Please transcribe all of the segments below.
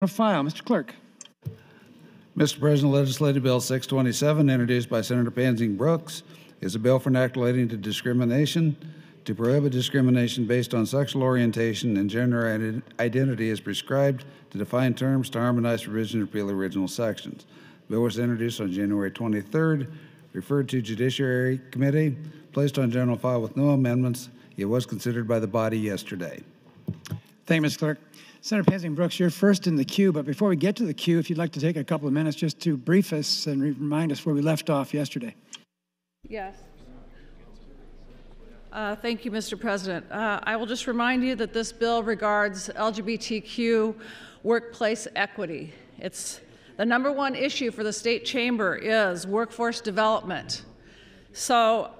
File. Mr. Clerk. Mr. President, Legislative Bill 627, introduced by Senator Pansing Brooks, is a bill for enactment relating to discrimination, to prohibit discrimination based on sexual orientation and gender identity as prescribed, to define terms, to harmonize provisions, and repeal original sections. The bill was introduced on January 23rd, referred to Judiciary Committee, placed on general file with no amendments. It was considered by the body yesterday. Thank you, Mr. Clerk. Senator Pansing Brooks, you're first in the queue, but before we get to the queue, if you'd like to take a couple of minutes just to brief us and remind us where we left off yesterday. Yes. Thank you, Mr. President. I will just remind you that this bill regards LGBTQ workplace equity. It's the #1 issue for the state chamber is workforce development. So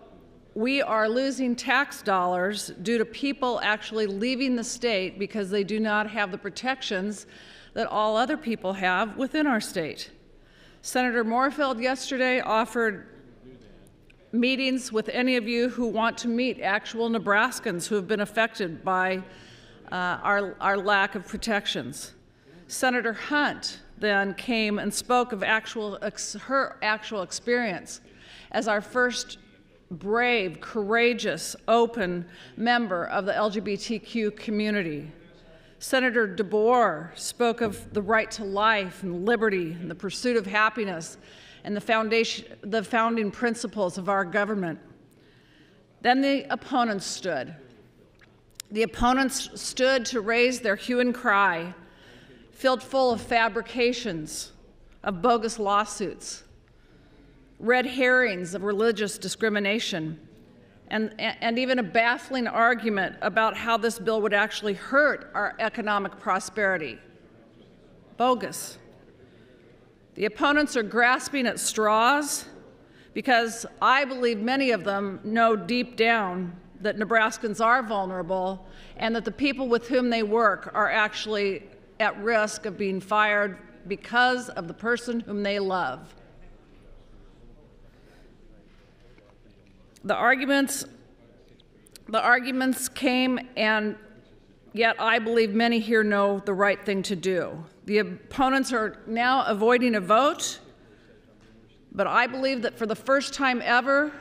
we are losing tax dollars due to people actually leaving the state because they do not have the protections that all other people have within our state. Senator Morfeld yesterday offered meetings with any of you who want to meet actual Nebraskans who have been affected by our lack of protections. Senator Hunt then came and spoke of her actual experience as our first brave, courageous, open member of the LGBTQ community. Senator DeBoer spoke of the right to life and liberty and the pursuit of happiness and the founding principles of our government. Then the opponents stood. The opponents stood to raise their hue and cry, filled full of fabrications, of bogus lawsuits, red herrings of religious discrimination, and even a baffling argument about how this bill would actually hurt our economic prosperity. Bogus. The opponents are grasping at straws because I believe many of them know deep down that Nebraskans are vulnerable and that the people with whom they work are actually at risk of being fired because of the person whom they love. The arguments came, and yet I believe many here know the right thing to do. The opponents are now avoiding a vote, but I believe that for the first time ever,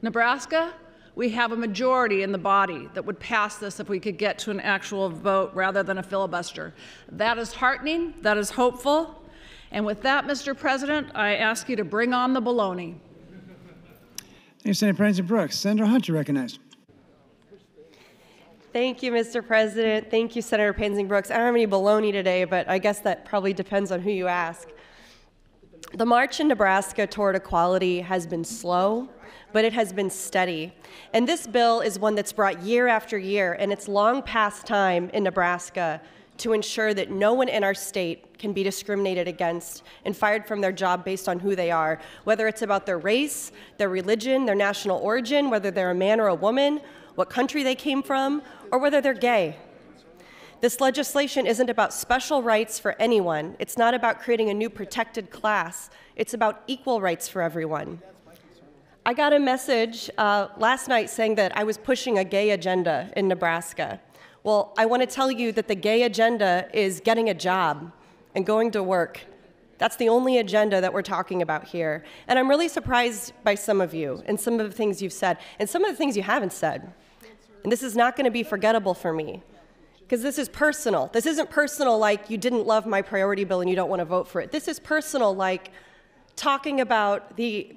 Nebraska, we have a majority in the body that would pass this if we could get to an actual vote rather than a filibuster. That is heartening, that is hopeful, and with that, Mr. President, I ask you to bring on the baloney. Thank you, Senator Pansing Brooks. Senator Hunt, you're recognized. Thank you, Mr. President. Thank you, Senator Pansing Brooks. I don't have any baloney today, but I guess that probably depends on who you ask. The march in Nebraska toward equality has been slow, but it has been steady. And this bill is one that's brought year after year, and it's long past time in Nebraska to ensure that no one in our state can be discriminated against and fired from their job based on who they are, whether it's about their race, their religion, their national origin, whether they're a man or a woman, what country they came from, or whether they're gay. This legislation isn't about special rights for anyone. It's not about creating a new protected class. It's about equal rights for everyone. I got a message last night saying that I was pushing a gay agenda in Nebraska. Well, I want to tell you that the gay agenda is getting a job and going to work. That's the only agenda that we're talking about here. And I'm really surprised by some of you and some of the things you've said and some of the things you haven't said. And this is not going to be forgettable for me because this is personal. This isn't personal like you didn't love my priority bill and you don't want to vote for it. This is personal like talking about the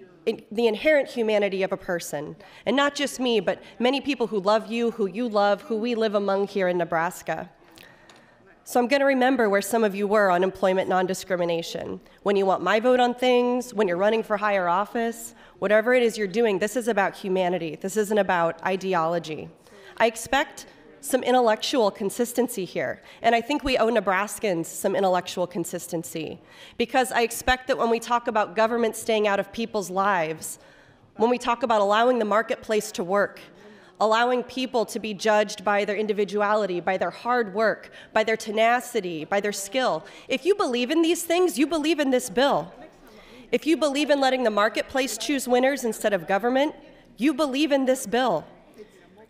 inherent humanity of a person, and not just me, but many people who love you, who you love, who we live among here in Nebraska. So I'm going to remember where some of you were on employment non-discrimination. When you want my vote on things, when you're running for higher office, whatever it is you're doing, this is about humanity. This isn't about ideology. I expect some intellectual consistency here. And I think we owe Nebraskans some intellectual consistency, because I expect that when we talk about government staying out of people's lives, when we talk about allowing the marketplace to work, allowing people to be judged by their individuality, by their hard work, by their tenacity, by their skill, if you believe in these things, you believe in this bill. If you believe in letting the marketplace choose winners instead of government, you believe in this bill.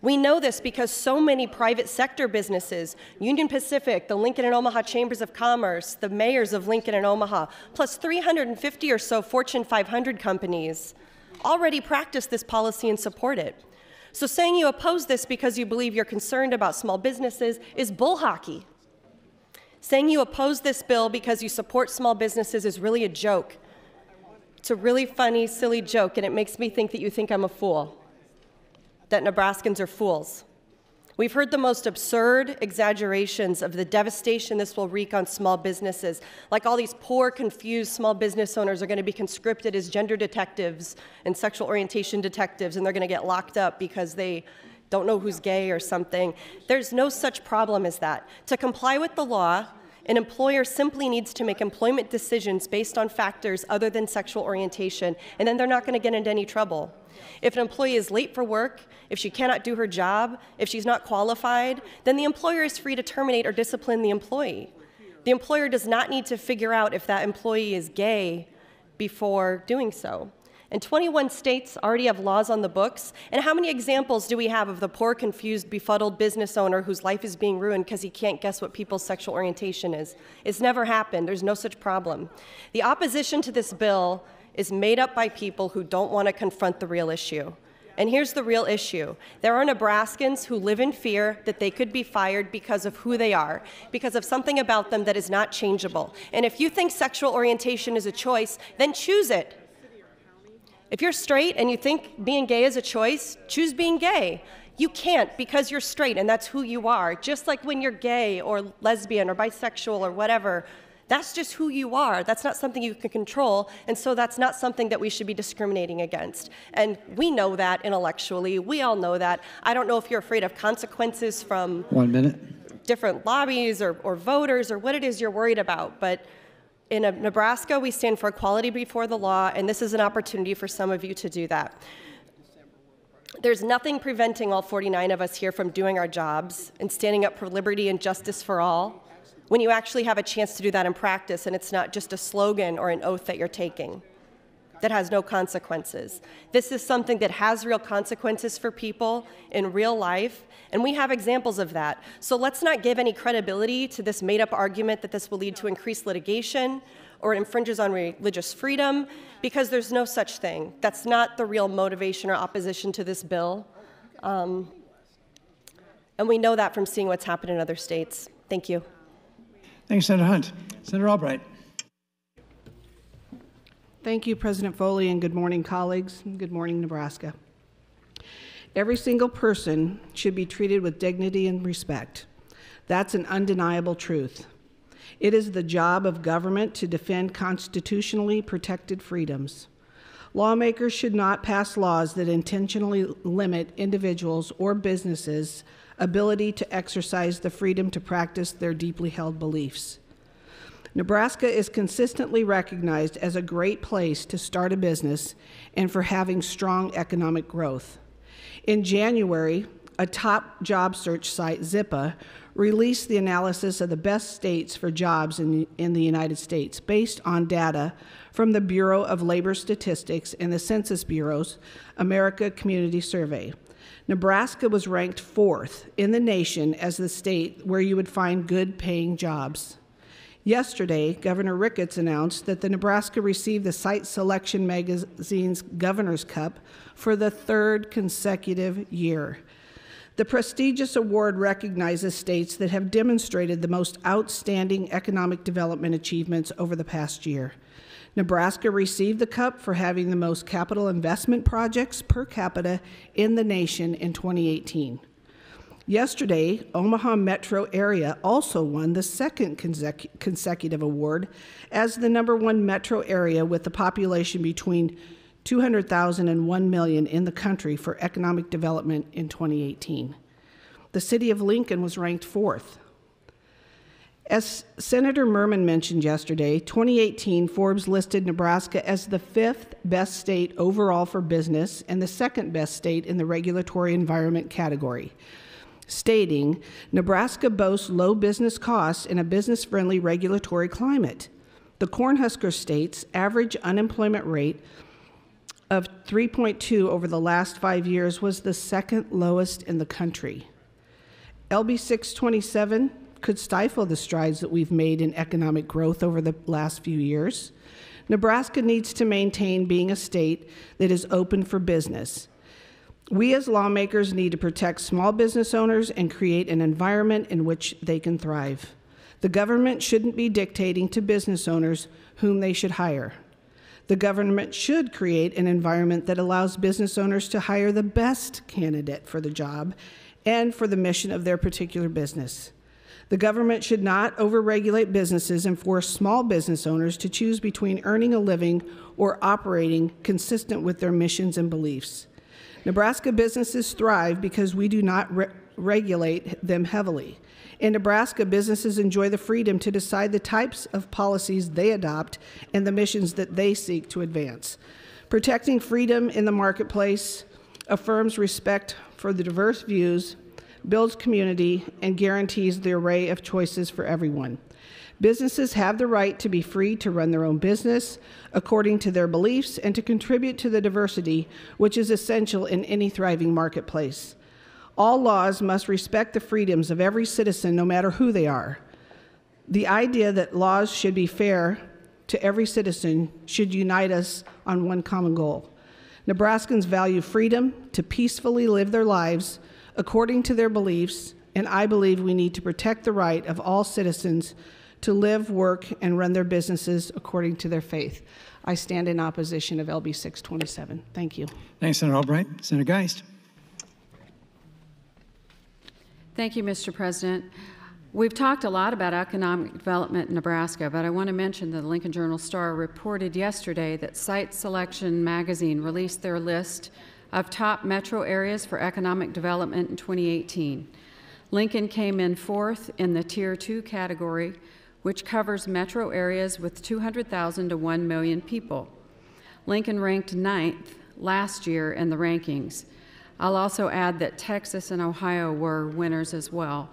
We know this because so many private sector businesses, Union Pacific, the Lincoln and Omaha Chambers of Commerce, the mayors of Lincoln and Omaha, plus 350 or so Fortune 500 companies already practice this policy and support it. So saying you oppose this because you believe you're concerned about small businesses is bull hockey. Saying you oppose this bill because you support small businesses is really a joke. It's a really funny, silly joke, and it makes me think that you think I'm a fool, that Nebraskans are fools. We've heard the most absurd exaggerations of the devastation this will wreak on small businesses, like all these poor, confused small business owners are going to be conscripted as gender detectives and sexual orientation detectives, and they're going to get locked up because they don't know who's gay or something. There's no such problem as that. To comply with the law, an employer simply needs to make employment decisions based on factors other than sexual orientation, and then they're not going to get into any trouble. If an employee is late for work, if she cannot do her job, if she's not qualified, then the employer is free to terminate or discipline the employee. The employer does not need to figure out if that employee is gay before doing so. And 21 states already have laws on the books. And how many examples do we have of the poor, confused, befuddled business owner whose life is being ruined because he can't guess what people's sexual orientation is? It's never happened. There's no such problem. The opposition to this bill is made up by people who don't want to confront the real issue. And here's the real issue. There are Nebraskans who live in fear that they could be fired because of who they are, because of something about them that is not changeable. And if you think sexual orientation is a choice, then choose it. If you're straight and you think being gay is a choice, choose being gay. You can't because you're straight and that's who you are. Just like when you're gay or lesbian or bisexual or whatever, that's just who you are. That's not something you can control, and so that's not something that we should be discriminating against. And we know that intellectually. We all know that. I don't know if you're afraid of consequences from 1 minute. Different lobbies or voters or what it is you're worried about, but in Nebraska, we stand for equality before the law, and this is an opportunity for some of you to do that. There's nothing preventing all 49 of us here from doing our jobs and standing up for liberty and justice for all when you actually have a chance to do that in practice and it's not just a slogan or an oath that you're taking that has no consequences. This is something that has real consequences for people in real life, and we have examples of that. So let's not give any credibility to this made-up argument that this will lead to increased litigation or it infringes on religious freedom, because there's no such thing. That's not the real motivation or opposition to this bill. And we know that from seeing what's happened in other states. Thank you. Thanks, Senator Hunt. Senator Albright. Thank you, President Foley, and good morning, colleagues. Good morning, Nebraska. Every single person should be treated with dignity and respect. That's an undeniable truth. It is the job of government to defend constitutionally protected freedoms. Lawmakers should not pass laws that intentionally limit individuals or businesses' ability to exercise the freedom to practice their deeply held beliefs. Nebraska is consistently recognized as a great place to start a business and for having strong economic growth. In January, a top job search site, Zippa, released the analysis of the best states for jobs in the United States based on data from the Bureau of Labor Statistics and the Census Bureau's America Community Survey. Nebraska was ranked 4th in the nation as the state where you would find good-paying jobs. Yesterday, Governor Ricketts announced that Nebraska received the Site Selection Magazine's Governor's Cup for the 3rd consecutive year. The prestigious award recognizes states that have demonstrated the most outstanding economic development achievements over the past year. Nebraska received the cup for having the most capital investment projects per capita in the nation in 2018. Yesterday, Omaha metro area also won the 2nd consecutive award as the #1 metro area with the population between 200,000 and 1 million in the country for economic development in 2018. The city of Lincoln was ranked 4th. As Senator Merman mentioned yesterday, 2018 Forbes listed Nebraska as the 5th best state overall for business and the 2nd best state in the regulatory environment category, stating, Nebraska boasts low business costs and a business-friendly regulatory climate. The Cornhusker state's average unemployment rate of 3.2 over the last 5 years was the second lowest in the country. LB 627 could stifle the strides that we've made in economic growth over the last few years. Nebraska needs to maintain being a state that is open for business. We as lawmakers need to protect small business owners and create an environment in which they can thrive. The government shouldn't be dictating to business owners whom they should hire. The government should create an environment that allows business owners to hire the best candidate for the job and for the mission of their particular business. The government should not overregulate businesses and force small business owners to choose between earning a living or operating consistent with their missions and beliefs. Nebraska businesses thrive because we do not regulate them heavily. In Nebraska, businesses enjoy the freedom to decide the types of policies they adopt and the missions that they seek to advance. Protecting freedom in the marketplace affirms respect for the diverse views, builds community, and guarantees the array of choices for everyone. Businesses have the right to be free to run their own business according to their beliefs and to contribute to the diversity which is essential in any thriving marketplace. All laws must respect the freedoms of every citizen, no matter who they are. The idea that laws should be fair to every citizen should unite us on one common goal. Nebraskans value freedom to peacefully live their lives according to their beliefs, and I believe we need to protect the right of all citizens to live, work, and run their businesses according to their faith. I stand in opposition of LB 627. Thank you. Thanks, Senator Albright. Senator Geist. Thank you, Mr. President. We've talked a lot about economic development in Nebraska, but I want to mention that the Lincoln Journal-Star reported yesterday that Site Selection magazine released their list of top metro areas for economic development in 2018. Lincoln came in 4th in the Tier 2 category, which covers metro areas with 200,000 to 1 million people. Lincoln ranked 9th last year in the rankings. I'll also add that Texas and Ohio were winners as well.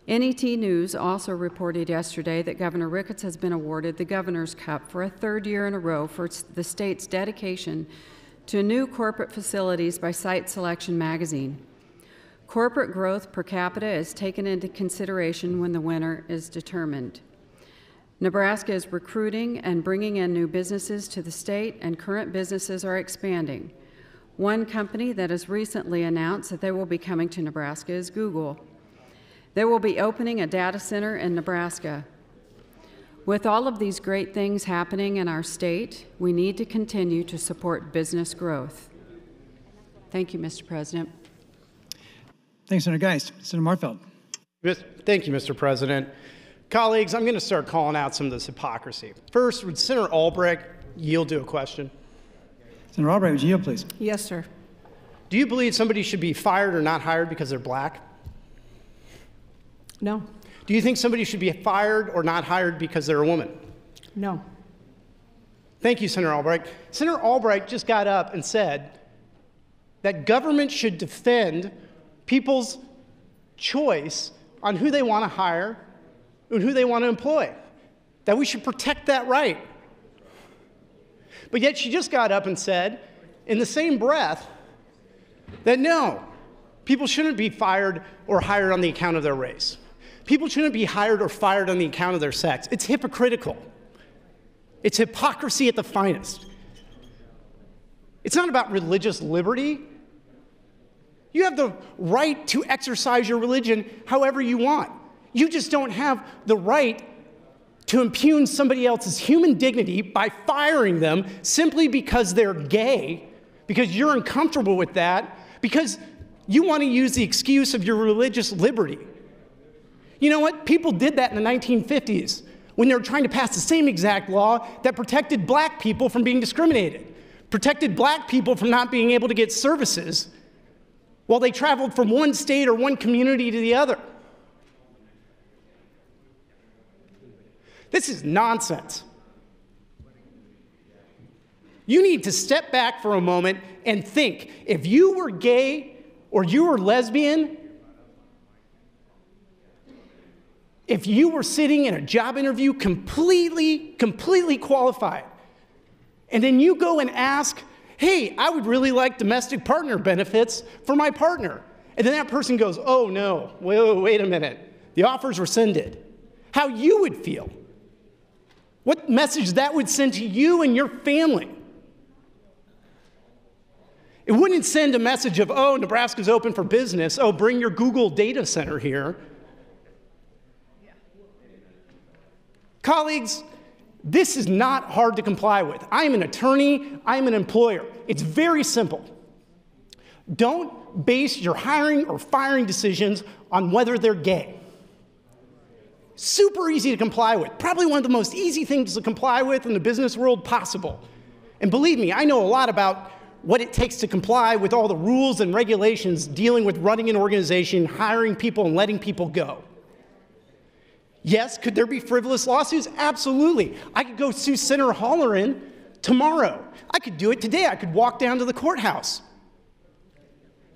NET News also reported yesterday that Governor Ricketts has been awarded the Governor's Cup for a 3rd year in a row for the state's dedication to new corporate facilities by Site Selection magazine. Corporate growth per capita is taken into consideration when the winner is determined. Nebraska is recruiting and bringing in new businesses to the state, and current businesses are expanding. One company that has recently announced that they will be coming to Nebraska is Google. They will be opening a data center in Nebraska. With all of these great things happening in our state, we need to continue to support business growth. Thank you, Mr. President. Thanks, Senator Geist. Senator Morfeld. Thank you, Mr. President. Colleagues, I'm going to start calling out some of this hypocrisy. First, would Senator Albright yield to a question? Senator Albright, would you yield, please? Yes, sir. Do you believe somebody should be fired or not hired because they're black? No. Do you think somebody should be fired or not hired because they're a woman? No. Thank you, Senator Albright. Senator Albright just got up and said that government should defend people's choice on who they want to hire and who they want to employ, that we should protect that right. But yet she just got up and said, in the same breath, that no, people shouldn't be fired or hired on the account of their race. People shouldn't be hired or fired on the account of their sex. It's hypocritical. It's hypocrisy at the finest. It's not about religious liberty. You have the right to exercise your religion however you want. You just don't have the right to impugn somebody else's human dignity by firing them simply because they're gay, because you're uncomfortable with that, because you want to use the excuse of your religious liberty. You know what? People did that in the 1950s when they were trying to pass the same exact law that protected black people from being discriminated, protected black people from not being able to get services while they traveled from one state or one community to the other. This is nonsense. You need to step back for a moment and think, if you were gay or you were lesbian, if you were sitting in a job interview completely qualified, and then you go and ask hey, I would really like domestic partner benefits for my partner. And then that person goes, oh no, wait a minute. The offer's rescinded. How you would feel. What message that would send to you and your family. It wouldn't send a message of, oh, Nebraska's open for business. Oh, bring your Google data center here. Colleagues, this is not hard to comply with. I am an attorney. I am an employer. It's very simple. Don't base your hiring or firing decisions on whether they're gay. Super easy to comply with. Probably one of the most easy things to comply with in the business world possible. And believe me, I know a lot about what it takes to comply with all the rules and regulations dealing with running an organization, hiring people, and letting people go. Yes, could there be frivolous lawsuits? Absolutely. I could go sue Senator Holleran tomorrow. I could do it today. I could walk down to the courthouse.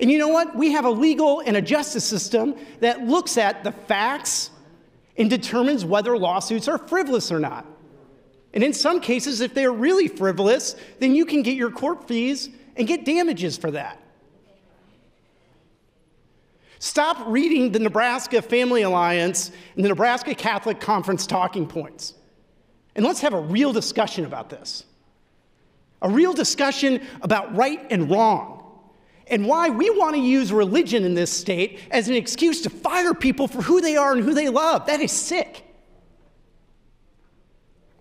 And you know what? We have a legal and a justice system that looks at the facts and determines whether lawsuits are frivolous or not. And in some cases, if they're really frivolous, then you can get your court fees and get damages for that. Stop reading the Nebraska Family Alliance and the Nebraska Catholic Conference talking points. And let's have a real discussion about this. A real discussion about right and wrong. And why we want to use religion in this state as an excuse to fire people for who they are and who they love. That is sick.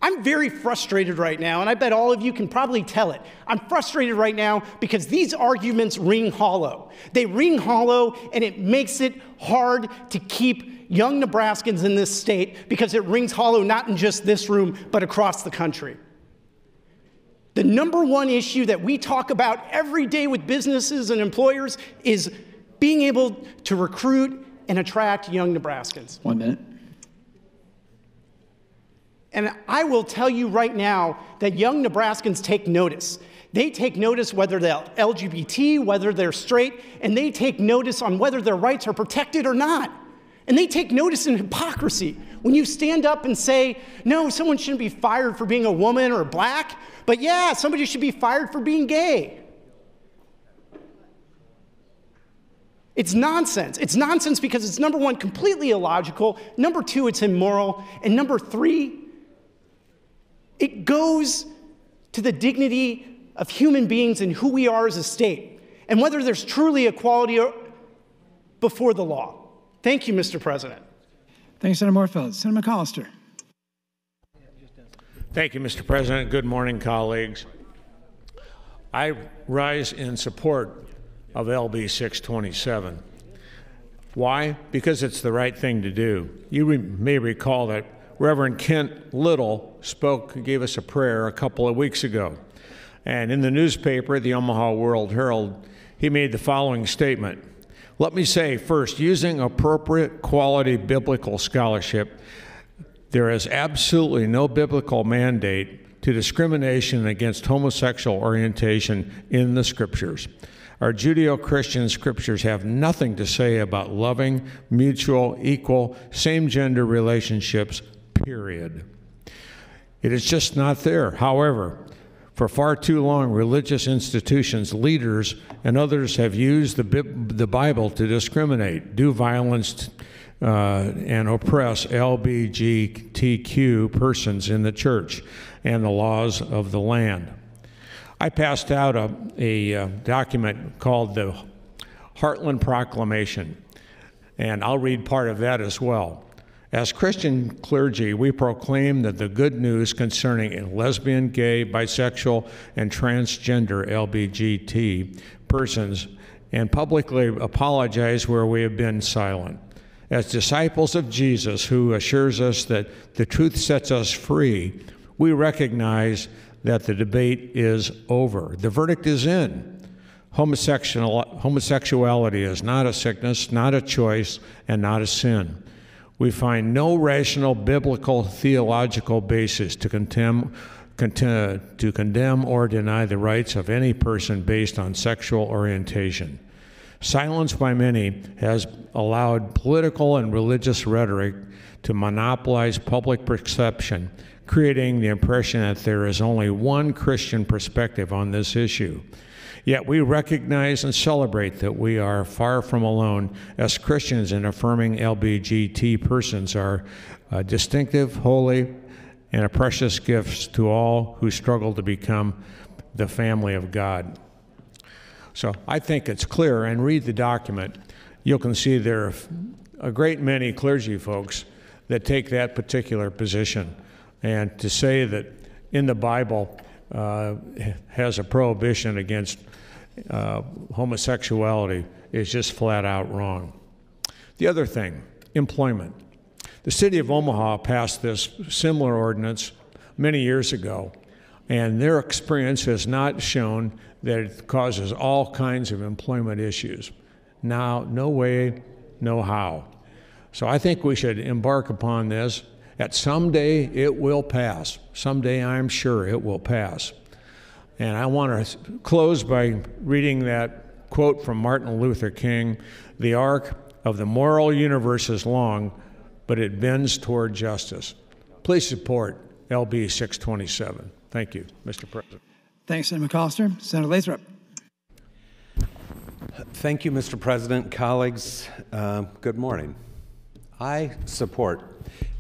I'm very frustrated right now, and I bet all of you can probably tell it. I'm frustrated right now because these arguments ring hollow. They ring hollow, and it makes it hard to keep young Nebraskans in this state because it rings hollow not in just this room, but across the country. The number one issue that we talk about every day with businesses and employers is being able to recruit and attract young Nebraskans. 1 minute. And I will tell you right now that young Nebraskans take notice. They take notice whether they're LGBT, whether they're straight, and they take notice on whether their rights are protected or not. And they take notice in hypocrisy. When you stand up and say, no, someone shouldn't be fired for being a woman or black, but yeah, somebody should be fired for being gay. It's nonsense. It's nonsense because it's, number one, completely illogical. Number two, it's immoral. And number three, it goes to the dignity of human beings and who we are as a state, and whether there's truly equality before the law. Thank you, Mr. President. Thank you, Senator Morfeld. Senator McAllister. Thank you, Mr. President. Good morning, colleagues. I rise in support of LB 627. Why? Because it's the right thing to do. You may recall that Reverend Kent Little gave us a prayer a couple of weeks ago. And in the newspaper, the Omaha World Herald, he made the following statement. Let me say first, using appropriate quality biblical scholarship, there is absolutely no biblical mandate to discrimination against homosexual orientation in the scriptures. Our Judeo-Christian scriptures have nothing to say about loving, mutual, equal, same-gender relationships, period. It is just not there. However, for far too long, religious institutions, leaders, and others have used the Bible to discriminate, do violence, and oppress LGBTQ persons in the church and the laws of the land. I passed out a document called the Heartland Proclamation, and I'll read part of that as well. As Christian clergy, we proclaim that the good news concerning lesbian, gay, bisexual, and transgender LGBT persons, and publicly apologize where we have been silent. As disciples of Jesus, who assures us that the truth sets us free, we recognize that the debate is over. The verdict is in. Homosexuality is not a sickness, not a choice, and not a sin. We find no rational biblical theological basis to condemn or deny the rights of any person based on sexual orientation. Silence by many has allowed political and religious rhetoric to monopolize public perception, creating the impression that there is only one Christian perspective on this issue. Yet we recognize and celebrate that we are far from alone as Christians in affirming LGBT persons are distinctive, holy, and a precious gift to all who struggle to become the family of God. So I think it's clear, and read the document. You can see there are a great many clergy folks that take that particular position. And to say that in the Bible has a prohibition against homosexuality is just flat out wrong. The other thing, employment. The city of Omaha passed this similar ordinance many years ago, and their experience has not shown that it causes all kinds of employment issues. Now, no way, no how. So I think we should embark upon this. At someday it will pass. Someday I'm sure it will pass. And I want to close by reading that quote from Martin Luther King: "The arc of the moral universe is long, but it bends toward justice." Please support LB 627. Thank you, Mr. President. Thanks, Senator McAllister. Senator Lathrop. Thank you, Mr. President. Colleagues, good morning. I support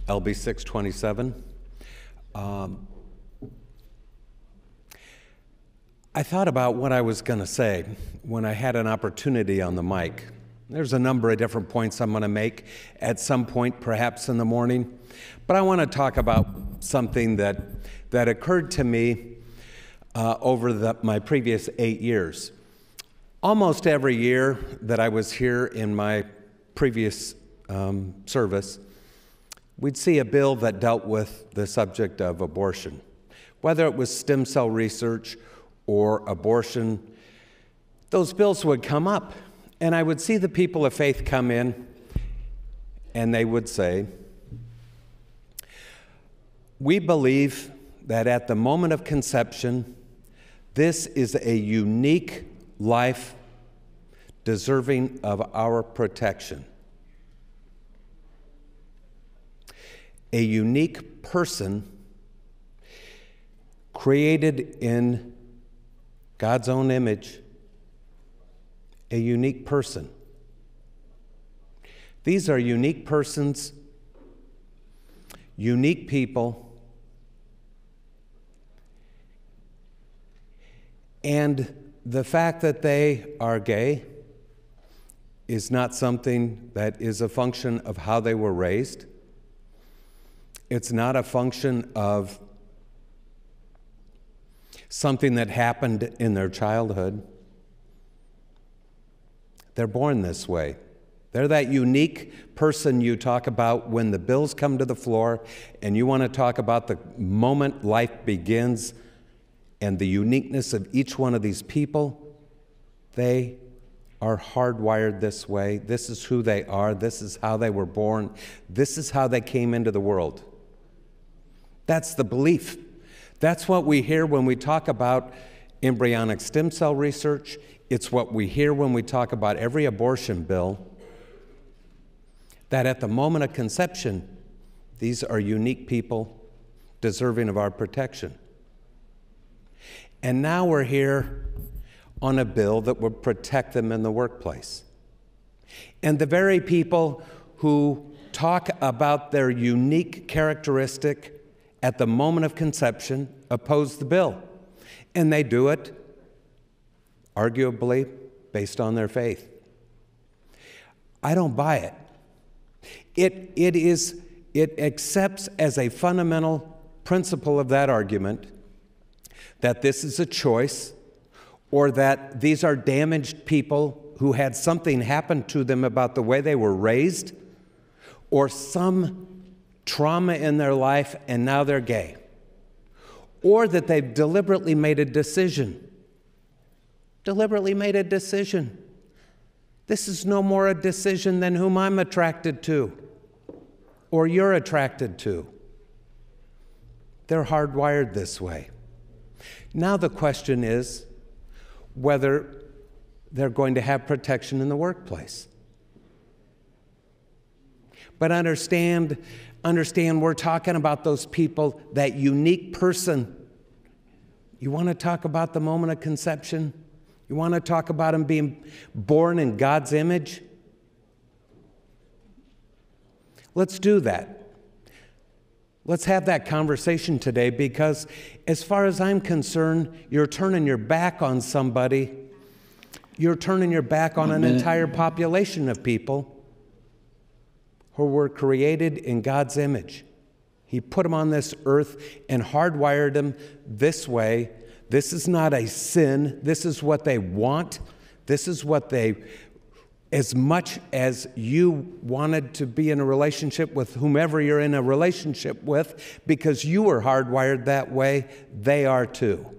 LB 627. I thought about what I was going to say when I had an opportunity on the mic. There's a number of different points I'm going to make at some point, perhaps in the morning. But I want to talk about something that occurred to me over my previous 8 years. Almost every year that I was here in my previous service, we'd see a bill that dealt with the subject of abortion. Whether it was stem cell research or abortion, those bills would come up. And I would see the people of faith come in, and they would say, "We believe that at the moment of conception, this is a unique life deserving of our protection. A unique person created in God's own image, a unique person. These are unique persons, unique people, and the fact that they are gay is not something that is a function of how they were raised. It's not a function of something that happened in their childhood. They're born this way. They're that unique person you talk about when the bills come to the floor and you want to talk about the moment life begins and the uniqueness of each one of these people. They are hardwired this way. This is who they are. This is how they were born. This is how they came into the world. That's the belief. That's what we hear when we talk about embryonic stem cell research. It's what we hear when we talk about every abortion bill, that at the moment of conception, these are unique people deserving of our protection. And now we're here on a bill that would protect them in the workplace. And the very people who talk about their unique characteristic at the moment of conception oppose the bill. And they do it, arguably, based on their faith. I don't buy it. It accepts as a fundamental principle of that argument that this is a choice, or that these are damaged people who had something happen to them about the way they were raised, or some trauma in their life and now they're gay, or that they've deliberately made a decision. This is no more a decision than whom I'm attracted to or you're attracted to. They're hardwired this way. Now the question is whether they're going to have protection in the workplace. But understand we're talking about those people, that unique person. You want to talk about the moment of conception? You want to talk about him being born in God's image? Let's do that. Let's have that conversation today, because as far as I'm concerned, you're turning your back on somebody. You're turning your back on an entire population of people who were created in God's image. He put them on this earth and hardwired them this way. This is not a sin. This is what they want. This is what they, as much as you wanted to be in a relationship with whomever you're in a relationship with, because you were hardwired that way, they are too.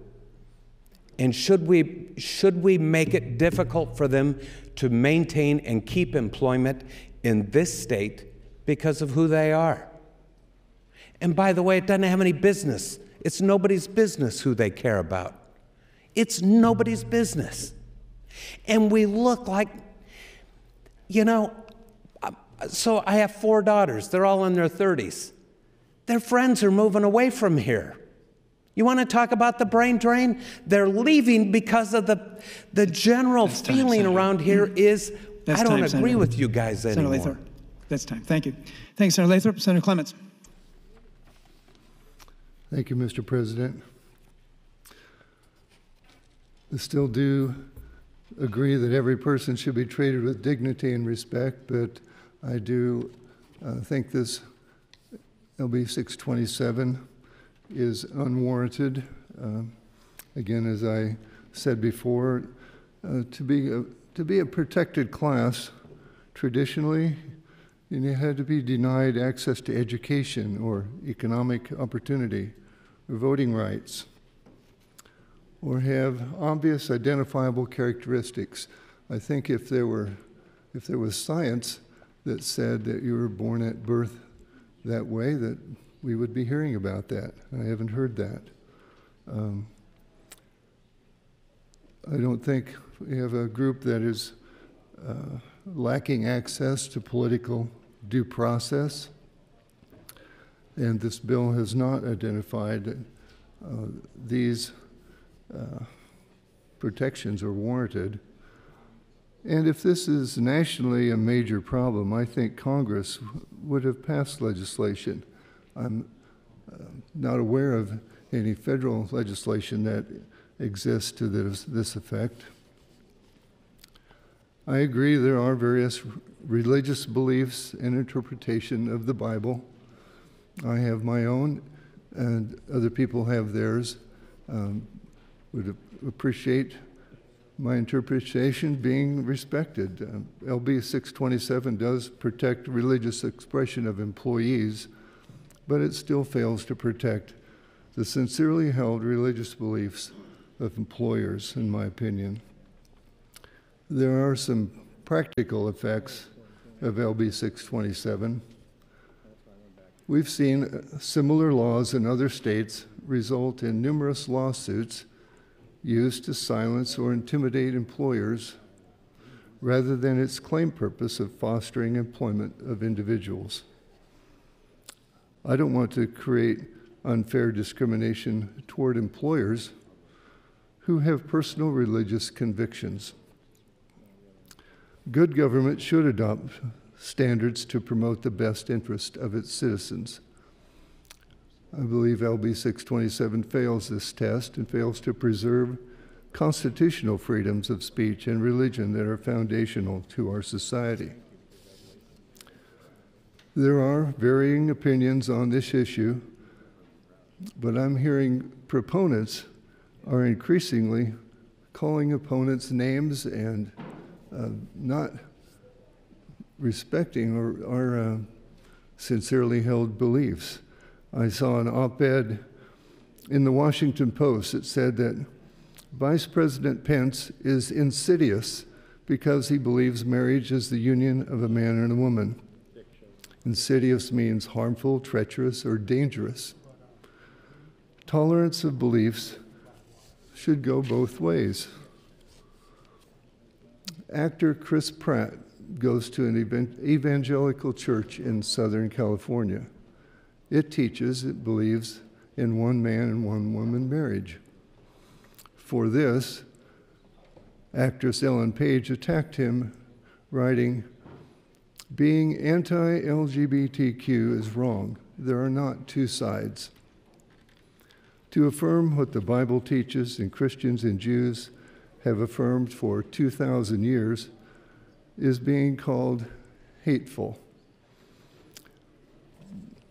And should we make it difficult for them to maintain and keep employment in this state because of who they are? And by the way, it doesn't have any business. It's nobody's business who they care about. It's nobody's business. And we look like, so I have 4 daughters. They're all in their 30s. Their friends are moving away from here. You want to talk about the brain drain? They're leaving because of the general feeling around here is, I don't agree with you guys anymore. Senator Lathrop, that's time. Thank you. Thank you, Senator Lathrop. Senator Clements. Thank you, Mr. President. I still do agree that every person should be treated with dignity and respect, but I do think this LB 627 is unwarranted. Again, as I said before, to be a protected class, traditionally, you had to be denied access to education or economic opportunity or voting rights, or have obvious identifiable characteristics. I think if there was science that said that you were born at birth that way, that we would be hearing about that. I haven't heard that. I don't think we have a group that is lacking access to political due process, and this bill has not identified these protections are warranted. And if this is nationally a major problem, I think Congress would have passed legislation. I'm not aware of any federal legislation that exists to this effect. I agree there are various religious beliefs and interpretation of the Bible. I have my own, and other people have theirs. Would appreciate my interpretation being respected. LB 627 does protect religious expression of employees, but it still fails to protect the sincerely held religious beliefs of employers, in my opinion. There are some practical effects of LB 627. We've seen similar laws in other states result in numerous lawsuits used to silence or intimidate employers rather than its claimed purpose of fostering employment of individuals. I don't want to create unfair discrimination toward employers who have personal religious convictions. Good government should adopt standards to promote the best interest of its citizens. I believe LB 627 fails this test and fails to preserve constitutional freedoms of speech and religion that are foundational to our society. There are varying opinions on this issue, but I'm hearing proponents are increasingly calling opponents names and not respecting our sincerely held beliefs. I saw an op-ed in the Washington Post that said that Vice President Pence is insidious because he believes marriage is the union of a man and a woman. Insidious means harmful, treacherous, or dangerous. Tolerance of beliefs should go both ways. Actor Chris Pratt goes to an evangelical church in Southern California. It believes in one man and one woman marriage. For this, actress Ellen Page attacked him, writing, "Being anti-LGBTQ is wrong. There are not two sides." To affirm what the Bible teaches and Christians and Jews have affirmed for 2,000 years is being called hateful.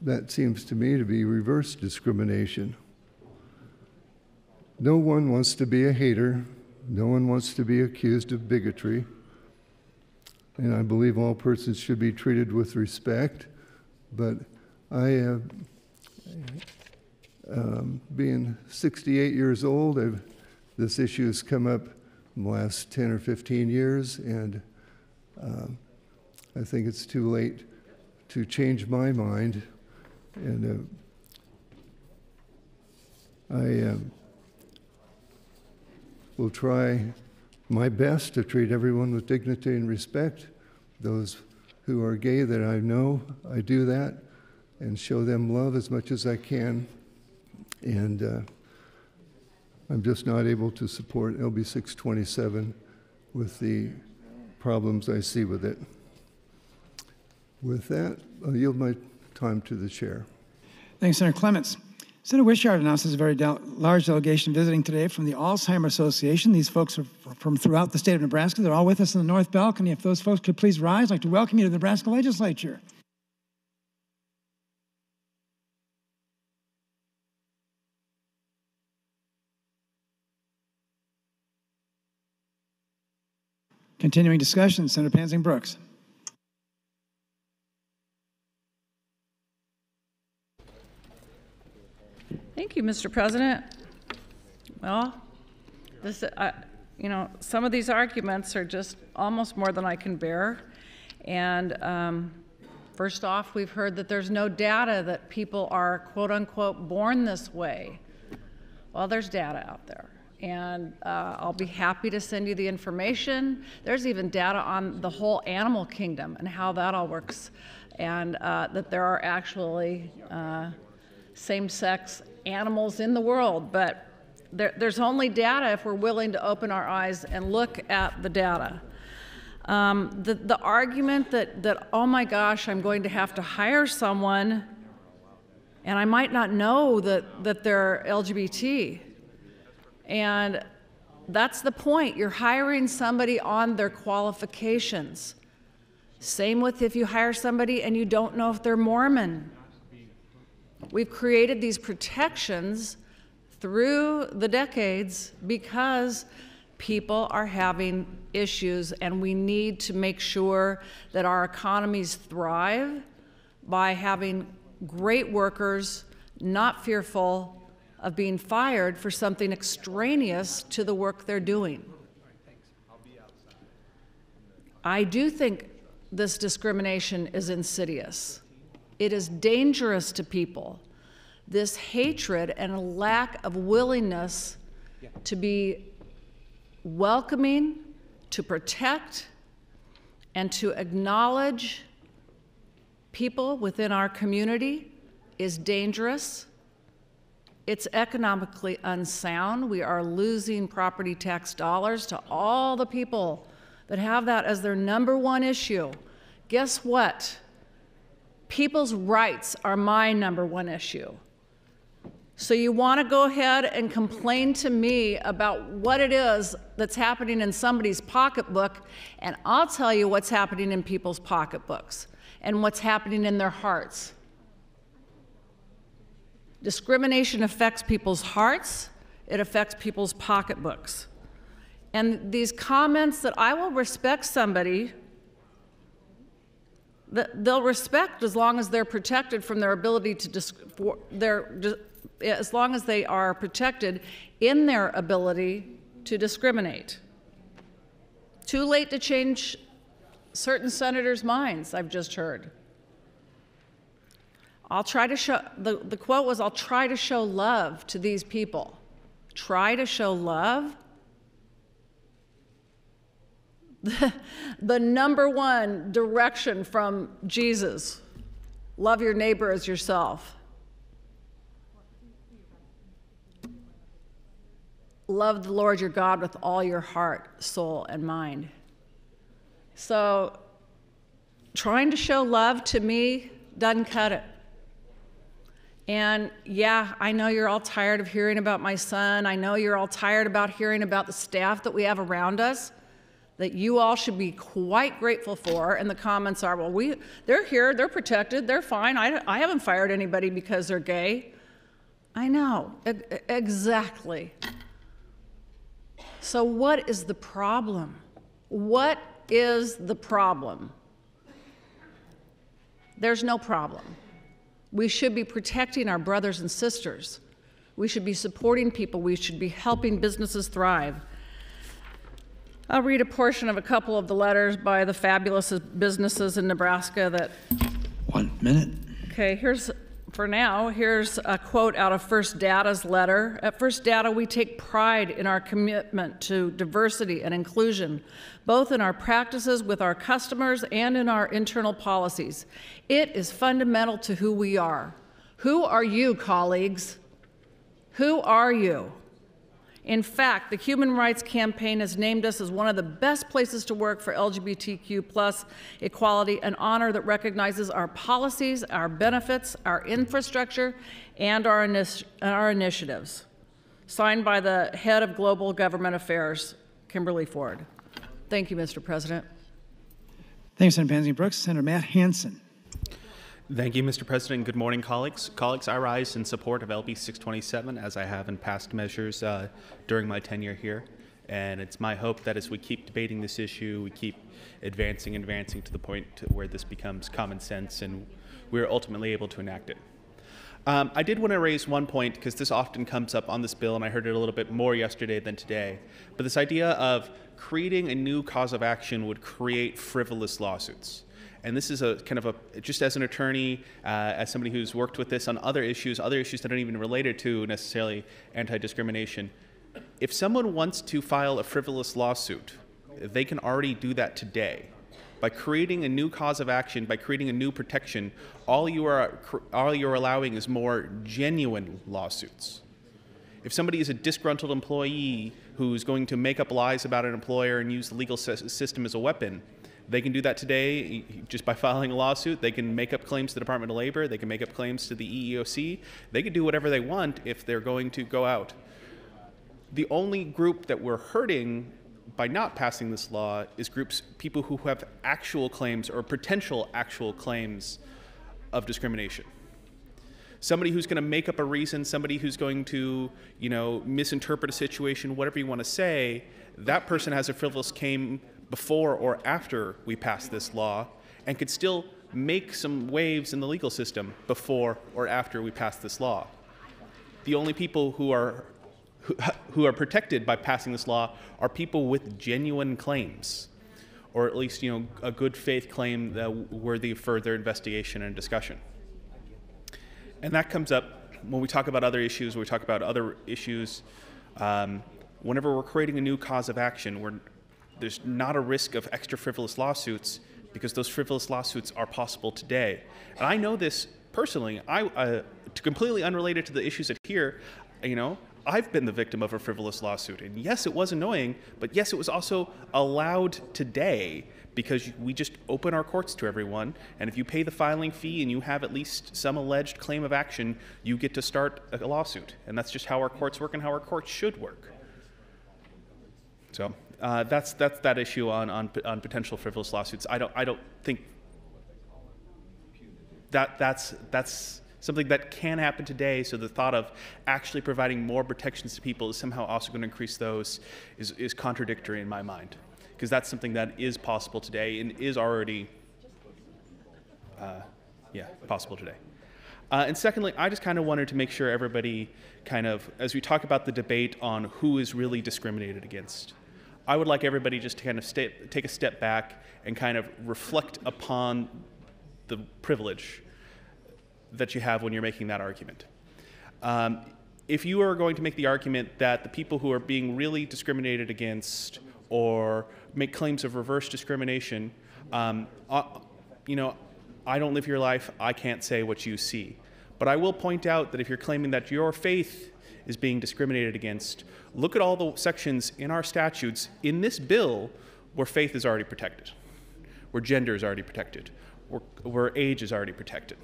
That seems to me to be reverse discrimination. No one wants to be a hater. No one wants to be accused of bigotry. And I believe all persons should be treated with respect. But being 68 years old, this issue has come up in the last 10 or 15 years, and I think it's too late to change my mind. And I will try my best to treat everyone with dignity and respect. Those who are gay that I know, I do that, and show them love as much as I can. And I'm just not able to support LB 627 with the problems I see with it. With that, I'll yield my time to the chair. Thanks, Senator Clements. Senator Wishart announces a very large delegation visiting today from the Alzheimer's Association. These folks are from throughout the state of Nebraska. They're all with us in the North Balcony. If those folks could please rise, I'd like to welcome you to the Nebraska Legislature. Continuing discussion, Senator Pansing Brooks. Thank you, Mr. President. Well, some of these arguments are just almost more than I can bear. And first off, we've heard that there's no data that people are quote unquote born this way. Well, there's data out there. And I'll be happy to send you the information. There's even data on the whole animal kingdom and how that all works. And that there are actually same-sex animals in the world, but there's only data if we're willing to open our eyes and look at the data. The argument that, oh my gosh, I'm going to have to hire someone and I might not know that they're LGBT. And that's the point. You're hiring somebody on their qualifications. Same with if you hire somebody and you don't know if they're Mormon. We've created these protections through the decades because people are having issues, and we need to make sure that our economies thrive by having great workers, not fearful of being fired for something extraneous to the work they're doing. I do think this discrimination is insidious. It is dangerous to people. This hatred and a lack of willingness to be welcoming, to protect, and to acknowledge people within our community is dangerous. It's economically unsound. We are losing property tax dollars to all the people that have that as their #1 issue. Guess what? People's rights are my #1 issue. So you want to go ahead and complain to me about what it is that's happening in somebody's pocketbook, and I'll tell you what's happening in people's pocketbooks and what's happening in their hearts. Discrimination affects people's hearts, it affects people's pocketbooks. And these comments that I will respect somebody, they'll respect as long as they're protected from their ability to as long as they are protected in their ability to discriminate. Too late to change certain senators' minds, I've just heard. I'll try to show, the quote was, I'll try to show love to these people. Try to show love? the number one direction from Jesus, love your neighbor as yourself. Love the Lord your God with all your heart, soul, and mind. So trying to show love to me doesn't cut it. And yeah, I know you're all tired of hearing about my son. I know you're all tired about hearing about the staff that we have around us that you all should be quite grateful for. And the comments are, well, they're here, they're protected, they're fine. I haven't fired anybody because they're gay. I know, exactly. So what is the problem? What is the problem? There's no problem. We should be protecting our brothers and sisters. We should be supporting people. We should be helping businesses thrive. I'll read a portion of a couple of the letters by the fabulous businesses in Nebraska that... 1 minute. Okay, here's a quote out of First Data's letter. At First Data, we take pride in our commitment to diversity and inclusion, both in our practices with our customers and in our internal policies. It is fundamental to who we are. Who are you, colleagues? Who are you? In fact, the Human Rights Campaign has named us as one of the best places to work for LGBTQ plus equality, an honor that recognizes our policies, our benefits, our infrastructure, and our initiatives. Signed by the head of Global Government Affairs, Kimberly Ford. Thank you, Mr. President. Thanks, Senator Pansy Brooks. Senator Matt Hansen. Thank you, Mr. President. Good morning, colleagues. Colleagues, I rise in support of LB 627, as I have in past measures during my tenure here. And it's my hope that as we keep debating this issue, we keep advancing to the point where this becomes common sense and we're ultimately able to enact it. I did want to raise one point, because this often comes up on this bill, and I heard it a little bit more yesterday than today. But this idea of creating a new cause of action would create frivolous lawsuits. And this is a kind of just as an attorney, as somebody who's worked with this on other issues that aren't even related to necessarily anti-discrimination. If someone wants to file a frivolous lawsuit, they can already do that today. By creating a new cause of action, by creating a new protection, all you're allowing is more genuine lawsuits. If somebody is a disgruntled employee who's going to make up lies about an employer and use the legal system as a weapon, they can do that today just by filing a lawsuit. They can make up claims to the Department of Labor. They can make up claims to the EEOC. They can do whatever they want if they're going to go out. The only group that we're hurting by not passing this law is people who have actual claims or potential actual claims of discrimination. Somebody who's going to make up a reason, somebody who's going to, misinterpret a situation, whatever you want to say, that person has a frivolous claim before or after we pass this law, and could still make some waves in the legal system before or after we pass this law. The only people who are protected by passing this law are people with genuine claims, or at least a good faith claim worthy of further investigation and discussion. And that comes up when we talk about other issues. Whenever we're creating a new cause of action, there's not a risk of extra frivolous lawsuits, because those frivolous lawsuits are possible today. And I know this personally. Completely unrelated to the issues at here, I've been the victim of a frivolous lawsuit. And yes, it was annoying, but yes, it was also allowed today, because we just open our courts to everyone. And if you pay the filing fee and you have at least some alleged claim of action, you get to start a lawsuit. And that's just how our courts work and how our courts should work. So that's that issue on potential frivolous lawsuits. I don't think that's something that can happen today. So the thought of actually providing more protections to people is somehow also going to increase those is contradictory in my mind, because that's something that is possible today and is already possible today. And secondly, I just kind of wanted to make sure everybody as we talk about the debate on who is really discriminated against, I would like everybody just to kind of take a step back and kind of reflect upon the privilege that you have when you're making that argument. If you are going to make the argument that the people who are being really discriminated against or make claims of reverse discrimination, you know, I don't live your life, I can't say what you see. But I will point out that if you're claiming that your faith is being discriminated against, look at all the sections in our statutes in this bill where faith is already protected, where gender is already protected, where age is already protected.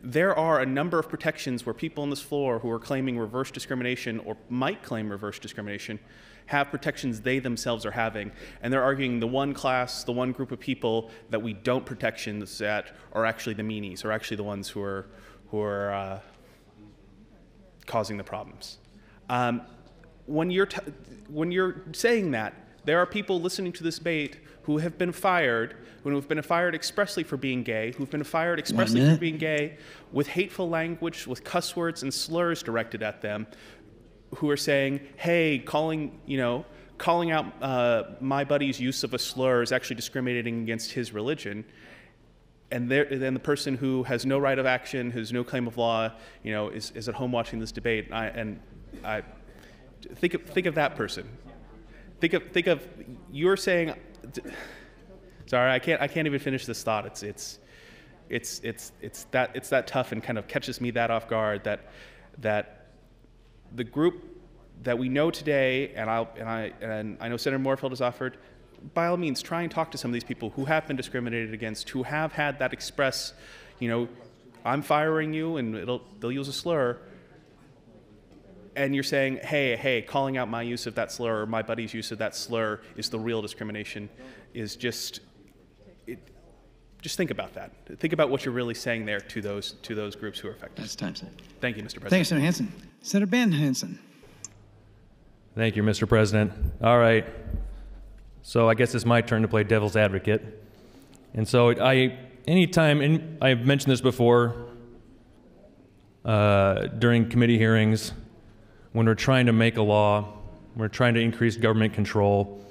There are a number of protections where people on this floor who are claiming reverse discrimination or might claim reverse discrimination have protections they themselves are having, and they're arguing the one class, the one group of people that we don't protections at are actually the meanies, or actually the ones who are causing the problems. When you're saying that, there are people listening to this debate who have been fired, expressly for being gay, who've been fired expressly for being gay, with hateful language, with cuss words and slurs directed at them, who are saying, hey, calling out my buddy's use of a slur is actually discriminating against his religion. And then the person who has no right of action, who has no claim of law, you know, is at home watching this debate. I think of that person. Think of you're saying. Sorry, I can't even finish this thought. It's that tough and kind of catches me that off guard that the group that we know today, and I know Senator Morfeld has offered, by all means, try and talk to some of these people who have been discriminated against, who have had that express, you know, I'm firing you, and they'll use a slur, and you're saying, hey, calling out my use of that slur or my buddy's use of that slur is the real discrimination, is just think about that. Think about what you're really saying there to those groups who are affected. That's time, Senator. Thank you, Mr. President. Thank you, Senator Hansen. Senator Ben Hansen. Thank you, Mr. President. All right. So I guess it's my turn to play devil's advocate. And so anytime, and I've mentioned this before during committee hearings, when we're trying to make a law, we're trying to increase government control,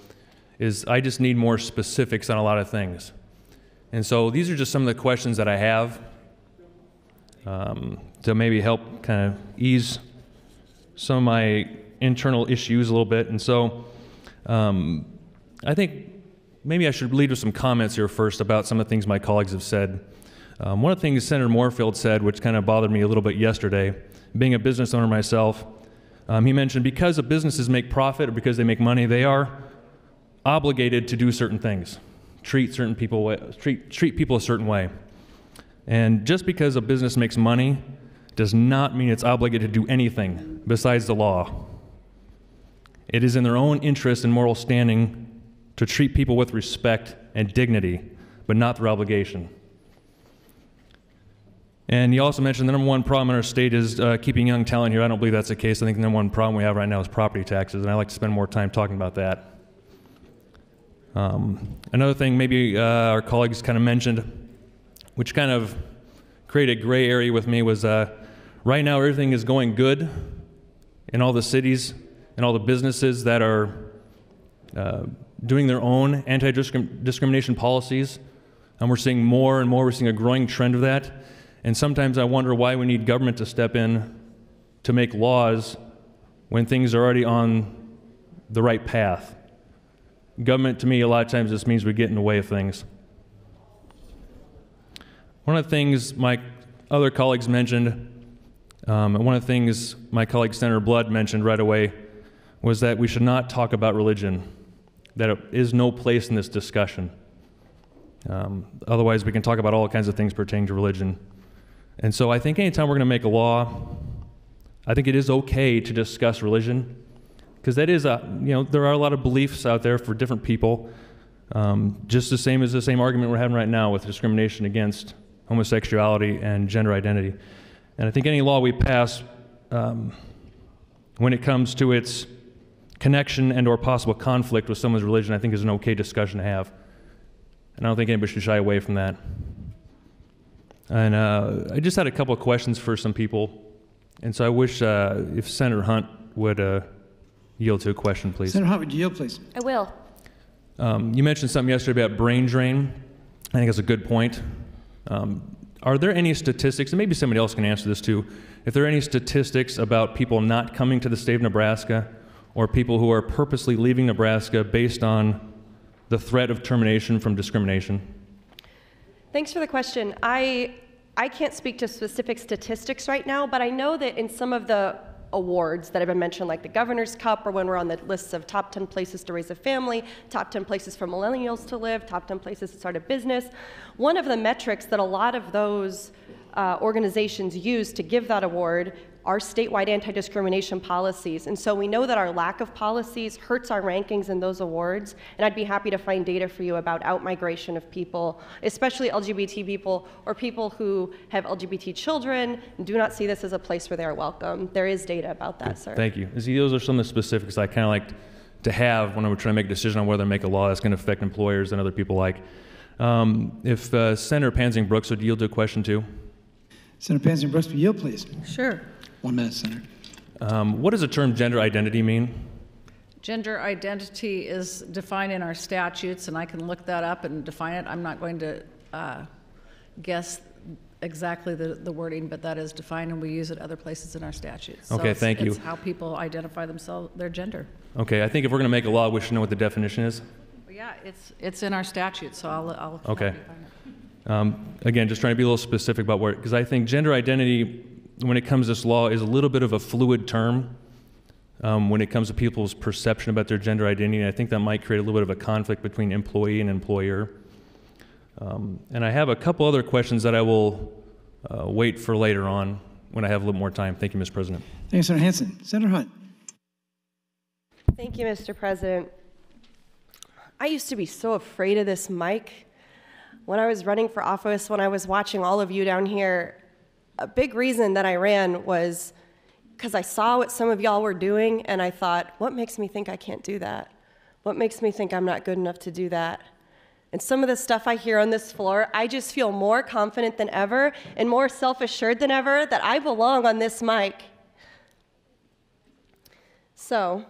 is I just need more specifics on a lot of things. And so these are just some of the questions that I have to maybe help kind of ease some of my internal issues a little bit. And so I think maybe I should lead with some comments here first about some of the things my colleagues have said. One of the things Senator Morfeld said, which kind of bothered me a little bit yesterday, being a business owner myself, he mentioned because the businesses make profit or because they make money, they are obligated to do certain things, treat people a certain way. And just because a business makes money does not mean it's obligated to do anything besides the law. It is in their own interest and moral standing to treat people with respect and dignity, but not their obligation. And he also mentioned the number one problem in our state is keeping young talent here. I don't believe that's the case. I think the number one problem we have right now is property taxes, and I'd like to spend more time talking about that. Another thing maybe our colleagues kind of mentioned, which kind of created a gray area with me, was right now everything is going good in all the cities and all the businesses that are doing their own anti-discrimination policies. And we're seeing more and more, we're seeing a growing trend of that. And sometimes I wonder why we need government to step in to make laws when things are already on the right path. Government, to me, a lot of times just means we get in the way of things. One of the things my other colleagues mentioned, and one of the things my colleague Senator Blood mentioned right away, was that we should not talk about religion, that it is no place in this discussion. Otherwise, we can talk about all kinds of things pertaining to religion. And so I think anytime we're going to make a law, I think it is okay to discuss religion, because that is there are a lot of beliefs out there for different people, just the same as the same argument we're having right now with discrimination against homosexuality and gender identity. And I think any law we pass, when it comes to its connection and or possible conflict with someone's religion, I think is an okay discussion to have. And I don't think anybody should shy away from that. And I just had a couple of questions for some people. And so I wish if Senator Hunt would yield to a question, please. Senator Hunt, would you yield, please? I will. You mentioned something yesterday about brain drain. I think that's a good point. Are there any statistics, and maybe somebody else can answer this too, if there are any statistics about people not coming to the state of Nebraska or people who are purposely leaving Nebraska based on the threat of termination from discrimination? Thanks for the question. I can't speak to specific statistics right now, but I know that in some of the awards that have been mentioned, like the Governor's Cup, or when we're on the lists of top 10 places to raise a family, top 10 places for millennials to live, top 10 places to start a business, one of the metrics that a lot of those organizations use to give that award are statewide anti-discrimination policies. And so we know that our lack of policies hurts our rankings in those awards, and I'd be happy to find data for you about out-migration of people, especially LGBT people or people who have LGBT children and do not see this as a place where they are welcome. There is data about that, sir. Thank you. See, those are some of the specifics I kind of like to have when we're trying to make a decision on whether to make a law that's going to affect employers and other people like. If Senator Pansing Brooks would yield to a question too. Senator Pansing Brooks, will you yield, please? Sure. 1 minute, Senator. What does the term gender identity mean? Gender identity is defined in our statutes, and I can look that up and define it. I'm not going to guess exactly the wording, but that is defined, and we use it other places in our statutes. Okay, so thank you. It's how people identify themselves, their gender. Okay, I think if we're going to make a law, we should know what the definition is. Well, yeah, it's in our statutes, so I'll okay. Again, just trying to be a little specific about where, because I think gender identity, when it comes to this law, is a little bit of a fluid term when it comes to people's perception about their gender identity. And I think that might create a little bit of a conflict between employee and employer. And I have a couple other questions that I will wait for later on when I have a little more time. Thank you, Mr. President. Thank you, Senator Hansen. Senator Hunt. Thank you, Mr. President. I used to be so afraid of this mic. When I was running for office, when I was watching all of you down here, a big reason that I ran was because I saw what some of y'all were doing, and I thought, what makes me think I can't do that? What makes me think I'm not good enough to do that? And some of the stuff I hear on this floor, I just feel more confident than ever and more self-assured than ever that I belong on this mic. So,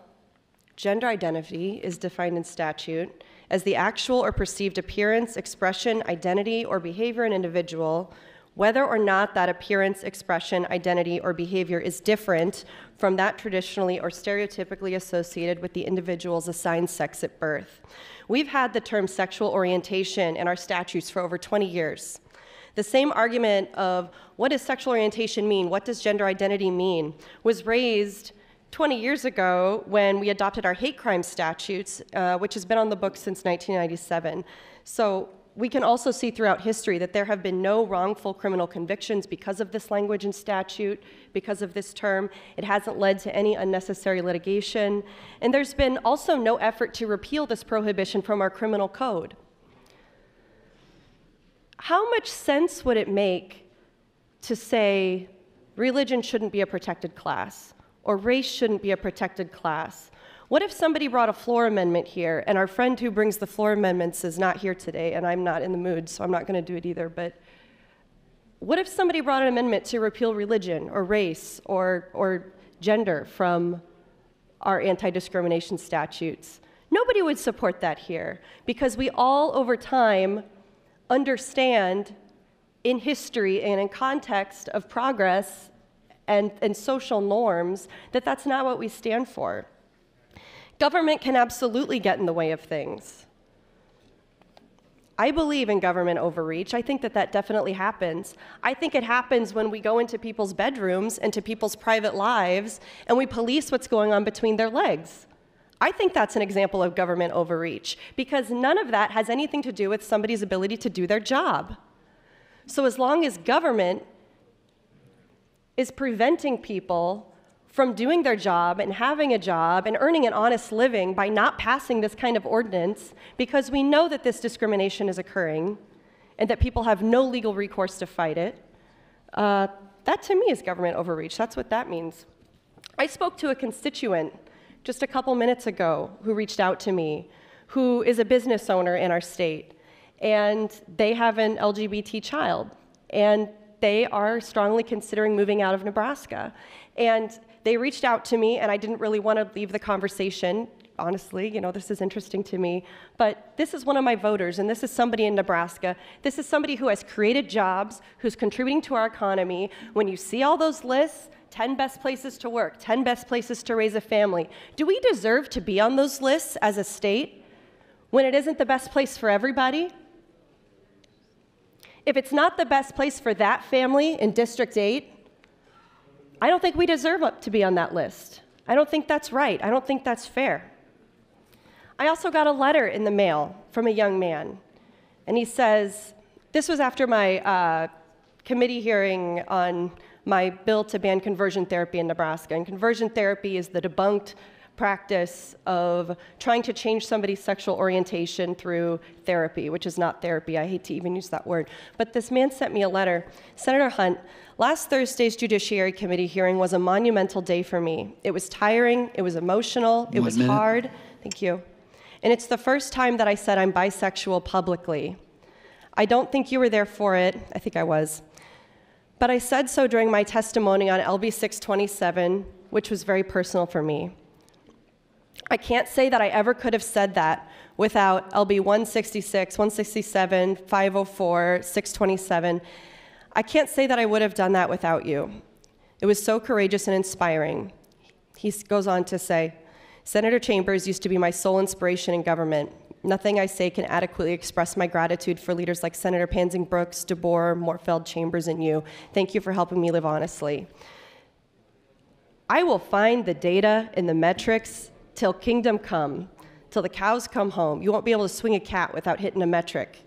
gender identity is defined in statute as the actual or perceived appearance, expression, identity, or behavior in an individual, whether or not that appearance, expression, identity, or behavior is different from that traditionally or stereotypically associated with the individual's assigned sex at birth. We've had the term sexual orientation in our statutes for over 20 years. The same argument of what does sexual orientation mean, what does gender identity mean, was raised 20 years ago when we adopted our hate crime statutes, which has been on the books since 1997. So we can also see throughout history that there have been no wrongful criminal convictions because of this language and statute, because of this term. It hasn't led to any unnecessary litigation. And there's been also no effort to repeal this prohibition from our criminal code. How much sense would it make to say religion shouldn't be a protected class, or race shouldn't be a protected class? What if somebody brought a floor amendment here, and our friend who brings the floor amendments is not here today, and I'm not in the mood, so I'm not going to do it either, but what if somebody brought an amendment to repeal religion or race or gender from our anti-discrimination statutes? Nobody would support that here, because we all, over time, understand in history and in context of progress and social norms that that's not what we stand for. Government can absolutely get in the way of things. I believe in government overreach. I think that that definitely happens. I think it happens when we go into people's bedrooms, into people's private lives, and we police what's going on between their legs. I think that's an example of government overreach, because none of that has anything to do with somebody's ability to do their job. So as long as government is preventing people from doing their job and having a job and earning an honest living by not passing this kind of ordinance, because we know that this discrimination is occurring and that people have no legal recourse to fight it, that to me is government overreach. That's what that means. I spoke to a constituent just a couple minutes ago who reached out to me, who is a business owner in our state, and they have an LGBT child, and they are strongly considering moving out of Nebraska. And they reached out to me, and I didn't really want to leave the conversation honestly. This is interesting to me. But this is one of my voters, and this is somebody in Nebraska. This is somebody who has created jobs, who's contributing to our economy. When you see all those lists, 10 best places to work, 10 best places to raise a family, do we deserve to be on those lists as a state when it isn't the best place for everybody? If it's not the best place for that family in District 8, I don't think we deserve to be on that list. I don't think that's right. I don't think that's fair. I also got a letter in the mail from a young man, and he says, this was after my committee hearing on my bill to ban conversion therapy in Nebraska. And conversion therapy is the debunked practice of trying to change somebody's sexual orientation through therapy, which is not therapy. I hate to even use that word. But this man sent me a letter. Senator Hunt, last Thursday's Judiciary Committee hearing was a monumental day for me. It was tiring, it was emotional, it was hard. Thank you. And it's the first time that I said I'm bisexual publicly. I don't think you were there for it. I think I was. But I said so during my testimony on LB 627, which was very personal for me. I can't say that I ever could have said that without LB 166, 167, 504, 627. I can't say that I would have done that without you. It was so courageous and inspiring. He goes on to say, Senator Chambers used to be my sole inspiration in government. Nothing I say can adequately express my gratitude for leaders like Senator Pansing Brooks, DeBoer, Morfeld, Chambers, and you. Thank you for helping me live honestly. I will find the data and the metrics till kingdom come, till the cows come home. You won't be able to swing a cat without hitting a metric,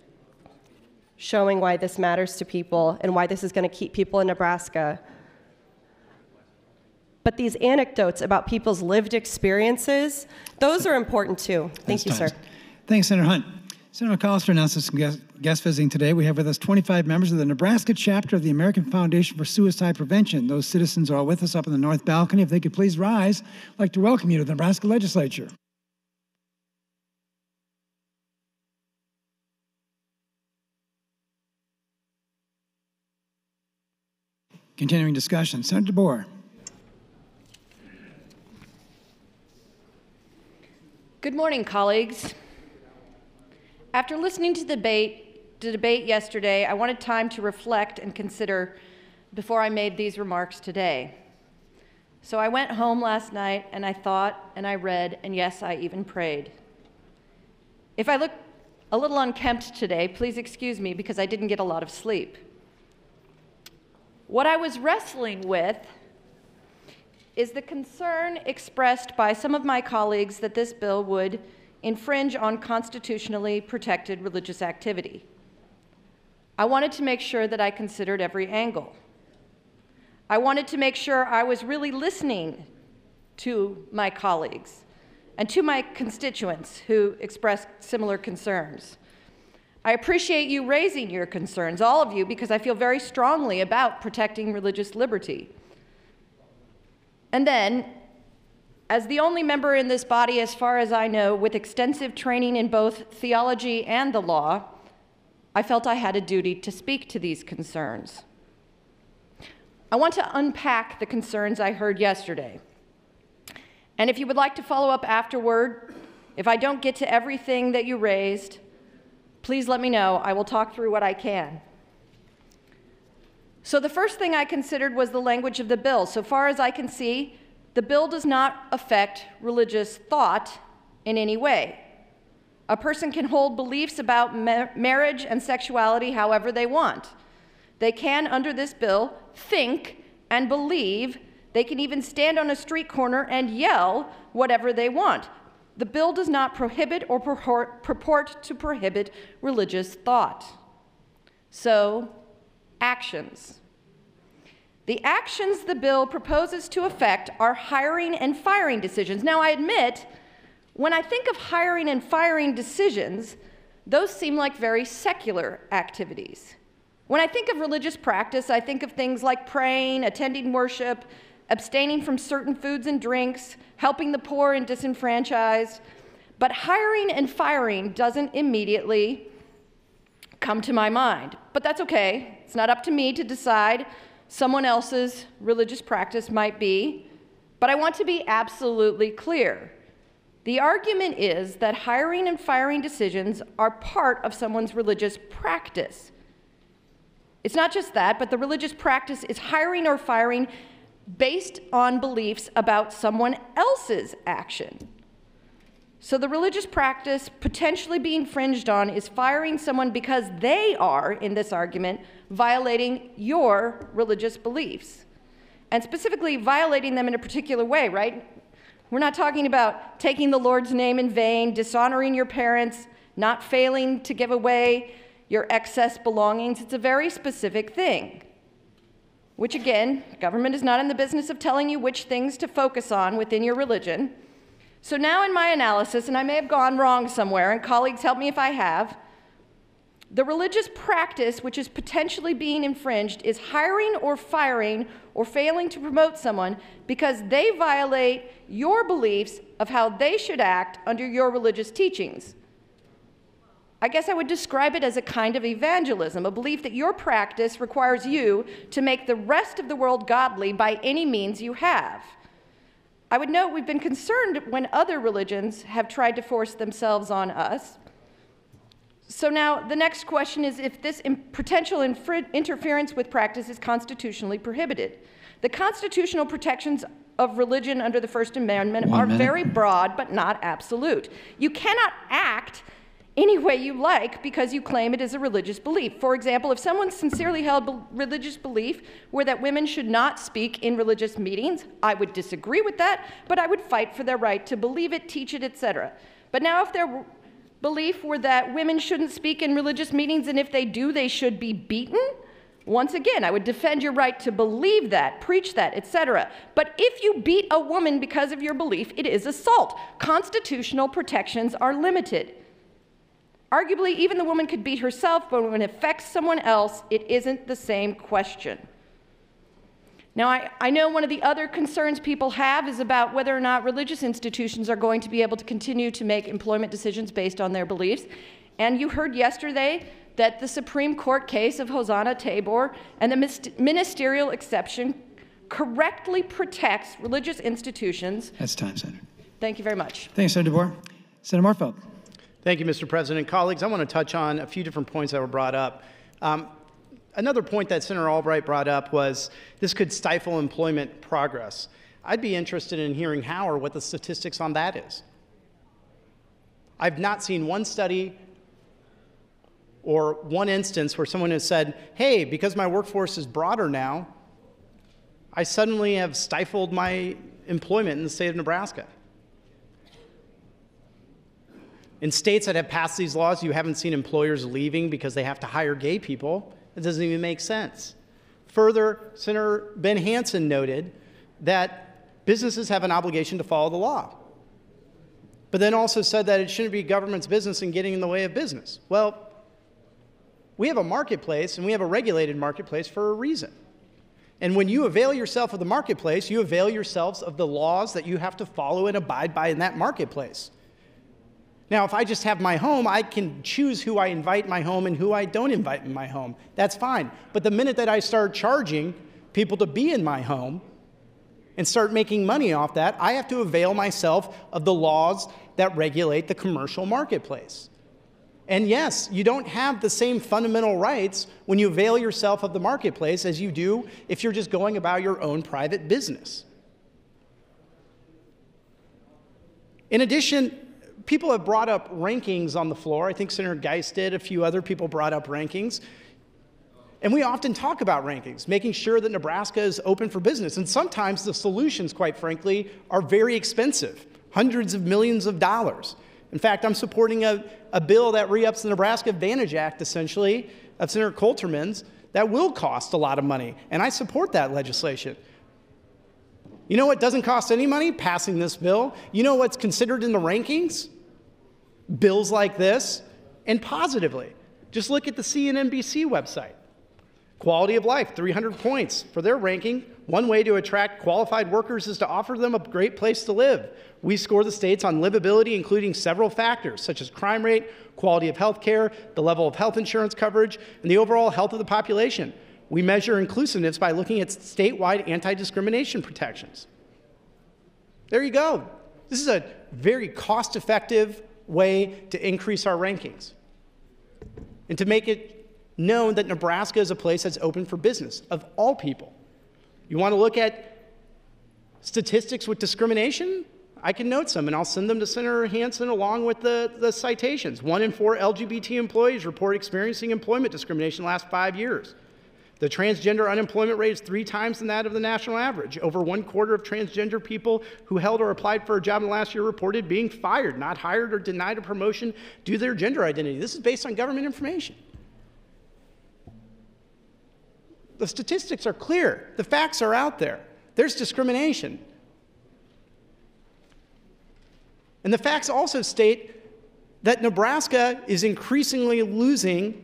showing why this matters to people and why this is going to keep people in Nebraska. But these anecdotes about people's lived experiences, those are important too. Thank you, sir. Thanks, Senator Hunt. Senator McAllister announces some guest visiting today. We have with us 25 members of the Nebraska chapter of the American Foundation for Suicide Prevention. Those citizens are all with us up in the north balcony. If they could please rise, I'd like to welcome you to the Nebraska legislature. Continuing discussion, Senator DeBoer. Good morning, colleagues. After listening to the debate yesterday, I wanted time to reflect and consider before I made these remarks today. So I went home last night and I thought and I read, and yes, I even prayed. If I look a little unkempt today, please excuse me because I didn't get a lot of sleep. What I was wrestling with is the concern expressed by some of my colleagues that this bill would infringe on constitutionally protected religious activity. I wanted to make sure that I considered every angle. I wanted to make sure I was really listening to my colleagues and to my constituents who expressed similar concerns. I appreciate you raising your concerns, all of you, because I feel very strongly about protecting religious liberty. And then, as the only member in this body, as far as I know, with extensive training in both theology and the law, I felt I had a duty to speak to these concerns. I want to unpack the concerns I heard yesterday. And if you would like to follow up afterward, if I don't get to everything that you raised, please let me know. I will talk through what I can. So the first thing I considered was the language of the bill. So far as I can see, the bill does not affect religious thought in any way. A person can hold beliefs about marriage and sexuality however they want. They can, under this bill, think and believe. They can even stand on a street corner and yell whatever they want. The bill does not prohibit or purport to prohibit religious thought. So, actions. The actions the bill proposes to affect are hiring and firing decisions. Now, I admit, when I think of hiring and firing decisions, those seem like very secular activities. When I think of religious practice, I think of things like praying, attending worship, abstaining from certain foods and drinks, helping the poor and disenfranchised. But hiring and firing doesn't immediately come to my mind. But that's okay. It's not up to me to decide. Someone else's religious practice might be. But I want to be absolutely clear. The argument is that hiring and firing decisions are part of someone's religious practice. It's not just that, but the religious practice is hiring or firing based on beliefs about someone else's action. So the religious practice potentially being infringed on is firing someone because they are, in this argument, violating your religious beliefs. And specifically violating them in a particular way, right? We're not talking about taking the Lord's name in vain, dishonoring your parents, not failing to give away your excess belongings. It's a very specific thing, which again, government is not in the business of telling you which things to focus on within your religion. So now in my analysis, and I may have gone wrong somewhere, and colleagues help me if I have, the religious practice which is potentially being infringed is hiring or firing or failing to promote someone because they violate your beliefs of how they should act under your religious teachings. I guess I would describe it as a kind of evangelism, a belief that your practice requires you to make the rest of the world godly by any means you have. I would note we've been concerned when other religions have tried to force themselves on us. So now the next question is if this potential interference with practice is constitutionally prohibited. The constitutional protections of religion under the First Amendment are very broad but not absolute. You cannot act any way you like because you claim it is a religious belief. For example, if someone sincerely held religious belief were that women should not speak in religious meetings, I would disagree with that, but I would fight for their right to believe it, teach it, etc. But now if their belief were that women shouldn't speak in religious meetings, and if they do, they should be beaten, once again, I would defend your right to believe that, preach that, etc. But if you beat a woman because of your belief, it is assault. Constitutional protections are limited. Arguably, even the woman could beat herself, but when it affects someone else, it isn't the same question. Now, I know one of the other concerns people have is about whether or not religious institutions are going to be able to continue to make employment decisions based on their beliefs. And you heard yesterday that the Supreme Court case of Hosanna Tabor and the ministerial exception correctly protects religious institutions. That's time, Senator. Thank you very much. Thanks, Senator DeBoer. Senator Morfeld. Thank you, Mr. President. Colleagues, I want to touch on a few different points that were brought up. Another point that Senator Albright brought up was this could stifle employment progress. I'd be interested in hearing how or what the statistics on that is. I've not seen one study or one instance where someone has said, hey, because my workforce is broader now, I suddenly have stifled my employment in the state of Nebraska. In states that have passed these laws, you haven't seen employers leaving because they have to hire gay people. It doesn't even make sense. Further, Senator Ben Hansen noted that businesses have an obligation to follow the law, but then also said that it shouldn't be government's business in getting in the way of business. Well, we have a marketplace, and we have a regulated marketplace for a reason. And when you avail yourself of the marketplace, you avail yourselves of the laws that you have to follow and abide by in that marketplace. Now, if I just have my home, I can choose who I invite in my home and who I don't invite in my home. That's fine. But the minute that I start charging people to be in my home and start making money off that, I have to avail myself of the laws that regulate the commercial marketplace. And yes, you don't have the same fundamental rights when you avail yourself of the marketplace as you do if you're just going about your own private business. In addition, people have brought up rankings on the floor. I think Senator Geist did. A few other people brought up rankings. And we often talk about rankings, making sure that Nebraska is open for business. And sometimes the solutions, quite frankly, are very expensive, hundreds of millions of dollars. In fact, I'm supporting a bill that re-ups the Nebraska Advantage Act, essentially, of Senator Coulterman's, that will cost a lot of money. And I support that legislation. You know what doesn't cost any money? Passing this bill. You know what's considered in the rankings? Bills like this, and positively. Just look at the CNBC website. Quality of life, 300 points for their ranking. One way to attract qualified workers is to offer them a great place to live. We score the states on livability, including several factors, such as crime rate, quality of health care, the level of health insurance coverage, and the overall health of the population. We measure inclusiveness by looking at statewide anti-discrimination protections. There you go. This is a very cost-effective way to increase our rankings and to make it known that Nebraska is a place that's open for business of all people. You want to look at statistics with discrimination? I can note some, and I'll send them to Senator Hansen along with the citations. 1 in 4 LGBT employees report experiencing employment discrimination in the last 5 years. The transgender unemployment rate is 3 times than that of the national average. Over 1/4 of transgender people who held or applied for a job in the last year reported being fired, not hired, or denied a promotion due to their gender identity. This is based on government information. The statistics are clear. The facts are out there. There's discrimination. And the facts also state that Nebraska is increasingly losing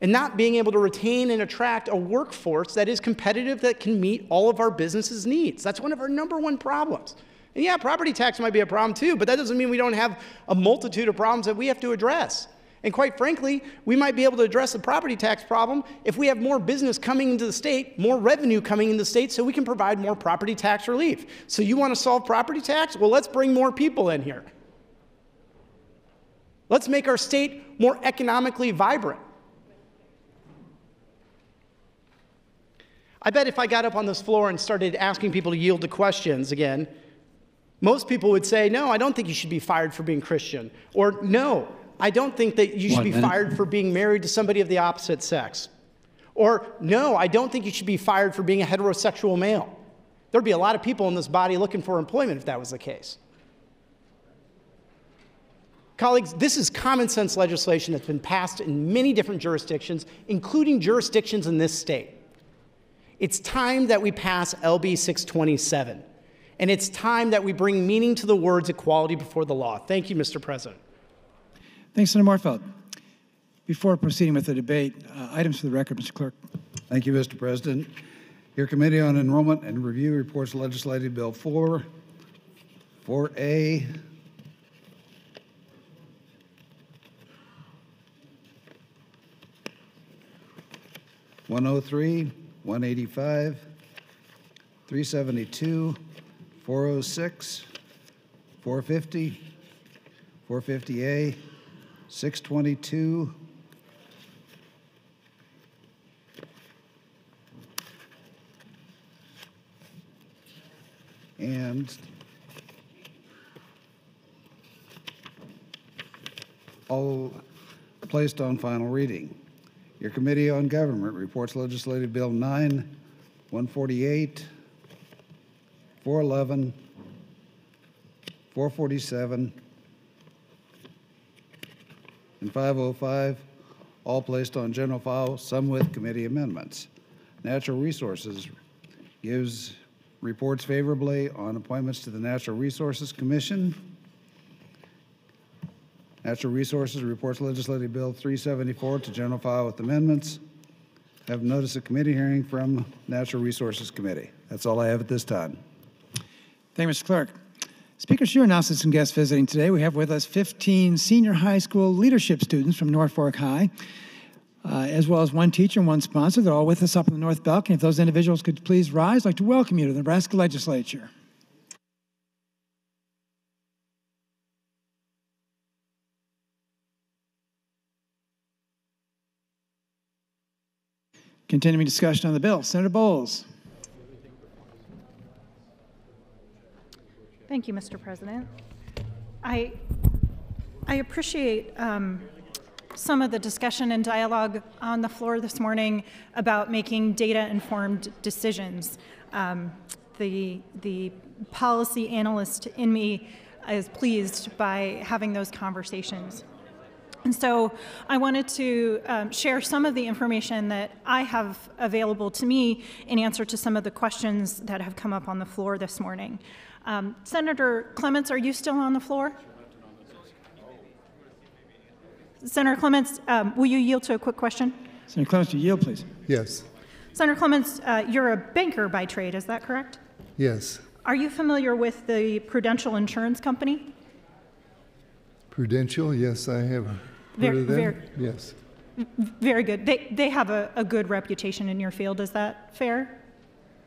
and not being able to retain and attract a workforce that is competitive, that can meet all of our businesses' needs. That's one of our #1 problems. And yeah, property tax might be a problem too, but that doesn't mean we don't have a multitude of problems that we have to address. And quite frankly, we might be able to address the property tax problem if we have more business coming into the state, more revenue coming into the state, so we can provide more property tax relief. So you want to solve property tax? Well, let's bring more people in here. Let's make our state more economically vibrant. I bet if I got up on this floor and started asking people to yield to questions again, most people would say, no, I don't think you should be fired for being Christian. Or no, I don't think that you should be fired for being married to somebody of the opposite sex. Or no, I don't think you should be fired for being a heterosexual male. There'd be a lot of people in this body looking for employment if that was the case. Colleagues, this is common sense legislation that's been passed in many different jurisdictions, including jurisdictions in this state. It's time that we pass LB 627, and it's time that we bring meaning to the words equality before the law. Thank you, Mr. President. Thanks, Senator Morfeld. Before proceeding with the debate, items for the record, Mr. Clerk. Thank you, Mr. President. Your Committee on Enrollment and Review reports Legislative Bill 4A, 103, 185, 372, 406, 450, 450A, 622, and all placed on final reading. Your Committee on Government reports Legislative Bill 9, 148, 411, 447, and 505, all placed on general file, some with committee amendments. Natural Resources reports favorably on appointments to the Natural Resources Commission. Natural Resources reports Legislative Bill 374 to general file with amendments. Have notice of committee hearing from Natural Resources Committee. That's all I have at this time. Thank you, Mr. Clerk. Speaker Scheer announces some guests visiting today. We have with us 15 senior high school leadership students from Norfolk High, as well as one teacher and one sponsor. They're all with us up in the North Balcony. If those individuals could please rise, I'd like to welcome you to the Nebraska Legislature. Continuing discussion on the bill, Senator Bowles. Thank you, Mr. President. I appreciate some of the discussion and dialogue on the floor this morning about making data-informed decisions. The policy analyst in me is pleased by having those conversations. And so I wanted to share some of the information that I have available to me in answer to some of the questions that have come up on the floor this morning. Senator Clements, are you still on the floor? Senator Clements, will you yield to a quick question? Senator Clements, you yield, please. Yes. Senator Clements, you're a banker by trade, is that correct? Yes. Are you familiar with the Prudential Insurance Company? Prudential, yes, I have heard of them. Yes. Very good. They have a good reputation in your field, is that fair?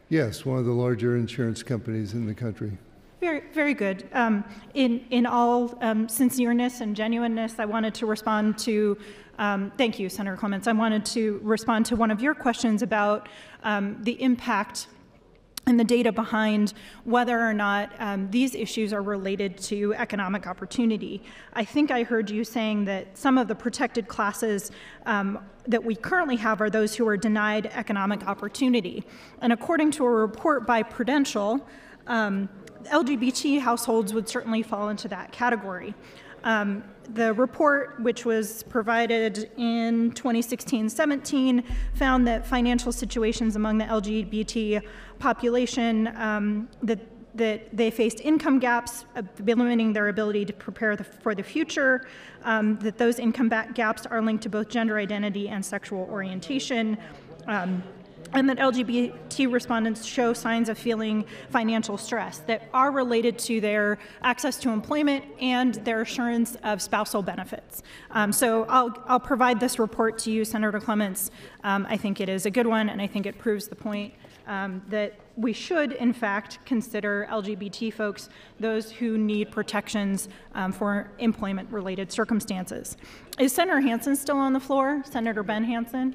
Yes, one of the larger insurance companies in the country. Very, very good. In all sincereness and genuineness, I wanted to respond to, thank you, Senator Clements. I wanted to respond to one of your questions about the impact and the data behind whether or not these issues are related to economic opportunity. I think I heard you saying that some of the protected classes that we currently have are those who are denied economic opportunity. And according to a report by Prudential, LGBT households would certainly fall into that category. The report, which was provided in 2016-17, found that financial situations among the LGBT population, that they faced income gaps, limiting their ability to prepare for the future, that those income gaps are linked to both gender identity and sexual orientation, and that LGBT respondents show signs of feeling financial stress that are related to their access to employment and their assurance of spousal benefits. So I'll provide this report to you, Senator Clements. I think it is a good one, and I think it proves the point that we should, in fact, consider LGBT folks those who need protections for employment-related circumstances. Is Senator Hansen still on the floor? Senator Ben Hansen?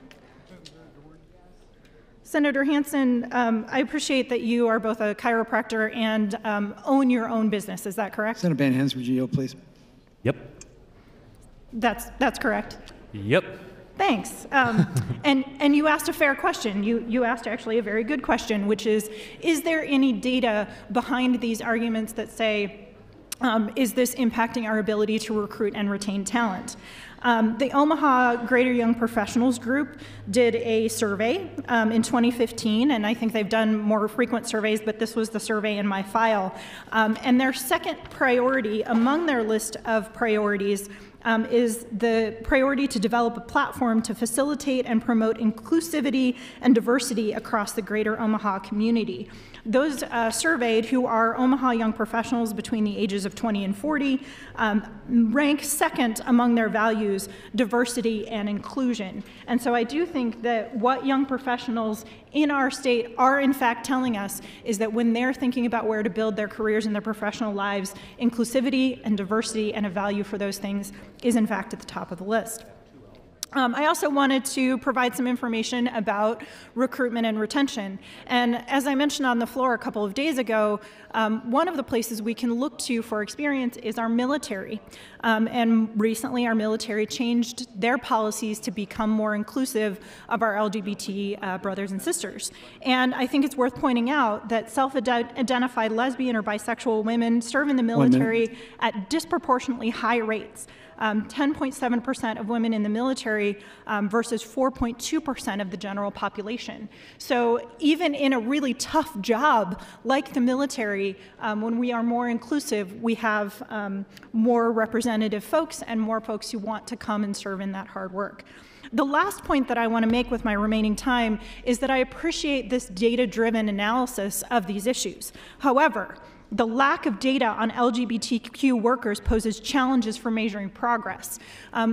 Senator Hansen, I appreciate that you are both a chiropractor and own your own business. Is that correct? Senator Ben Hansen, would you yield, please? Yep. That's correct. Yep. Thanks. And you asked a fair question. You asked actually a very good question, which is there any data behind these arguments that say, is this impacting our ability to recruit and retain talent? The Omaha Greater Young Professionals Group did a survey in 2015, and I think they've done more frequent surveys, but this was the survey in my file. And their second priority among their list of priorities is the priority to develop a platform to facilitate and promote inclusivity and diversity across the greater Omaha community. Those surveyed, who are Omaha young professionals between the ages of 20 and 40, rank second among their values, diversity and inclusion. And so I do think that what young professionals in our state are in fact telling us is that when they're thinking about where to build their careers and their professional lives, inclusivity and diversity and a value for those things is in fact at the top of the list. I also wanted to provide some information about recruitment and retention. And as I mentioned on the floor a couple of days ago, one of the places we can look to for experience is our military. And recently our military changed their policies to become more inclusive of our LGBT brothers and sisters. And I think it's worth pointing out that self-identified lesbian or bisexual women serve in the military at disproportionately high rates. 10.7% of women in the military versus 4.2% of the general population. So even in a really tough job like the military, when we are more inclusive, we have more representative folks and more folks who want to come and serve in that hard work. The last point that I want to make with my remaining time is that I appreciate this data-driven analysis of these issues. However, the lack of data on LGBTQ workers poses challenges for measuring progress.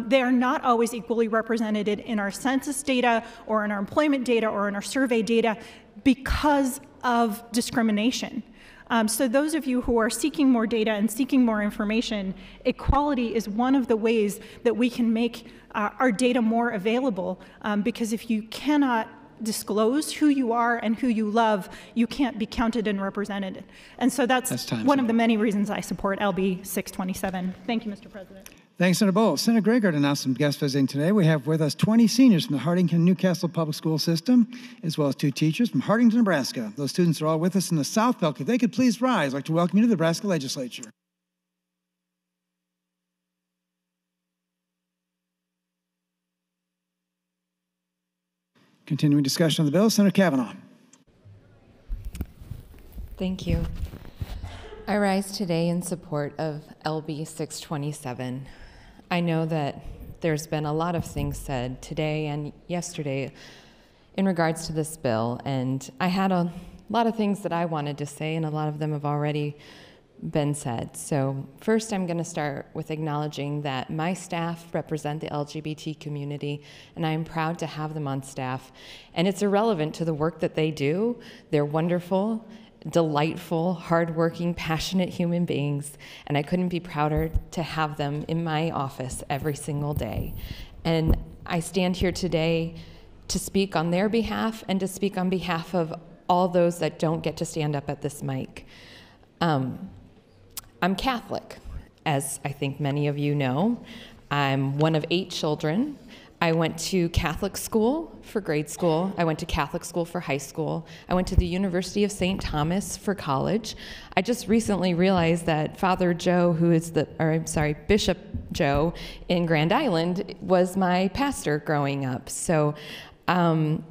They are not always equally represented in our census data or in our employment data or in our survey data because of discrimination. So those of you who are seeking more data and seeking more information, equality is one of the ways that we can make our data more available, because if you cannot disclose who you are and who you love, you can't be counted and represented. And so that's one of the many reasons I support LB 627. Thank you, Mr. President. Thanks, Senator Bowles. Senator Gregory announced some guests visiting today. We have with us 20 seniors from the Hartington-Newcastle Public School System, as well as 2 teachers from Hartington, Nebraska. Those students are all with us in the South Belk. If they could please rise, I'd like to welcome you to the Nebraska Legislature. Continuing discussion on the bill, Senator Kavanaugh. Thank you. I rise today in support of LB 627. I know that there's been a lot of things said today and yesterday in regards to this bill, and I had a lot of things that I wanted to say, and a lot of them have already been said. So first, I'm going to start with acknowledging that my staff represent the LGBT community, and I am proud to have them on staff. And it's irrelevant to the work that they do. They're wonderful, delightful, hardworking, passionate human beings, and I couldn't be prouder to have them in my office every single day. And I stand here today to speak on their behalf and to speak on behalf of all those that don't get to stand up at this mic. I'm Catholic, as I think many of you know. I'm one of 8 children. I went to Catholic school for grade school. I went to Catholic school for high school. I went to the University of St. Thomas for college. I just recently realized that Father Joe, Bishop Joe in Grand Island was my pastor growing up. So I'm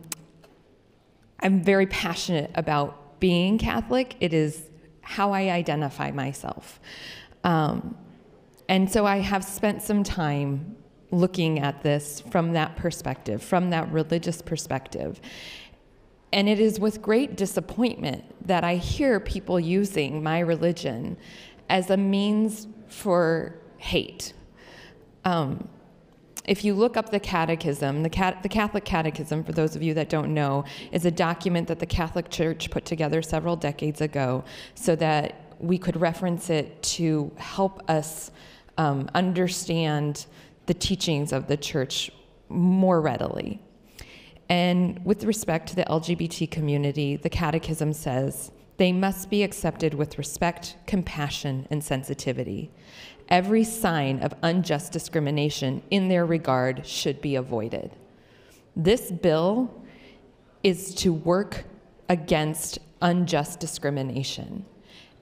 very passionate about being Catholic. It is how I identify myself. And so I have spent some time looking at this from that perspective, from that religious perspective. And it is with great disappointment that I hear people using my religion as a means for hate. If you look up the catechism, the Catholic Catechism, for those of you that don't know, is a document that the Catholic Church put together several decades ago so that we could reference it to help us understand the teachings of the church more readily. And with respect to the LGBT community, the Catechism says, they must be accepted with respect, compassion, and sensitivity. Every sign of unjust discrimination in their regard should be avoided. This bill is to work against unjust discrimination.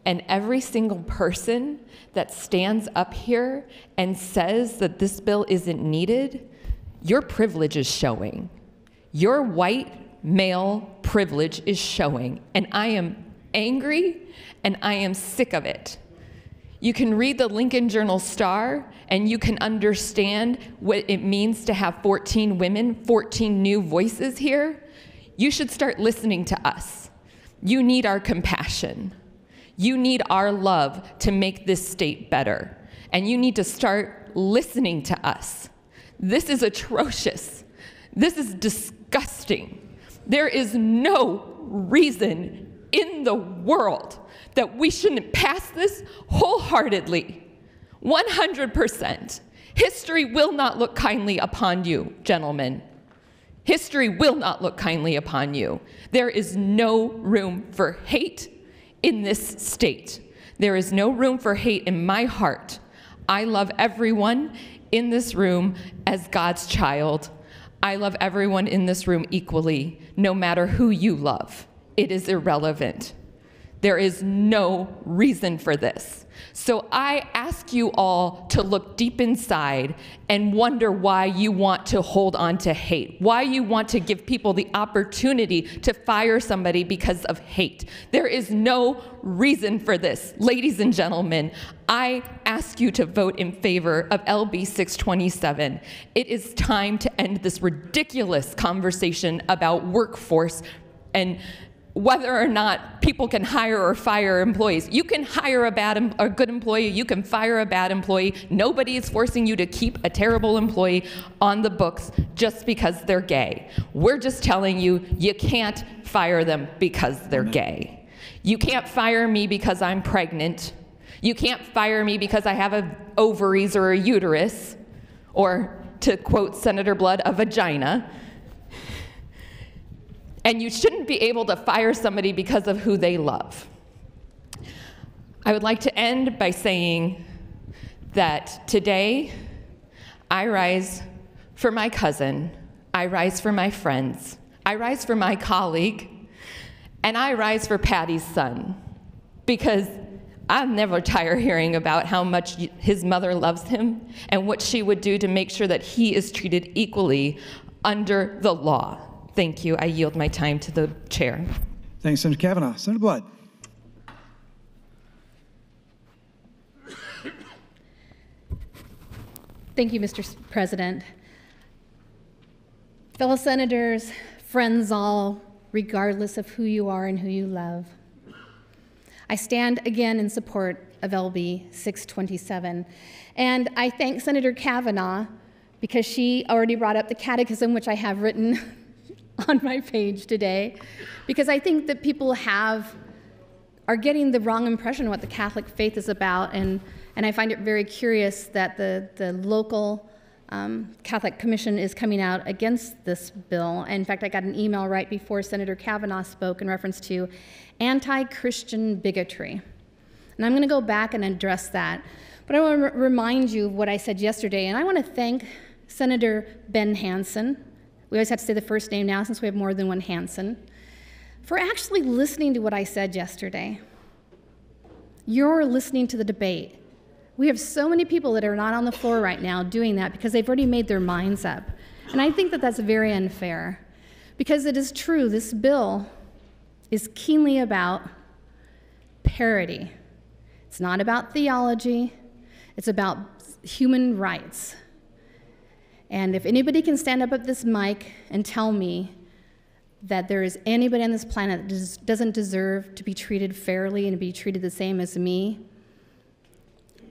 And every single person that stands up here and says that this bill isn't needed, your privilege is showing. Your white male privilege is showing. And I am angry and I am sick of it. You can read the Lincoln Journal-Star and you can understand what it means to have 14 women, 14 new voices here. You should start listening to us. You need our compassion. You need our love to make this state better. And you need to start listening to us. This is atrocious. This is disgusting. There is no reason in the world that we shouldn't pass this wholeheartedly. 100%. History will not look kindly upon you, gentlemen. History will not look kindly upon you. There is no room for hate in this state. There is no room for hate in my heart. I love everyone in this room as God's child. I love everyone in this room equally, no matter who you love. It is irrelevant. There is no reason for this. So I ask you all to look deep inside and wonder why you want to hold on to hate, why you want to give people the opportunity to fire somebody because of hate. There is no reason for this. Ladies and gentlemen, I ask you to vote in favor of LB 627. It is time to end this ridiculous conversation about workforce and whether or not people can hire or fire employees. You can hire a good employee, you can fire a bad employee. Nobody is forcing you to keep a terrible employee on the books just because they're gay. We're just telling you, you can't fire them because they're gay. You can't fire me because I'm pregnant. You can't fire me because I have ovaries or a uterus, or to quote Senator Blood, a vagina. And you shouldn't be able to fire somebody because of who they love. I would like to end by saying that today, I rise for my cousin, I rise for my friends, I rise for my colleague, and I rise for Patty's son, because I'll never tire hearing about how much his mother loves him and what she would do to make sure that he is treated equally under the law. Thank you. I yield my time to the chair. Thanks, Senator Kavanaugh. Senator Blood. Thank you, Mr. President. Fellow senators, friends all, regardless of who you are and who you love, I stand again in support of LB 627. And I thank Senator Kavanaugh because she already brought up the catechism, which I have written on my page today, because I think that people have are getting the wrong impression of what the Catholic faith is about, and I find it very curious that the local Catholic Commission is coming out against this bill. In fact, I got an email right before Senator Kavanaugh spoke in reference to anti-Christian bigotry. And I'm going to go back and address that. But I want to remind you of what I said yesterday, and I want to thank Senator Ben Hansen. We always have to say the first name now since we have more than one Hansen, for actually listening to what I said yesterday. You're listening to the debate. We have so many people that are not on the floor right now doing that because they've already made their minds up. And I think that that's very unfair, because it is true, this bill is keenly about parity. It's not about theology, it's about human rights. And if anybody can stand up at this mic and tell me that there is anybody on this planet that doesn't deserve to be treated fairly and be treated the same as me,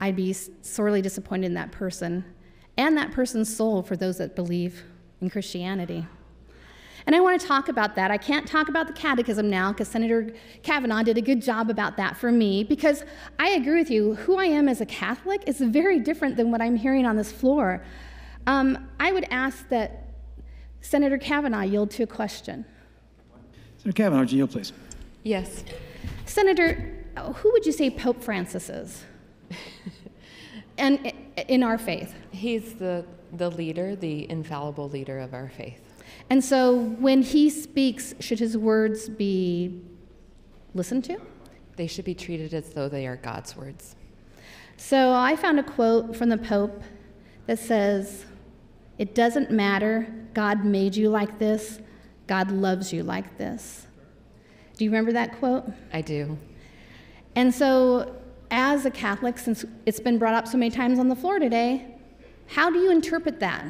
I'd be sorely disappointed in that person and that person's soul for those that believe in Christianity. And I want to talk about that. I can't talk about the catechism now because Senator Kavanaugh did a good job about that for me, because I agree with you. Who I am as a Catholic is very different than what I'm hearing on this floor. I would ask that Senator Kavanaugh yield to a question. Senator Kavanaugh, would you yield, please? Yes. Senator, who would you say Pope Francis is? And in our faith? He's the leader, the infallible leader of our faith. And so when he speaks, should his words be listened to? They should be treated as though they are God's words. So I found a quote from the Pope that says, "It doesn't matter, God made you like this, God loves you like this." Do you remember that quote? I do. And so as a Catholic, since it's been brought up so many times on the floor today, how do you interpret that?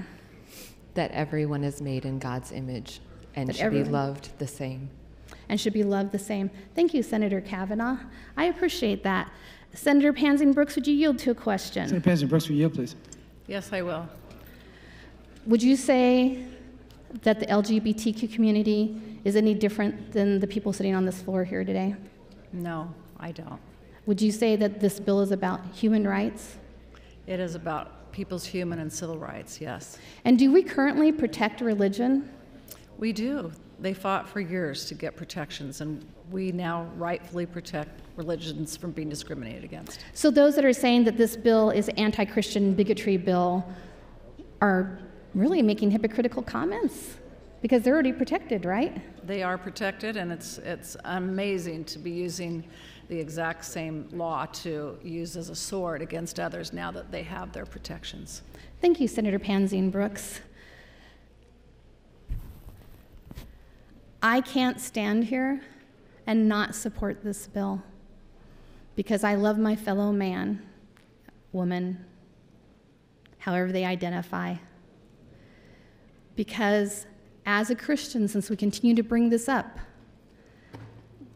That everyone is made in God's image and should be loved the same. And should be loved the same. Thank you, Senator Kavanaugh. I appreciate that. Senator Pansy Brooks, would you yield to a question? Senator Pansy Brooks, would you yield, please? Yes, I will. Would you say that the LGBTQ community is any different than the people sitting on this floor here today? No, I don't. Would you say that this bill is about human rights? It is about people's human and civil rights, yes. And do we currently protect religion? We do. They fought for years to get protections, and we now rightfully protect religions from being discriminated against. So those that are saying that this bill is anti-Christian bigotry bill are really making hypocritical comments, because they're already protected, right? They are protected, and it's amazing to be using the exact same law to use as a sword against others now that they have their protections. Thank you, Senator Pansy Brooks. I can't stand here and not support this bill because I love my fellow man, woman, however they identify. Because as a Christian, since we continue to bring this up,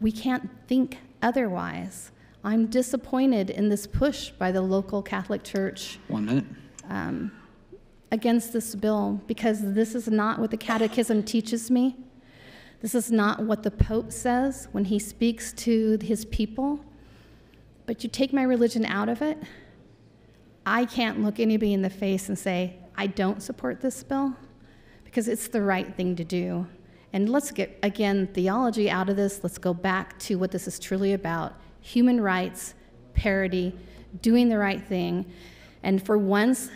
we can't think otherwise. I'm disappointed in this push by the local Catholic Church 1 minute. Against this bill, because this is not what the Catechism teaches me. This is not what the Pope says when he speaks to his people. But you take my religion out of it, I can't look anybody in the face and say, I don't support this bill, because it's the right thing to do. And let's get, again, theology out of this. Let's go back to what this is truly about: human rights, parity, doing the right thing, and for once,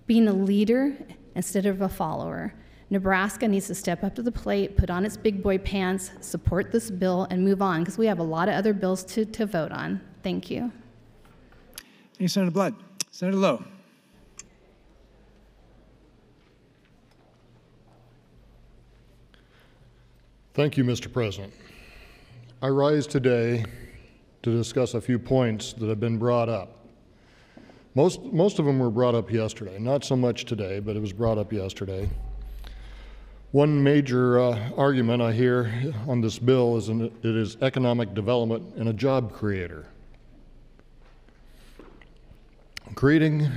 being a leader instead of a follower. Nebraska needs to step up to the plate, put on its big boy pants, support this bill, and move on, because we have a lot of other bills to vote on. Thank you. Thank you, Senator Blood. Senator Lowe. Thank you, Mr. President. I rise today to discuss a few points that have been brought up. Most of them were brought up yesterday, not so much today, but it was brought up yesterday. One major argument I hear on this bill is it is economic development and a job creator. Creating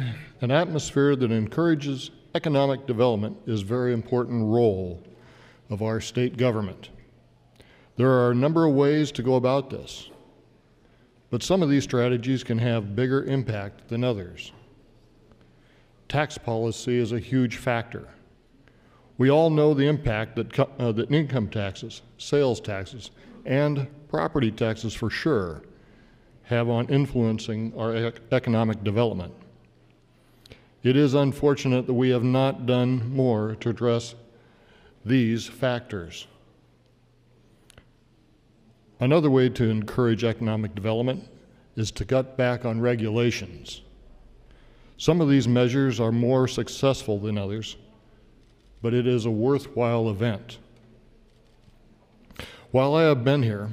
an atmosphere that encourages economic development is a very important role of our state government. There are a number of ways to go about this. but some of these strategies can have bigger impact than others. Tax policy is a huge factor. We all know the impact that income taxes, sales taxes, and property taxes for sure have on influencing our economic development. It is unfortunate that we have not done more to address these factors. Another way to encourage economic development is to cut back on regulations. Some of these measures are more successful than others, but it is a worthwhile event. While I have been here,